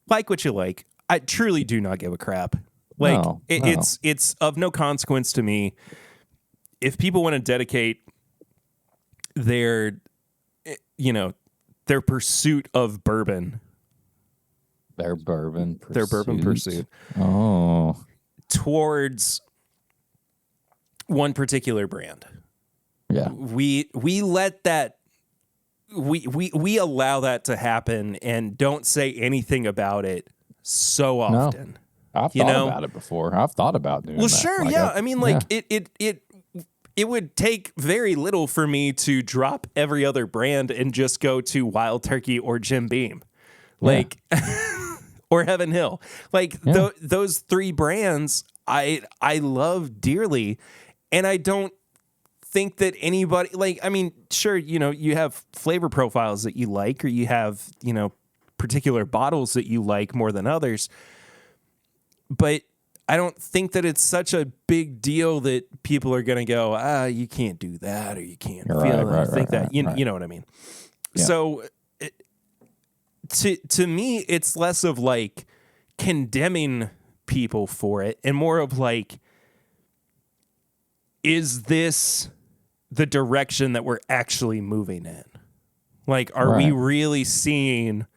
like what you like. I truly do not give a crap. It's of no consequence to me. If people want to dedicate their pursuit of bourbon, their bourbon pursuit, towards one particular brand, we let that. We allow that to happen and don't say anything about it so often. No, I've thought about it before. I've thought about doing that. Well, sure, yeah. I mean, it would take very little for me to drop every other brand and just go to Wild Turkey or Jim Beam, or Heaven Hill. Those three brands I love dearly, and I don't think that anybody sure, you have flavor profiles that you like, or you have particular bottles that you like more than others, but I don't think that it's such a big deal that people are going to go, you can't do that, or you can't feel that. You know what I mean? Yeah. So to me, it's less of condemning people for it and more of is this the direction that we're actually moving in? Like, are we Right. really seeing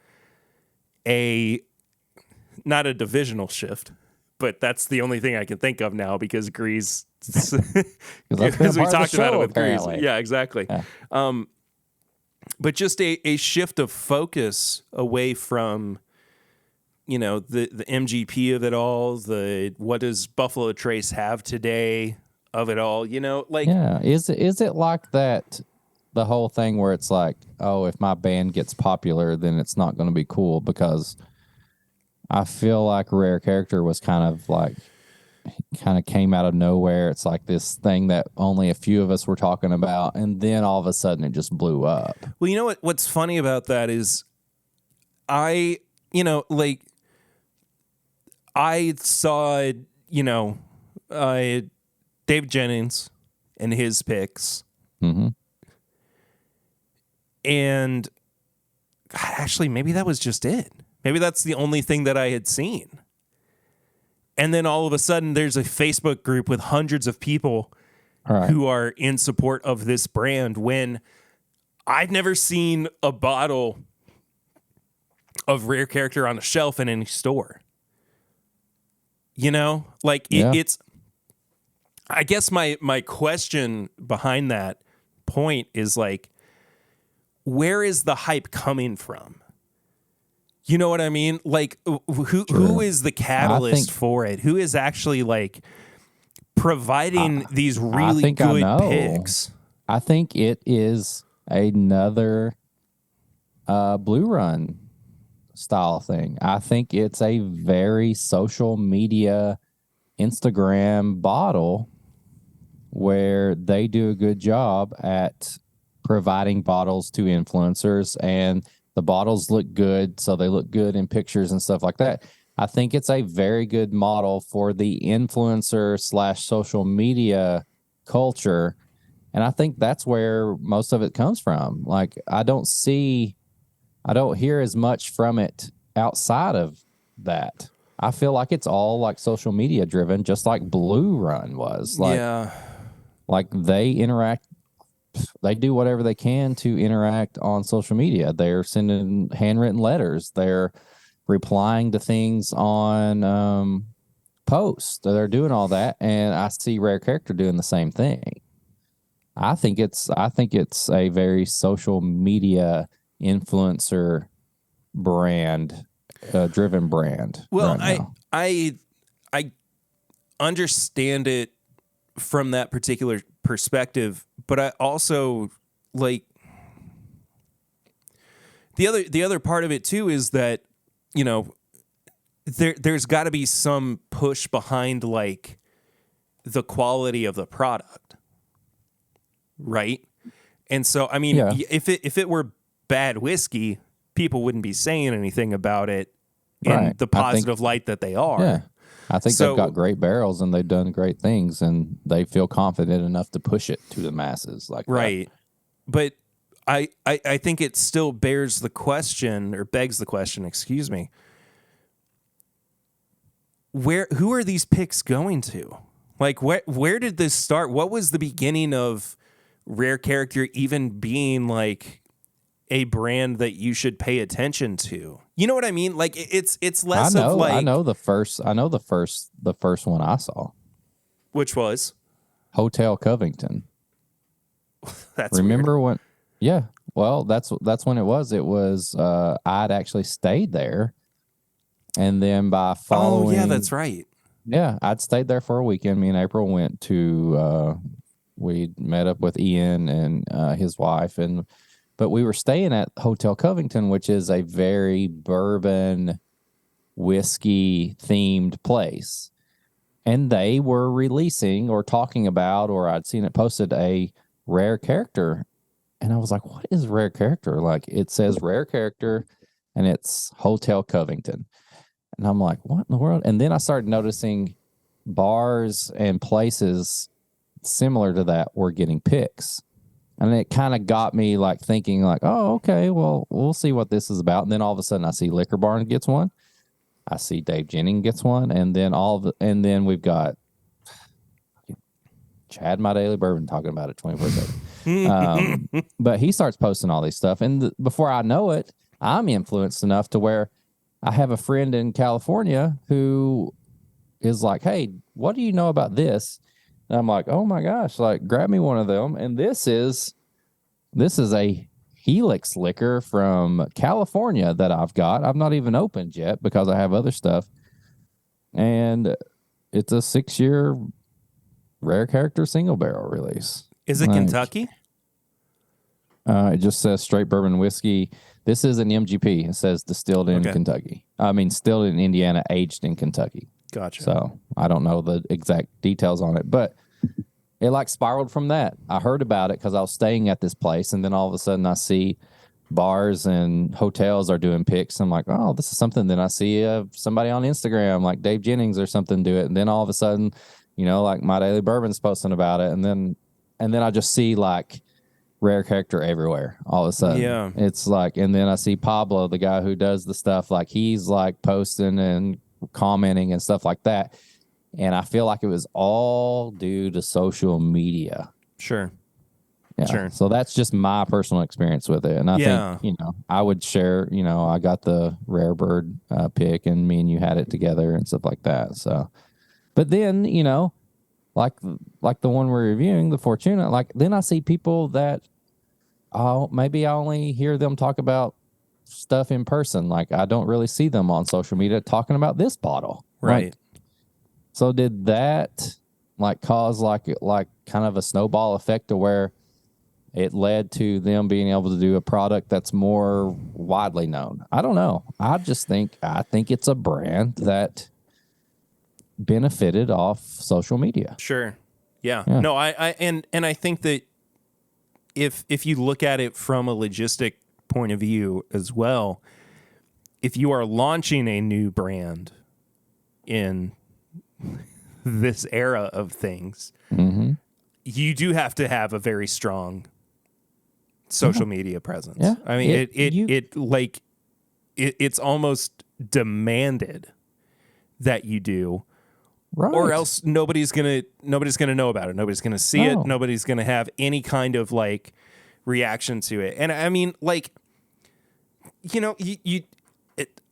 not a divisional shift, but that's the only thing I can think of now because Grease, That's been a because we part of the talked about it show, with Grease. apparently. Yeah, exactly. Yeah. But just a shift of focus away from, the MGP of it all, what does Buffalo Trace have today of it all, like, Yeah. Is it like that? The whole thing where it's like, oh, if my band gets popular, then it's not going to be cool, because I feel like Rare Character was kind of came out of nowhere. It's like this thing that only a few of us were talking about, and then all of a sudden it just blew up. well, you know what's funny about that is I saw, Dave Jennings and his picks. Mm-hmm. And God, actually, maybe that was just it. Maybe that's the only thing that I had seen. And then all of a sudden, there's a Facebook group with hundreds of people who are in support of this brand, when I've never seen a bottle of Rare Character on a shelf in any store. It's, I guess my question behind that point is like, where is the hype coming from? You know what I mean? Like, who is the catalyst for it? Who is actually like providing these really good picks? I think it is another Blue Run style thing. I think it's a very social media, Instagram bottle where they do a good job at providing bottles to influencers, and the bottles look good, so they look good in pictures and stuff like that. I think it's a very good model for the influencer / social media culture, and I think that's where most of it comes from. Like, I don't hear as much from it outside of that. I feel like it's all like social media driven, just like Blue Run was. Like they interact. They do whatever they can to interact on social media. They're sending handwritten letters. They're replying to things on posts. They're doing all that, and I see Rare Character doing the same thing. I think it's a very social media influencer brand, driven brand. Well, right now. I understand it from that particular perspective, but I also like the other part of it too is that, there's got to be some push behind like the quality of the product, right? And so, I mean, if it were bad whiskey, people wouldn't be saying anything about it in the positive light that they are. Yeah. I think they've got great barrels and they've done great things, and they feel confident enough to push it to the masses like right. that. But I think it still begs the question, excuse me. Who are these picks going to? Like, where did this start? What was the beginning of Rare Character even being like a brand that you should pay attention to? You know what I mean? Like, it's less of like, I know the first one I saw. Which was Hotel Covington. That's remember weird. when? Yeah, well, that's when it was. It was I'd actually stayed there, and then by following, oh yeah, that's right. Yeah, I'd stayed there for a weekend. Me and April went to. We met up with Ian and his wife, but we were staying at Hotel Covington, which is a very bourbon whiskey themed place. And they were releasing or talking about, or I'd seen it posted, a Rare Character. And I was like, what is Rare Character? Like, it says Rare Character and it's Hotel Covington. And I'm like, what in the world? And then I started noticing bars and places similar to that were getting picks. And it kind of got me like thinking like, oh, okay, well, we'll see what this is about. And then all of a sudden I see Liquor Barn gets one. I see Dave Jennings gets one. And then we've got Chad My Daily Bourbon talking about it 24/7. But he starts posting all these stuff. And before I know it, I'm influenced enough to where I have a friend in California who is like, hey, what do you know about this? And I'm like, oh my gosh, like grab me one of them. And this is a Helix liquor from California that I've got. I've not even opened yet because I have other stuff. And it's a 6-year rare character single barrel release. Is it Kentucky? It just says straight bourbon whiskey. This is an MGP. It says distilled in Kentucky. I mean, distilled in Indiana, aged in Kentucky. Gotcha. So I don't know the exact details on it, but it like spiraled from that. I heard about it because I was staying at this place, and then all of a sudden I see bars and hotels are doing picks. I'm like, oh, this is something. Then I see somebody on Instagram, like Dave Jennings or something, do it, and then all of a sudden, like My Daily Bourbon's posting about it, and then I just see like rare character everywhere all of a sudden. Yeah. It's like, and then I see Pablo, the guy who does the stuff, like he's like posting and commenting and stuff like that. And I feel like it was all due to social media. Sure. Yeah. Sure. So that's just my personal experience with it. And I think, I would share, I got the rare bird pick, and me and you had it together and stuff like that. So, but then, like the one we're reviewing, the Fortuna, like then I see people that maybe I only hear them talk about stuff in person. Like I don't really see them on social media talking about this bottle. Right. Like, so did that like cause like kind of a snowball effect to where it led to them being able to do a product that's more widely known? I don't know. I think it's a brand that benefited off social media. Sure. Yeah. No, I think that if you look at it from a logistic point of view as well, if you are launching a new brand in this era of things, you do have to have a very strong social media presence. Yeah. I mean, it's almost demanded that you do. Right. Or else nobody's gonna know about it. Nobody's gonna see it. Nobody's gonna have any kind of like reaction to it. And I mean, like,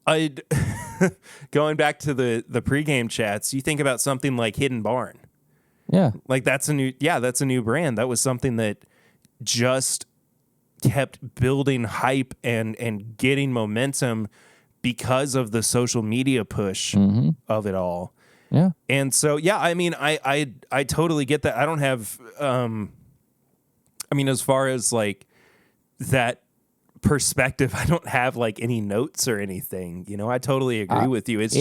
I'd going back to the pregame chats. You think about something like Hidden Barn. Yeah. Like that's a new brand. That was something that just kept building hype and getting momentum because of the social media push of it all. Yeah. And so, yeah, I mean, I totally get that. I don't have, as far as like that perspective, I don't have like any notes or anything, I totally agree with you. If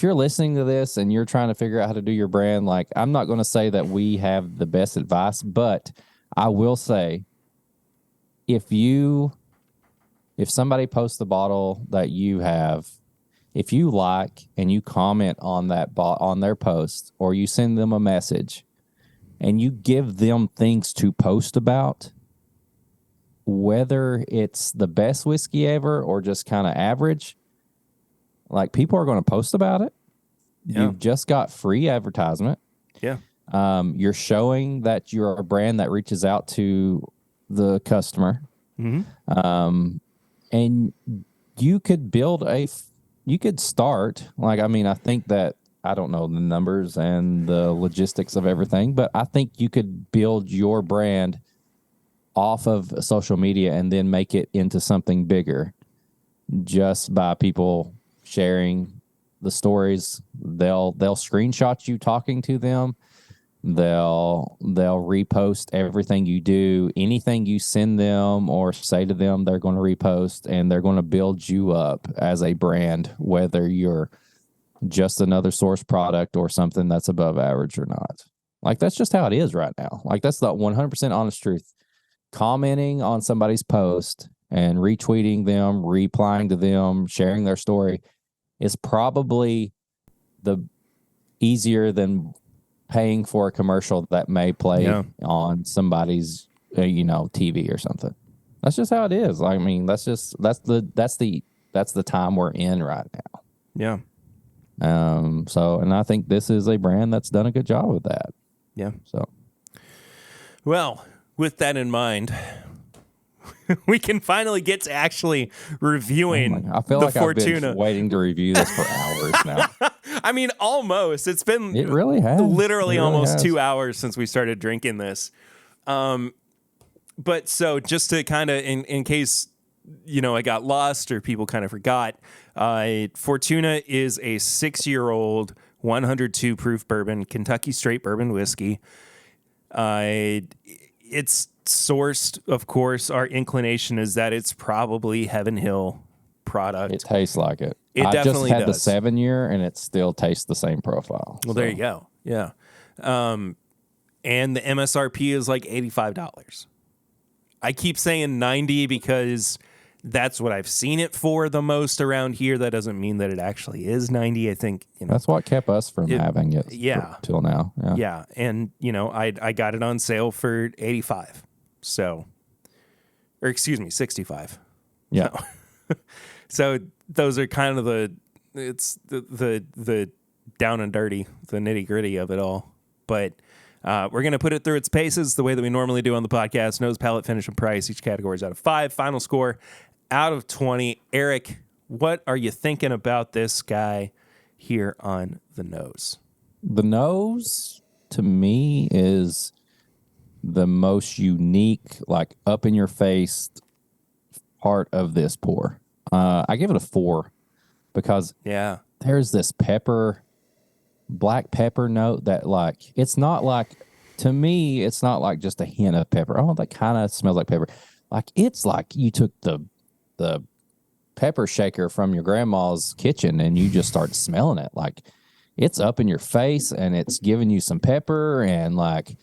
you're listening to this and you're trying to figure out how to do your brand, like I'm not going to say that we have the best advice, but I will say if somebody posts the bottle that you have, if you like and you comment on that on their post, or you send them a message and you give them things to post about, whether it's the best whiskey ever or just kind of average, like people are going to post about it. Yeah. You've just got free advertisement. Yeah. You're showing that you're a brand that reaches out to the customer. And you could start, like, I think that, I don't know the numbers and the logistics of everything, but I think you could build your brand off of social media and then make it into something bigger just by people sharing the stories. They'll screenshot you talking to them. They'll repost everything you do. Anything you send them or say to them, they're going to repost, and they're going to build you up as a brand, whether you're just another source product or something that's above average or not. Like, that's just how it is right now. Like, that's the 100% honest truth. Commenting on somebody's post and retweeting them, replying to them, sharing their story is probably the easier than paying for a commercial that may play on somebody's, TV or something. That's just how it is. That's the time we're in right now. Yeah. And I think this is a brand that's done a good job with that. Yeah. So, Well, with that in mind, we can finally get to actually reviewing I feel the like Fortuna. I've been waiting to review this for hours now. I mean, almost. It's been It really has. literally It really almost has. 2 hours since we started drinking this. But so just to kind of, in case, I got lost or people kind of forgot, Fortuna is a 6-year-old 102 proof bourbon, Kentucky straight bourbon whiskey. It's sourced, of course. Our inclination is that it's probably Heaven Hill product. It tastes like it. It I definitely just had does. the 7-year, and it still tastes the same profile. Well, there you go. Yeah. And the MSRP is like $85. I keep saying 90 because that's what I've seen it for the most around here. That doesn't mean that it actually is 90. I think, That's what kept us from having it till now. Yeah. Yeah. And, I got it on sale for 85. So, or excuse me, 65. Yeah. So those are kind of the down and dirty, the nitty gritty of it all. But we're going to put it through its paces the way that we normally do on the podcast. Nose, palate, finish, and price. Each category is out of 5. Final score out of 20. Eric, what are you thinking about this guy here on the nose? The nose, to me, is the most unique, like up in your face part of this pour. I give it a 4 because there's this black pepper note that, like, it's not like, to me, it's not like just a hint of pepper. Oh, that kind of smells like pepper. Like, it's like you took the pepper shaker from your grandma's kitchen and you just start smelling it. Like, it's up in your face and it's giving you some pepper, and like,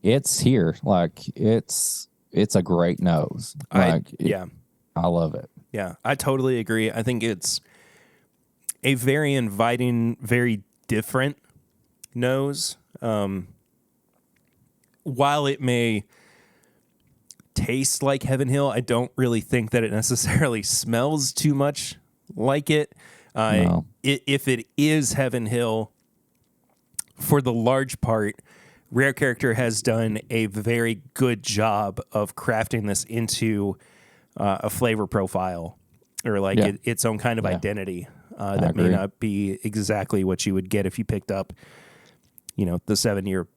it's here. Like, it's a great nose. Like, I love it. Yeah, I totally agree. I think it's a very inviting, very different nose. While it may taste like Heaven Hill, I don't really think that it necessarily smells too much like it. No. If it is Heaven Hill, for the large part, Rare Character has done a very good job of crafting this into a flavor profile, or like its own kind of identity that may not be exactly what you would get if you picked up, the 7-year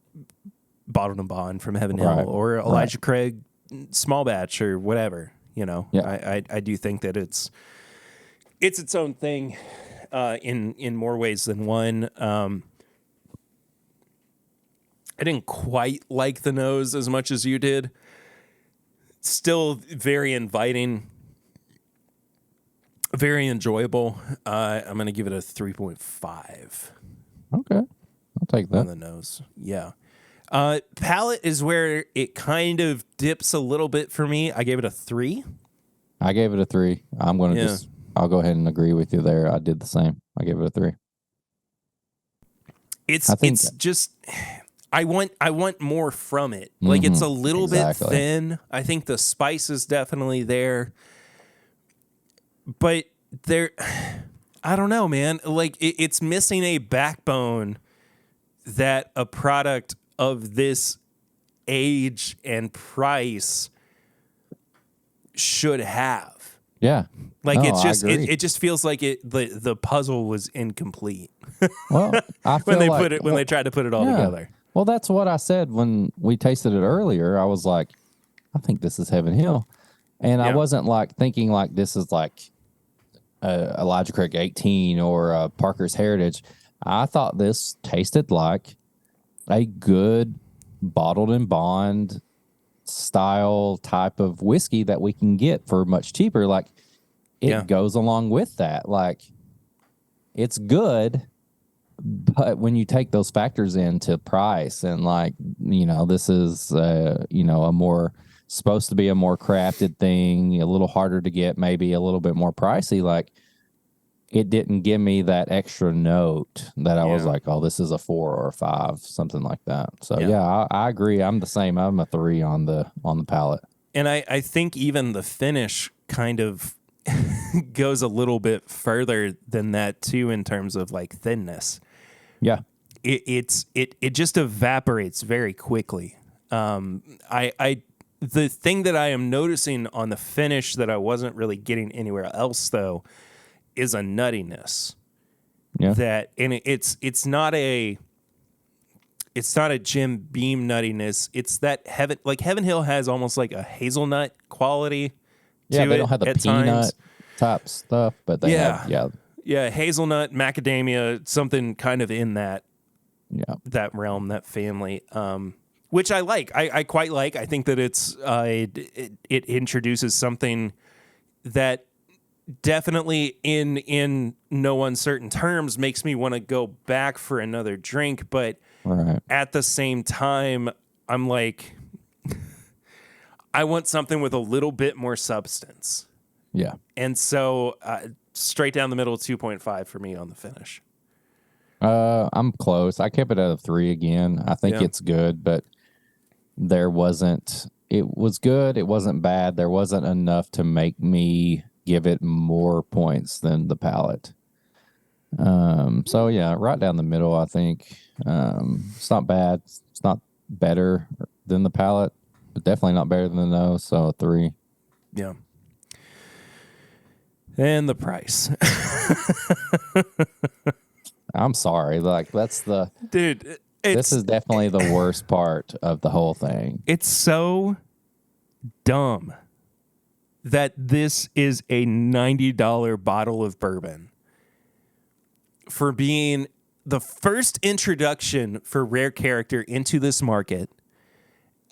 bottled and bond from Heaven Hill or Elijah Craig small batch or whatever. I do think that it's its own thing in more ways than one. I didn't quite like the nose as much as you did. Still very inviting, very enjoyable. I'm going to give it a 3.5. Okay. I'll take that. On the nose. Yeah. Palate is where it kind of dips a little bit for me. I gave it a 3. I gave it a 3. I'm going to I'll go ahead and agree with you there. I did the same. I gave it a 3. It's just, I want more from it. Like, it's a little bit thin. I think the spice is definitely there, but I don't know, man. Like, it's missing a backbone that a product of this age and price should have. Yeah. Like, it's just it just feels like the puzzle was incomplete. Well, I feel when they tried to put it all together. Well, that's what I said when we tasted it earlier. I was like, I think this is Heaven Hill. And I wasn't like thinking like this is like Elijah Craig 18 or Parker's Heritage. I thought this tasted like a good bottled and bond style type of whiskey that we can get for much cheaper. Like, it goes along with that. Like, it's good, but when you take those factors into price and like, this is, a more supposed to be a more crafted thing, a little harder to get, maybe a little bit more pricey. Like, it didn't give me that extra note that I was like, oh, this is a 4 or a 5, something like that. So I agree. I'm the same. I'm a 3 on the palate. And I think even the finish kind of goes a little bit further than that too in terms of like thinness. Yeah. It just evaporates very quickly. The thing that I am noticing on the finish that I wasn't really getting anywhere else though is a nuttiness. Yeah. That and it's not a Jim Beam nuttiness. It's that Heaven Hill has almost like a hazelnut quality. Yeah, to they it don't have the at peanut times. type stuff, but they have hazelnut, macadamia, something kind of in that realm, that family, which I like. I quite like. I think that it introduces something that definitely in no uncertain terms makes me want to go back for another drink, but at the same time, I'm like, I want something with a little bit more substance. Yeah. And so straight down the middle, 2.5 for me on the finish. I'm close. I kept it at a 3 again. I think it's good, but it was good. It wasn't bad. There wasn't enough to make me give it more points than the palate. So yeah, right down the middle, I think. It's not bad. It's not better than the palate, but definitely not better than the nose. So a 3. Yeah. And the price. I'm sorry. Like that's dude. This is definitely the worst part of the whole thing. It's so dumb that this is a $90 bottle of bourbon for being the first introduction for Rare Character into this market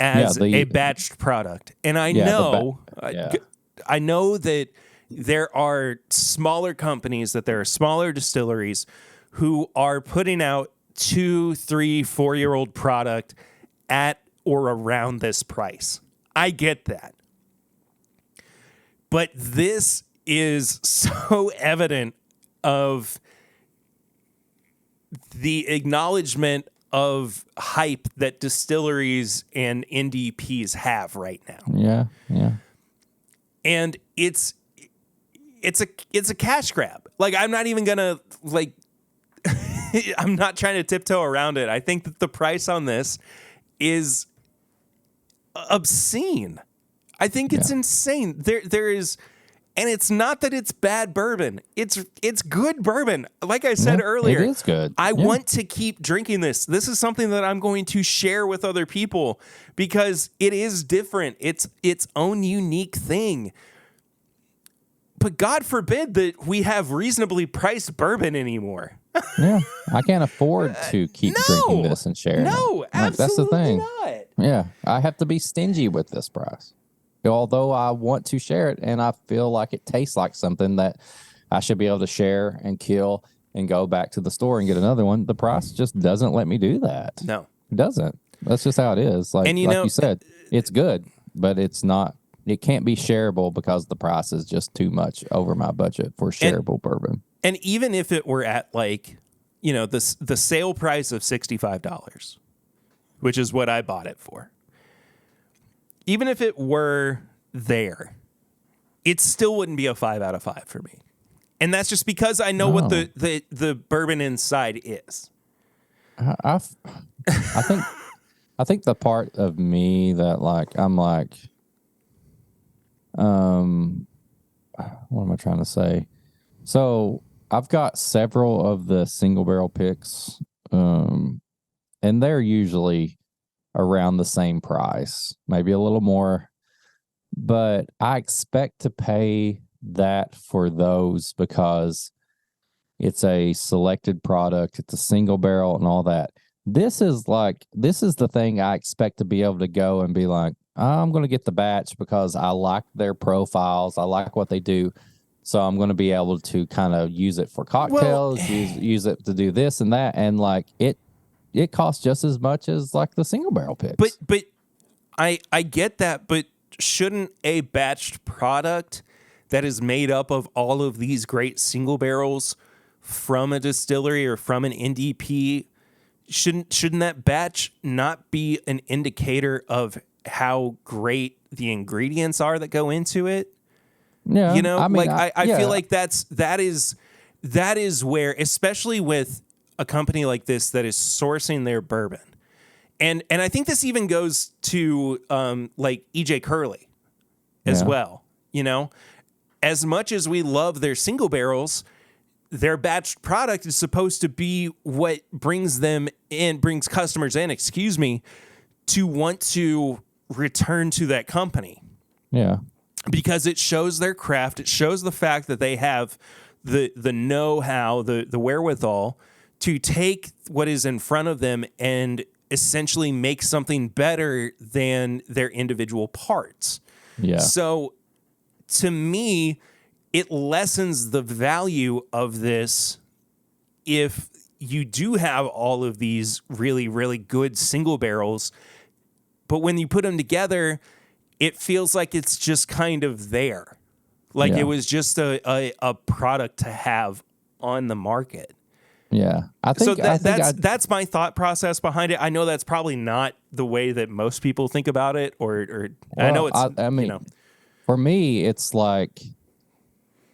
as a batched product. And I know that there are smaller companies, that there are smaller distilleries who are putting out 2, 3, 4-year-old product at or around this price. I get that. But this is so evident of the acknowledgement of hype that distilleries and NDPs have right now. Yeah, yeah. And it's a cash grab. Like, I'm not even gonna I'm not trying to tiptoe around it. I think that the price on this is obscene. I think it's insane. There is, and it's not that it's bad bourbon. It's good bourbon. Like I said earlier, it is good. I want to keep drinking this. This is something that I'm going to share with other people because it is different. It's its own unique thing. But God forbid that we have reasonably priced bourbon anymore. Yeah, I can't afford to keep drinking this and sharing. No, absolutely that's the thing. not. Yeah, I have to be stingy with this price. Although I want to share it, and I feel like it tastes like something that I should be able to share and kill and go back to the store and get another one. The price just doesn't let me do that. No, it doesn't. That's just how it is. Like you said, it's good, but it's not. It can't be shareable because the price is just too much over my budget for shareable bourbon. And even if it were at the sale price of $65, which is what I bought it for, even if it were there, it still wouldn't be a 5 out of 5 for me. And that's just because I know what the bourbon inside is. I think the part of me that I'm like, what am I trying to say? So I've got several of the single barrel picks, and they're usually around the same price, maybe a little more, but I expect to pay that for those because it's a selected product, it's a single barrel and all that. This is the thing I expect to be able to go and be like, I'm going to get the batch because I like their profiles, I like what they do. So I'm going to be able to kind of use it for cocktails, use it to do this and that. And it costs just as much as like the single barrel picks. But I get that, but shouldn't a batched product that is made up of all of these great single barrels from a distillery or from an NDP, shouldn't that batch not be an indicator of how great the ingredients are that go into it? Yeah, You know, I mean, I yeah. feel like that is where, especially with a company like this that is sourcing their bourbon, and I think this even goes to like EJ Curley as Yeah. well. You know, as much as we love their single barrels, their batch product is supposed to be what brings customers in, excuse me, to want to return to that company. Yeah. Because it shows their craft. It shows the fact that they have the know-how, the wherewithal to take what is in front of them and essentially make something better than their individual parts. Yeah. So to me, it lessens the value of this if you do have all of these really, really good single barrels, but when you put them together, it feels like it's just kind of there. Like Yeah. it was just a product to have on the market. Yeah. I think That's my thought process behind it. I know that's probably not the way that most people think about it, or I know it's, I mean, you know, for me, it's like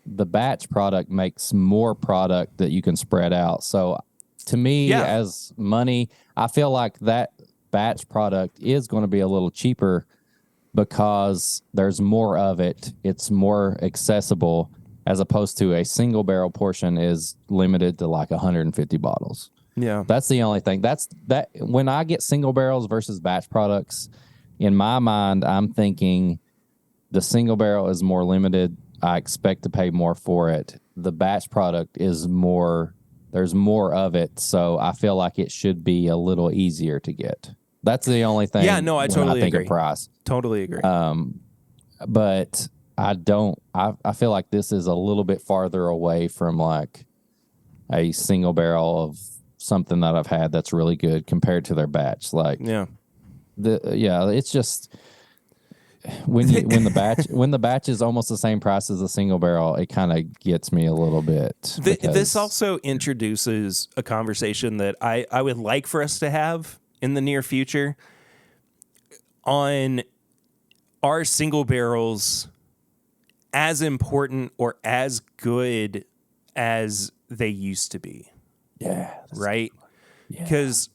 the batch product makes more product that you can spread out. So to me, Yeah. as money, I feel like that batch product is going to be a little cheaper because there's more of it. It's more accessible as opposed to a single barrel portion is limited to like 150 bottles. yeah. That's the only thing. That's that when I get single barrels versus batch products, in my mind, I'm thinking the single barrel is more limited. I expect to pay more for it. The batch product is more, there's more of it. So I feel like it should be a little easier to get. That's the only thing. Yeah, no, I when totally I think agree. of price. Totally agree. But I feel like this is a little bit farther away from like a single barrel of something that I've had that's really good compared to their batch. Like, yeah. It's just when the batch is almost the same price as a single barrel, it kind of gets me a little bit. This also introduces a conversation that I would like for us to have in the near future on, are single barrels as important or as good as they used to be? Yeah. Right? Yeah. Because,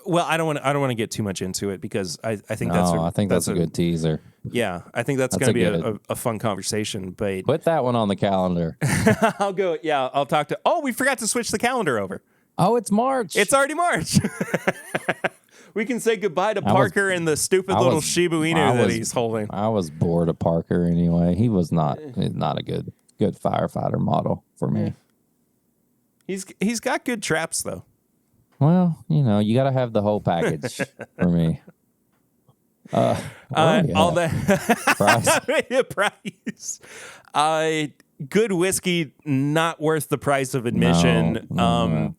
well, I don't want to get too much into it because I think I think that's a good teaser. Yeah, I think that's going to be a fun conversation. But Put that one on the calendar. I'll go. Yeah, I'll talk to. Oh, we forgot to switch the calendar over. Oh, it's March. It's already March. We can say goodbye to Parker and the stupid little Shiba Inu that he's holding. I was bored of Parker anyway. He was not a good firefighter model for me. He's got good traps though. Well, you got to have the whole package for me. All that price. Good whiskey, not worth the price of admission. No.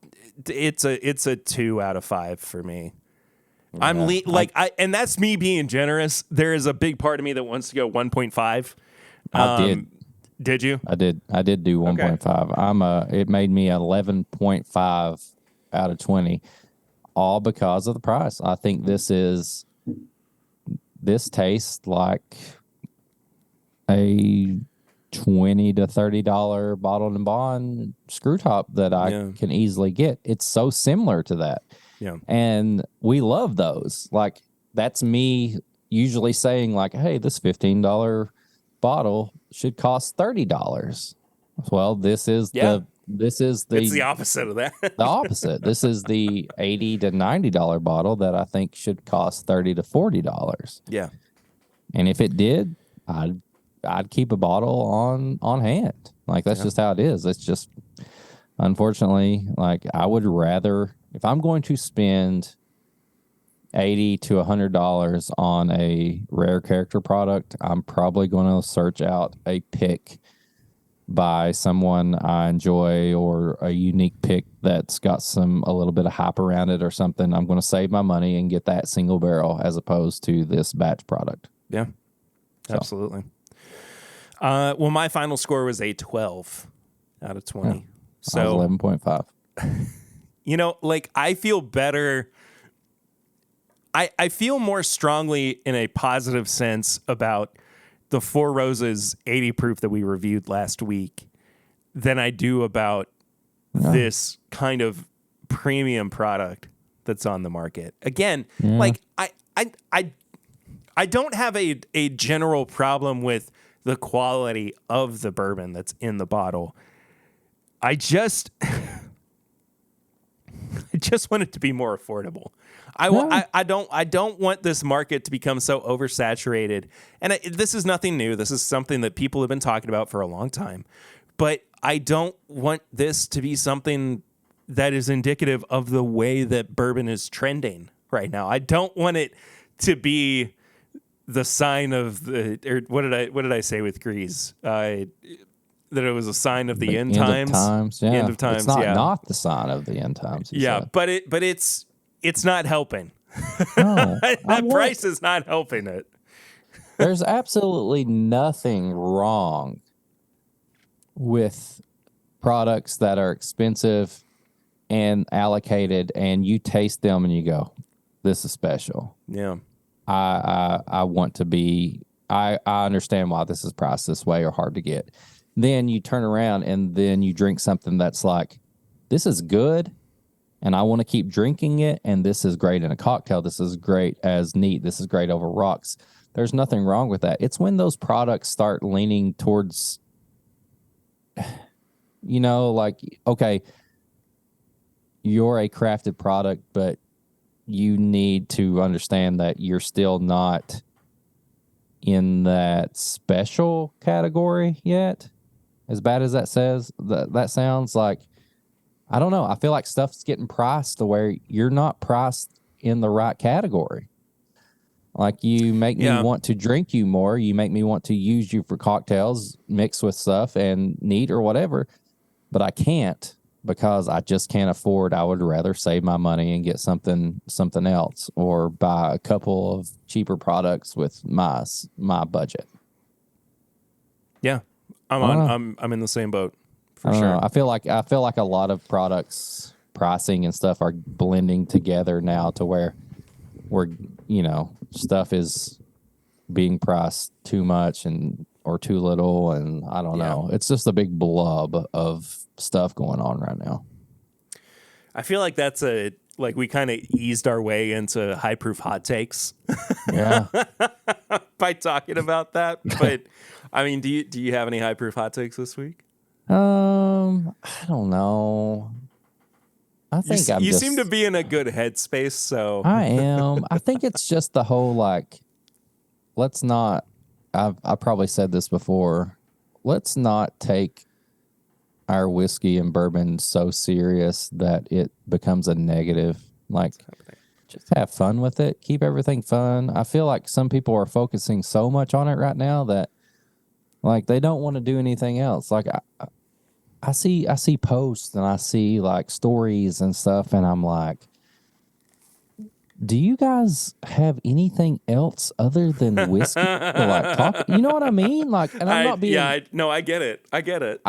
It's a 2 out of 5 for me. And that's me being generous. There is a big part of me that wants to go 1.5. I did. Did you? I did do 1.5. It made me 11.5 out of 20, all because of the price. I think this tastes like a $20 to $30 bottled and bond screw top that I can easily get. It's so similar to that. Yeah. And we love those. Like, that's me usually saying like, hey, this $15 bottle should cost $30. Well, it's the opposite of that. The opposite. This is the $80 to $90 bottle that I think should cost $30 to $40. Yeah. And if it did, I'd keep a bottle on hand. Like, that's just how it is. It's just, unfortunately, like, I would rather, if I'm going to spend $80 to $100 on a rare character product, I'm probably going to search out a pick by someone I enjoy or a unique pick that's got a little bit of hype around it or something. I'm going to save my money and get that single barrel as opposed to this batch product. Yeah, absolutely. Well, my final score was a 12 out of 20. Yeah. So 11.5. Like, I feel better. I feel more strongly in a positive sense about the Four Roses 80 proof that we reviewed last week than I do about this kind of premium product that's on the market. Again, like I don't have a general problem with the quality of the bourbon that's in the bottle. I just want it to be more affordable. I don't want this market to become so oversaturated. And this is nothing new. This is something that people have been talking about for a long time. But I don't want this to be something that is indicative of the way that bourbon is trending right now. I don't want it to be the sign of the, or what did I say with Grease? That it was a sign of the end times. Of times, yeah. End of times, it's not the sign of the end times. Yeah, said. but it's not helping. No, that price is not helping it. There's absolutely nothing wrong with products that are expensive and allocated, and you taste them and you go, "This is special." Yeah, I want to be. I understand why this is priced this way or hard to get. Then you turn around and then you drink something that's like, "This is good, and I want to keep drinking it, and this is great in a cocktail. This is great as neat. This is great over rocks." There's nothing wrong with that. It's when those products start leaning towards, like, okay, you're a crafted product, but you need to understand that you're still not in that special category yet. As bad as that sounds, like, I don't know. I feel like stuff's getting priced to where you're not priced in the right category. Like, you make me want to drink you more. You make me want to use you for cocktails, mix with stuff and neat or whatever. But I can't because I just can't afford. I would rather save my money and get something else, or buy a couple of cheaper products with my budget. Yeah, I'm in the same boat for sure. I feel like a lot of products pricing and stuff are blending together now to where stuff is being priced too much or too little, and I don't know. It's just a big blob of stuff going on right now. I feel like that's we kind of eased our way into high proof hot takes. Yeah. By talking about that. But I mean, do you have any high proof hot takes this week? I don't know. I think you seem to be in a good headspace, so I am. I think it's just the whole, like, let's not. I probably said this before. Let's not take our whiskey and bourbon so serious that it becomes a negative. Like, just have fun with it. Keep everything fun. I feel like some people are focusing so much on it right now that, like, they don't want to do anything else. Like, I see posts and I see, like, stories and stuff, and I'm like, do you guys have anything else other than whiskey to, like, talk? You know what I mean? Like, and I'm not being. Yeah, I get it.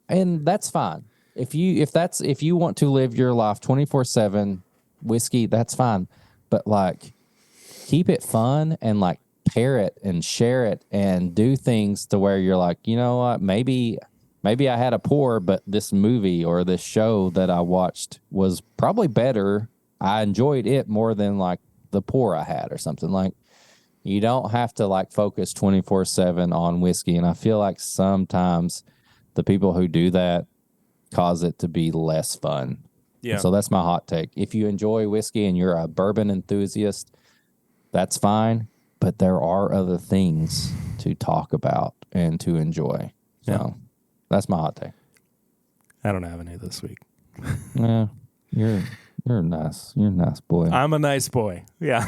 And that's fine. If you want to live your life 24/7 whiskey, that's fine. But, like, keep it fun and, like, pair it and share it and do things to where you're like, you know what, maybe I had a pour, but this movie or this show that I watched was probably better. I enjoyed it more than, like, the pour I had or something. Like, you don't have to, like, focus 24/7 on whiskey. And I feel like sometimes the people who do that cause it to be less fun. Yeah. And so that's my hot take. If you enjoy whiskey and you're a bourbon enthusiast, that's fine. But there are other things to talk about and to enjoy. So that's my hot take. I don't have any this week. Yeah, you're nice. You're a nice boy. I'm a nice boy. Yeah.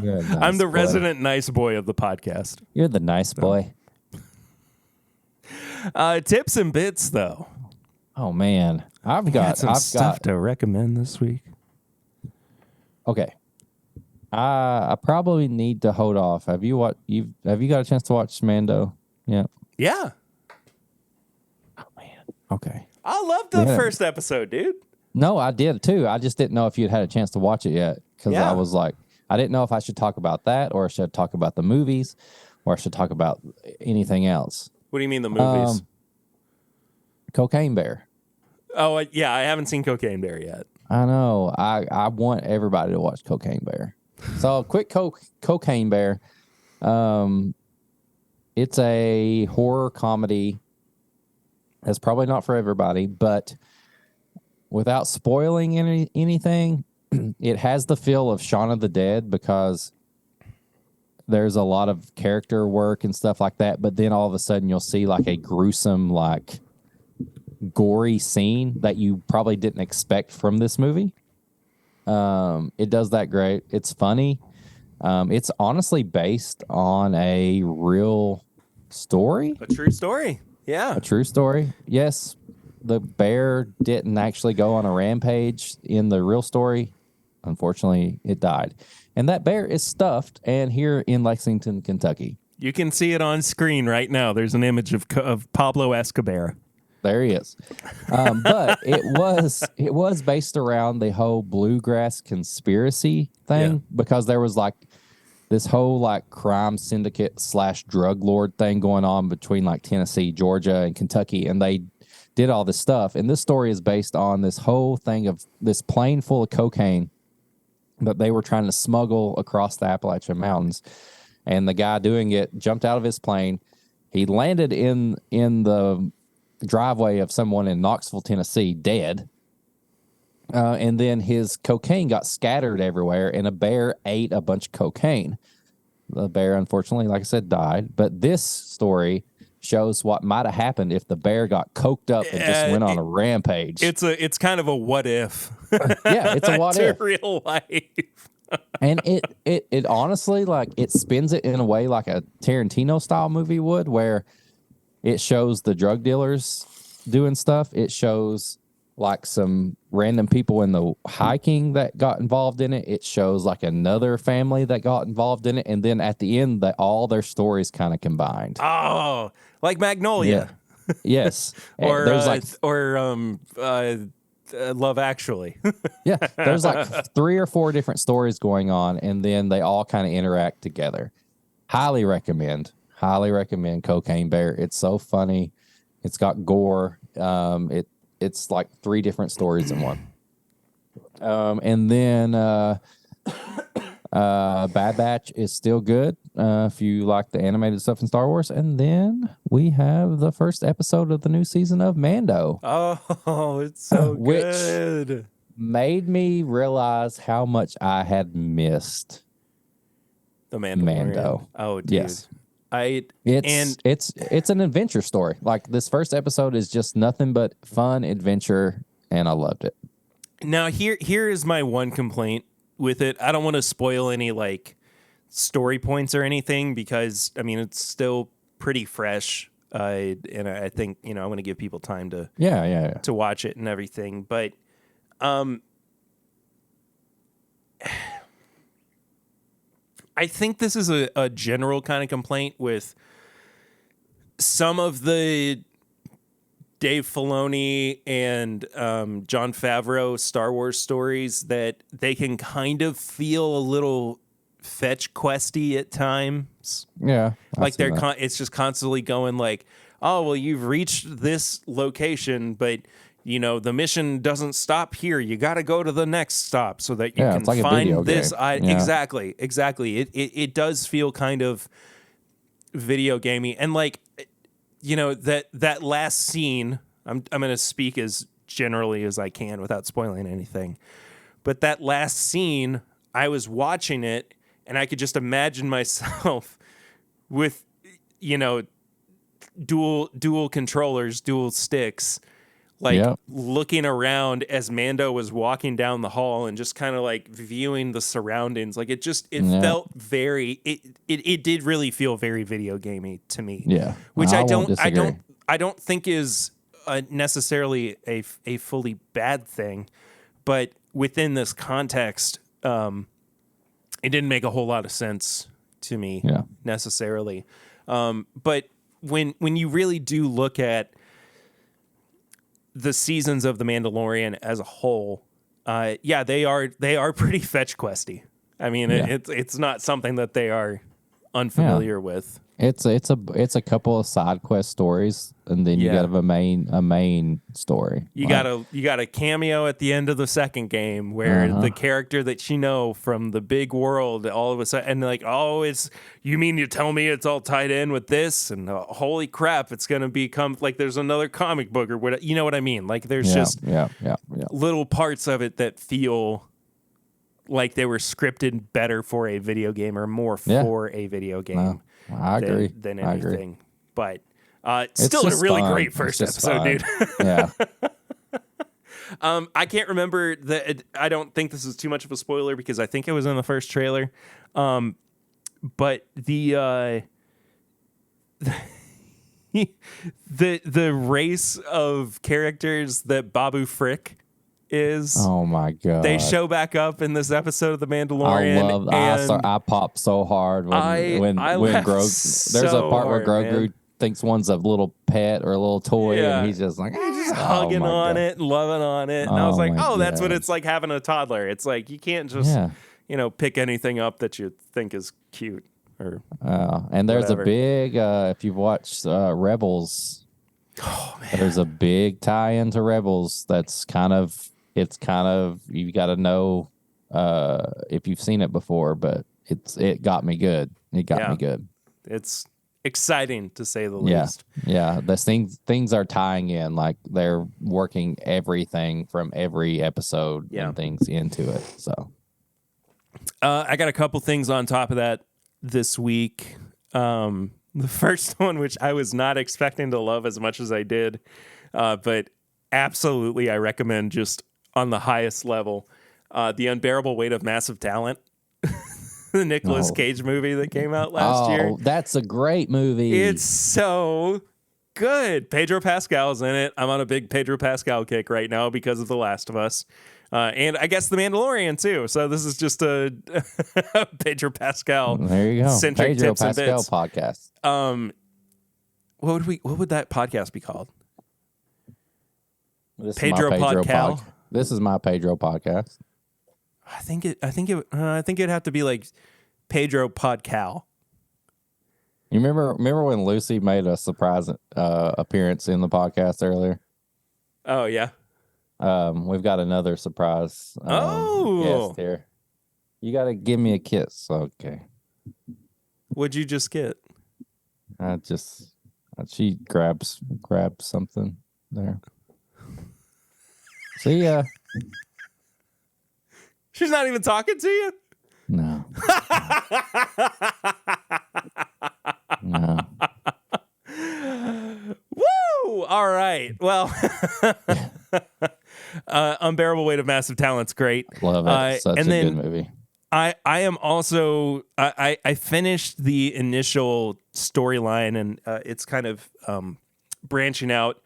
You're a nice I'm the boy. resident nice boy of the podcast. You're the nice boy. Tips and bits, though. Oh man, I've got stuff to recommend this week. Okay. I probably need to hold off. Have you got a chance to watch Mando? Yeah. Yeah. Oh man. Okay. I loved the first episode, dude. No, I did too. I just didn't know if you'd had a chance to watch it yet, because I was like, I didn't know if I should talk about that or should I talk about the movies or I should talk about anything else. What do you mean the movies? Cocaine Bear. Oh, yeah, I haven't seen Cocaine Bear yet. I know. I want everybody to watch Cocaine Bear. So, quick Cocaine Bear. It's a horror comedy. It's probably not for everybody, but without spoiling anything, it has the feel of Shaun of the Dead because there's a lot of character work and stuff like that. But then all of a sudden you'll see like a gruesome, like gory scene that you probably didn't expect from this movie. It does that great. It's funny. It's honestly based on a real story. A true story. Yeah. A true story. Yes. The bear didn't actually go on a rampage in the real story. Unfortunately, it died. And that bear is stuffed and here in Lexington, Kentucky. You can see it on screen right now. There's an image of Pablo Escobar. There he is. But it was based around the whole bluegrass conspiracy thing because there was like this whole like crime syndicate / drug lord thing going on between like Tennessee, Georgia, and Kentucky. And they did all this stuff. And this story is based on this whole thing of this plane full of cocaine that they were trying to smuggle across the Appalachian Mountains. And the guy doing it jumped out of his plane. He landed in the driveway of someone in Knoxville, Tennessee, dead. And then his cocaine got scattered everywhere, and a bear ate a bunch of cocaine. The bear, unfortunately, like I said, died. But this story shows what might have happened if the bear got coked up and just went on a rampage. It's kind of a what if. Yeah, it's a what if. Real life. And it honestly, like, it spins it in a way like a Tarantino style movie would, where it shows the drug dealers doing stuff. It shows like some random people in the hiking that got involved in it. It shows like another family that got involved in it. And then at the end, all their stories kind of combined. Oh, like Magnolia. Yeah. Yes. or there's Love Actually. Yeah. There's like 3 or 4 different stories going on, and then they all kind of interact together. Highly recommend Cocaine Bear. It's so funny. It's got gore. It's like 3 different stories in one. And then Bad Batch is still good if you like the animated stuff in Star Wars. And then we have the first episode of the new season of Mando. Oh, it's so good. Which made me realize how much I had missed the Mandalorian. Mando. Oh, dude. Yes. It's an adventure story. Like, this first episode is just nothing but fun adventure, and I loved it. Now here is my one complaint with it. I don't want to spoil any like story points or anything because I mean it's still pretty fresh. And I think I want to give people time to to watch it and everything. But I think this is a general kind of complaint with some of the Dave Filoni and Jon Favreau Star Wars stories, that they can kind of feel a little fetch questy at times. Yeah, like it's just constantly going like, oh well, you've reached this location, but the mission doesn't stop here. You got to go to the next stop so that you can like find this. Exactly. It does feel kind of video gamey, and like that last scene. I'm going to speak as generally as I can without spoiling anything. But that last scene, I was watching it and I could just imagine myself with dual controllers, dual sticks, like looking around as Mando was walking down the hall and just kind of like viewing the surroundings. Like it felt very, it did really feel very video gamey to me. Yeah. Which I don't think is necessarily a fully bad thing, but within this context, it didn't make a whole lot of sense to me necessarily. But when you really do look at the seasons of The Mandalorian as a whole, they are pretty fetch questy. I mean, it's not something that they are unfamiliar with. It's a couple of side quest stories, and then you Yeah. got a main story. You got a cameo at the end of the second game where the character that you know from the big world all of a sudden, and like, oh, you mean you tell me it's all tied in with this, and holy crap, it's gonna become like there's another comic book or what, you know what I mean? Like there's just little parts of it that feel like they were scripted better for a video game or more for a video game. I agree. Than I anything, agree. but still a really great first episode, dude. Yeah. I can't remember I don't think this is too much of a spoiler because I think it was in the first trailer. But the the race of characters that Babu Frick is. Oh my god! They show back up in this episode of The Mandalorian. I popped so hard when Grogu. There's a part where Grogu thinks one's a little pet or a little toy, and he's just like hugging on it and loving on it. And I was like, that's what God. it's like having a toddler. It's like you can't just pick anything up that you think is cute or. And there's whatever. a big if you've watched Rebels. Oh man, there's a big tie into Rebels. It's kind of you got to know if you've seen it before, but it got me good. It got me good. It's exciting to say the least. Yeah. The things are tying in, like they're working everything from every episode and things into it. So I got a couple things on top of that this week. The first one, which I was not expecting to love as much as I did, but absolutely I recommend just on the highest level, The Unbearable Weight of Massive Talent, the Nicolas Cage movie that came out last year. Oh, that's a great movie. It's so good. Pedro Pascal's in it. I'm on a big Pedro Pascal kick right now because of The Last of Us. And I guess The Mandalorian too. So this is just a Pedro Pascal. There you go. Centric Pedro tips Pascal and bits. podcast. What would that podcast be called? This Pedro is my Podcal? This is my Pedro podcast. I think it'd have to be like Pedro Podcal. You remember when Lucy made a surprise appearance in the podcast earlier? Oh yeah. We've got another surprise guest here. You got to give me a kiss, okay? What'd you just get? She grabs something there. See ya. She's not even talking to you? No. No. Woo! All right. Well, Unbearable Weight of Massive Talent's great. Love it. Such a good movie. I am also I finished the initial storyline and it's kind of branching out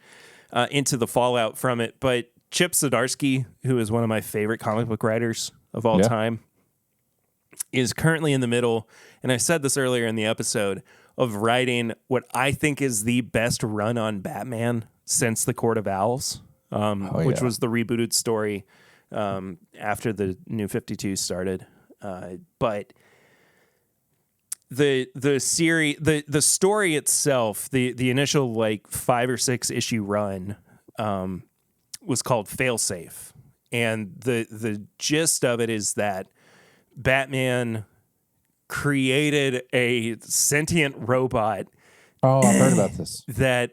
into the fallout from it. But Chip Zdarsky, who is one of my favorite comic book writers of all time, is currently in the middle, and I said this earlier in the episode, of writing what I think is the best run on Batman since The Court of Owls, which was the rebooted story after the New 52 started. But the series, the story itself, the initial like 5 or 6 issue run was called Failsafe, and the gist of it is that Batman created a sentient robot. Oh, I've heard about this. That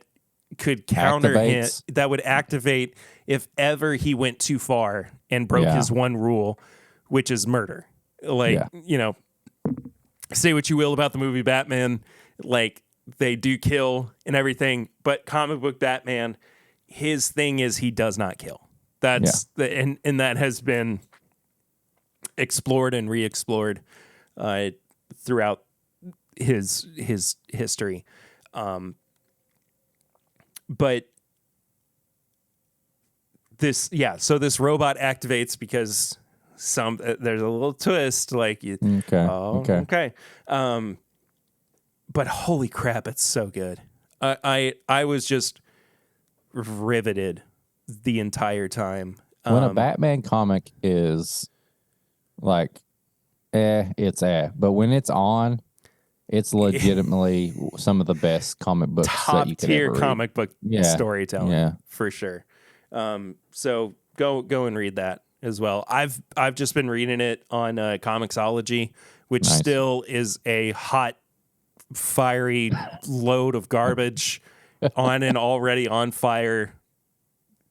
could counter him, that would activate if ever he went too far and broke his one rule, which is murder. Like, say what you will about the movie Batman, like they do kill and everything, but comic book Batman, his thing is he does not kill. That's and that has been explored and re-explored throughout his history. But this robot activates because there's a little twist, like you. Okay. But holy crap, it's so good. I was just riveted the entire time. When a Batman comic is like, but when it's on, It's legitimately some of the best comic books top that you could tier ever read. comic book storytelling, for sure. So go and read that as well. I've just been reading it on Comixology, which still is a hot, fiery load of garbage on an already on fire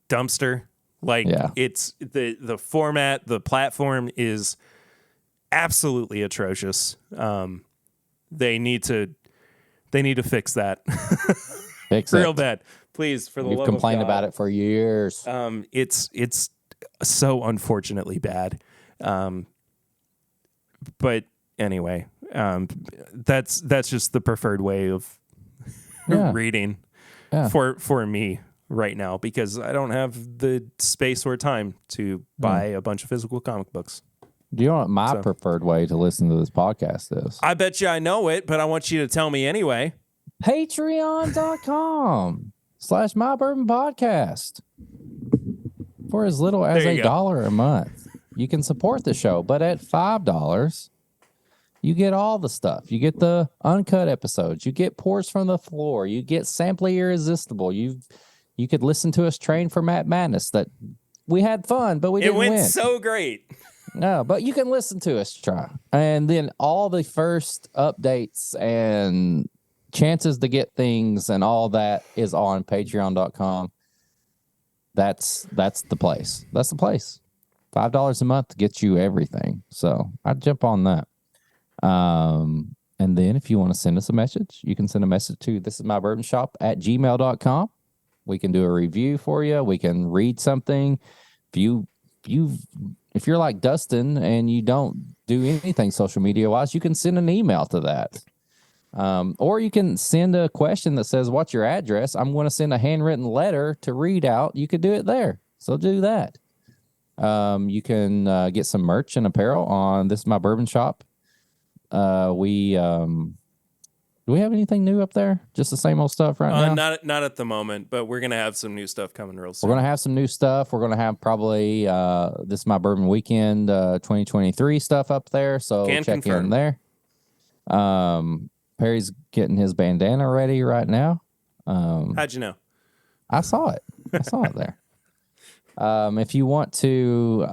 dumpster. Like it's the format, the platform is absolutely atrocious. They need to fix that. Fix real it. bad. Please, for the You've love complained of God. about it for years. It's so unfortunately bad. But anyway, that's just the preferred way of reading for me right now, because I don't have the space or time to buy a bunch of physical comic books. Do you know what my preferred way to listen to this podcast is? I bet you I know it, but I want you to tell me anyway. Patreon.com/MyBourbonPodcast. For as little as $1 a month, you can support the show. But at $5, you get all the stuff. You get the uncut episodes. You get Pours from the Floor. You get Samply Irresistible. You could listen to us train for Matt Madness. That we had fun, but we didn't win. It went so great. No, but you can listen to us try. And then all the first updates and chances to get things and all that is on patreon.com. That's the place. That's the place. $5 a month gets you everything. So I'd jump on that. And then if you want to send us a message, you can send a message to thisismybourbonshop@gmail.com. We can do a review for you. We can read something. If you're like Dustin and you don't do anything social media wise, you can send an email to that. Or you can send a question that says, what's your address? I'm going to send a handwritten letter to read out. You could do it there. So do that. You can get some merch and apparel on This Is My Bourbon Shop. Do we have anything new up there? Just the same old stuff right now? Not at the moment, but we're going to have some new stuff coming real soon. We're going to have some new stuff. We're going to have probably This Is My Bourbon Weekend 2023 stuff up there. So check in there. Perry's getting his bandana ready right now. How'd you know? I saw it. I saw it there. If you want to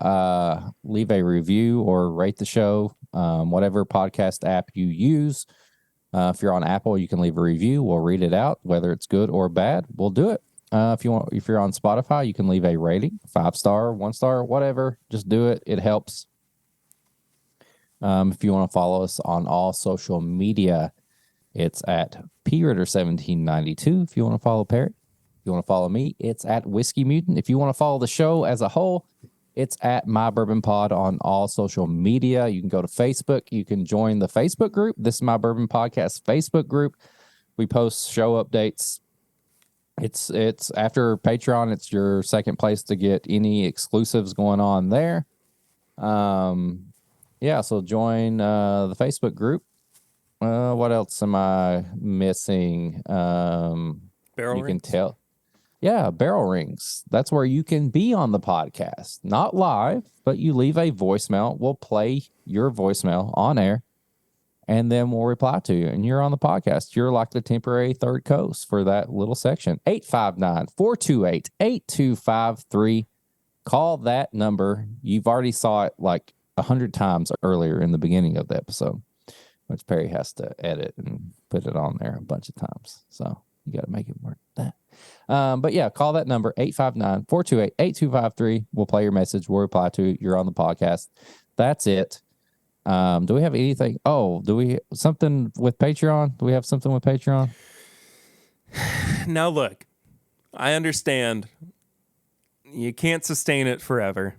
leave a review or rate the show, whatever podcast app you use, if you're on Apple, you can leave a review. We'll read it out, whether it's good or bad. We'll do it. If you're on Spotify, you can leave a rating, 5-star, 1-star, whatever. Just do it. It helps. If you want to follow us on all social media, it's at PRitter1792. If you want to follow Perry, if you want to follow me, it's at Whiskey Mutant. If you want to follow the show as a whole, it's at My Bourbon Pod on all social media. You can go to Facebook. You can join the Facebook group. This is My Bourbon Podcast Facebook group. We post show updates. It's after Patreon. It's your second place to get any exclusives going on there. So join the Facebook group. What else am I missing? Barrel rings? Can tell. Yeah, barrel rings. That's where you can be on the podcast. Not live, but you leave a voicemail. We'll play your voicemail on air, and then we'll reply to you, and you're on the podcast. You're like the temporary third coast for that little section. 859-428-8253. Call that number. You've already saw it like 100 times earlier in the beginning of the episode, which Perry has to edit and put it on there a bunch of times. So you got to make it work. But yeah, call that number, 859-428-8253. We'll play your message. We'll reply to it. You're on the podcast. That's it. Do we have anything? Oh, do we something with Patreon? Do we have something with Patreon? Now look, I understand you can't sustain it forever.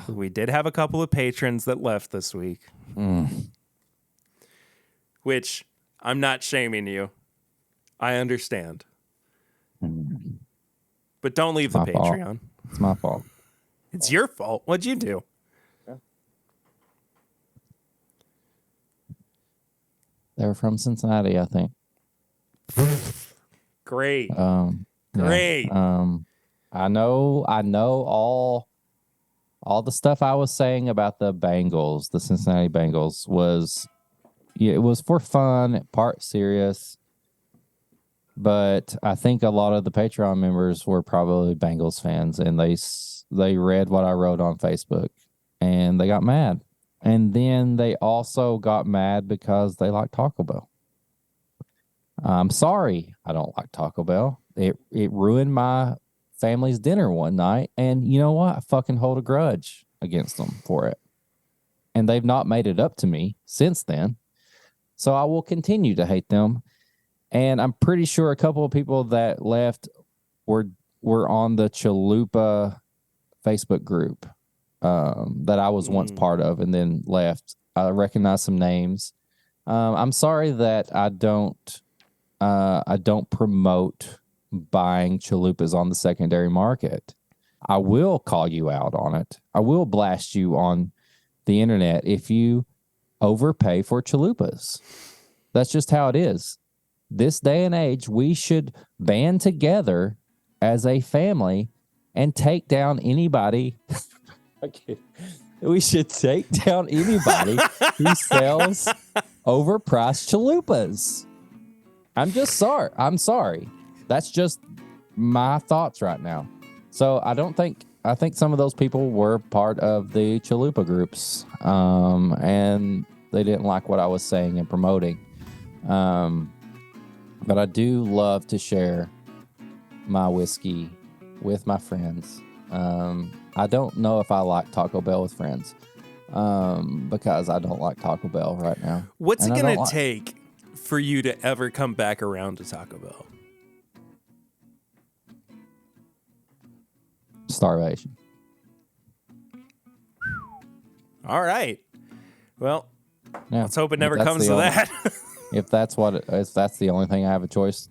We did have a couple of patrons that left this week. Which I'm not shaming you. I understand. But don't leave the Patreon. Fault. It's my fault. It's your fault. What'd you do? Yeah. They're from Cincinnati, I think. Great. Great. Yeah. I know all the stuff I was saying about the Bengals, the Cincinnati Bengals, was yeah, it was for fun, part serious. But I think a lot of the Patreon members were probably Bengals fans, and they read what I wrote on Facebook, and they got mad. And then they also got mad because they like Taco Bell. I'm sorry, I don't like Taco Bell. It ruined my family's dinner one night, and you know what? I fucking hold a grudge against them for it. And they've not made it up to me since then. So I will continue to hate them. And I'm pretty sure a couple of people that left were on the Chalupa Facebook group that I was once part of and then left. I recognize some names. I'm sorry that I don't promote buying chalupas on the secondary market. I will call you out on it. I will blast you on the internet if you overpay for chalupas. That's just how it is. This day and age, we should band together as a family and take down anybody. We should take down anybody who sells overpriced chalupas. I'm just sorry. I'm sorry. That's just my thoughts right now. So I think some of those people were part of the chalupa groups, and they didn't like what I was saying and promoting. But I do love to share my whiskey with my friends. I don't know if I like Taco Bell with friends because I don't like Taco Bell right now. What's it going to take for you to ever come back around to Taco Bell? Starvation. All right. Well, yeah, let's hope it never comes to that. If that's the only thing I have a choice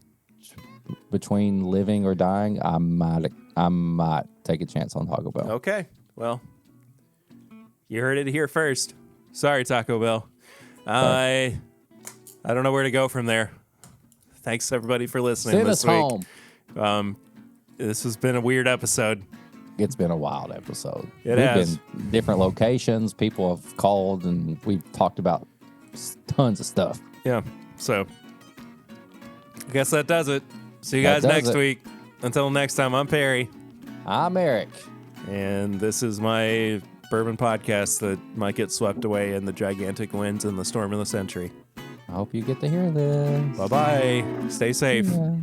between living or dying, I might take a chance on Taco Bell. Okay. Well, you heard it here first. Sorry, Taco Bell. I don't know where to go from there. Thanks everybody for listening. Send us home. This has been a weird episode. It's been a wild episode. We've been different locations. People have called, and we've talked about tons of stuff. Yeah. So I guess that does it. See you guys next week. Until next time, I'm Perry. I'm Eric. And this is my bourbon podcast that might get swept away in the gigantic winds and the storm of the century. I hope you get to hear this. Bye-bye. Stay safe. Yeah.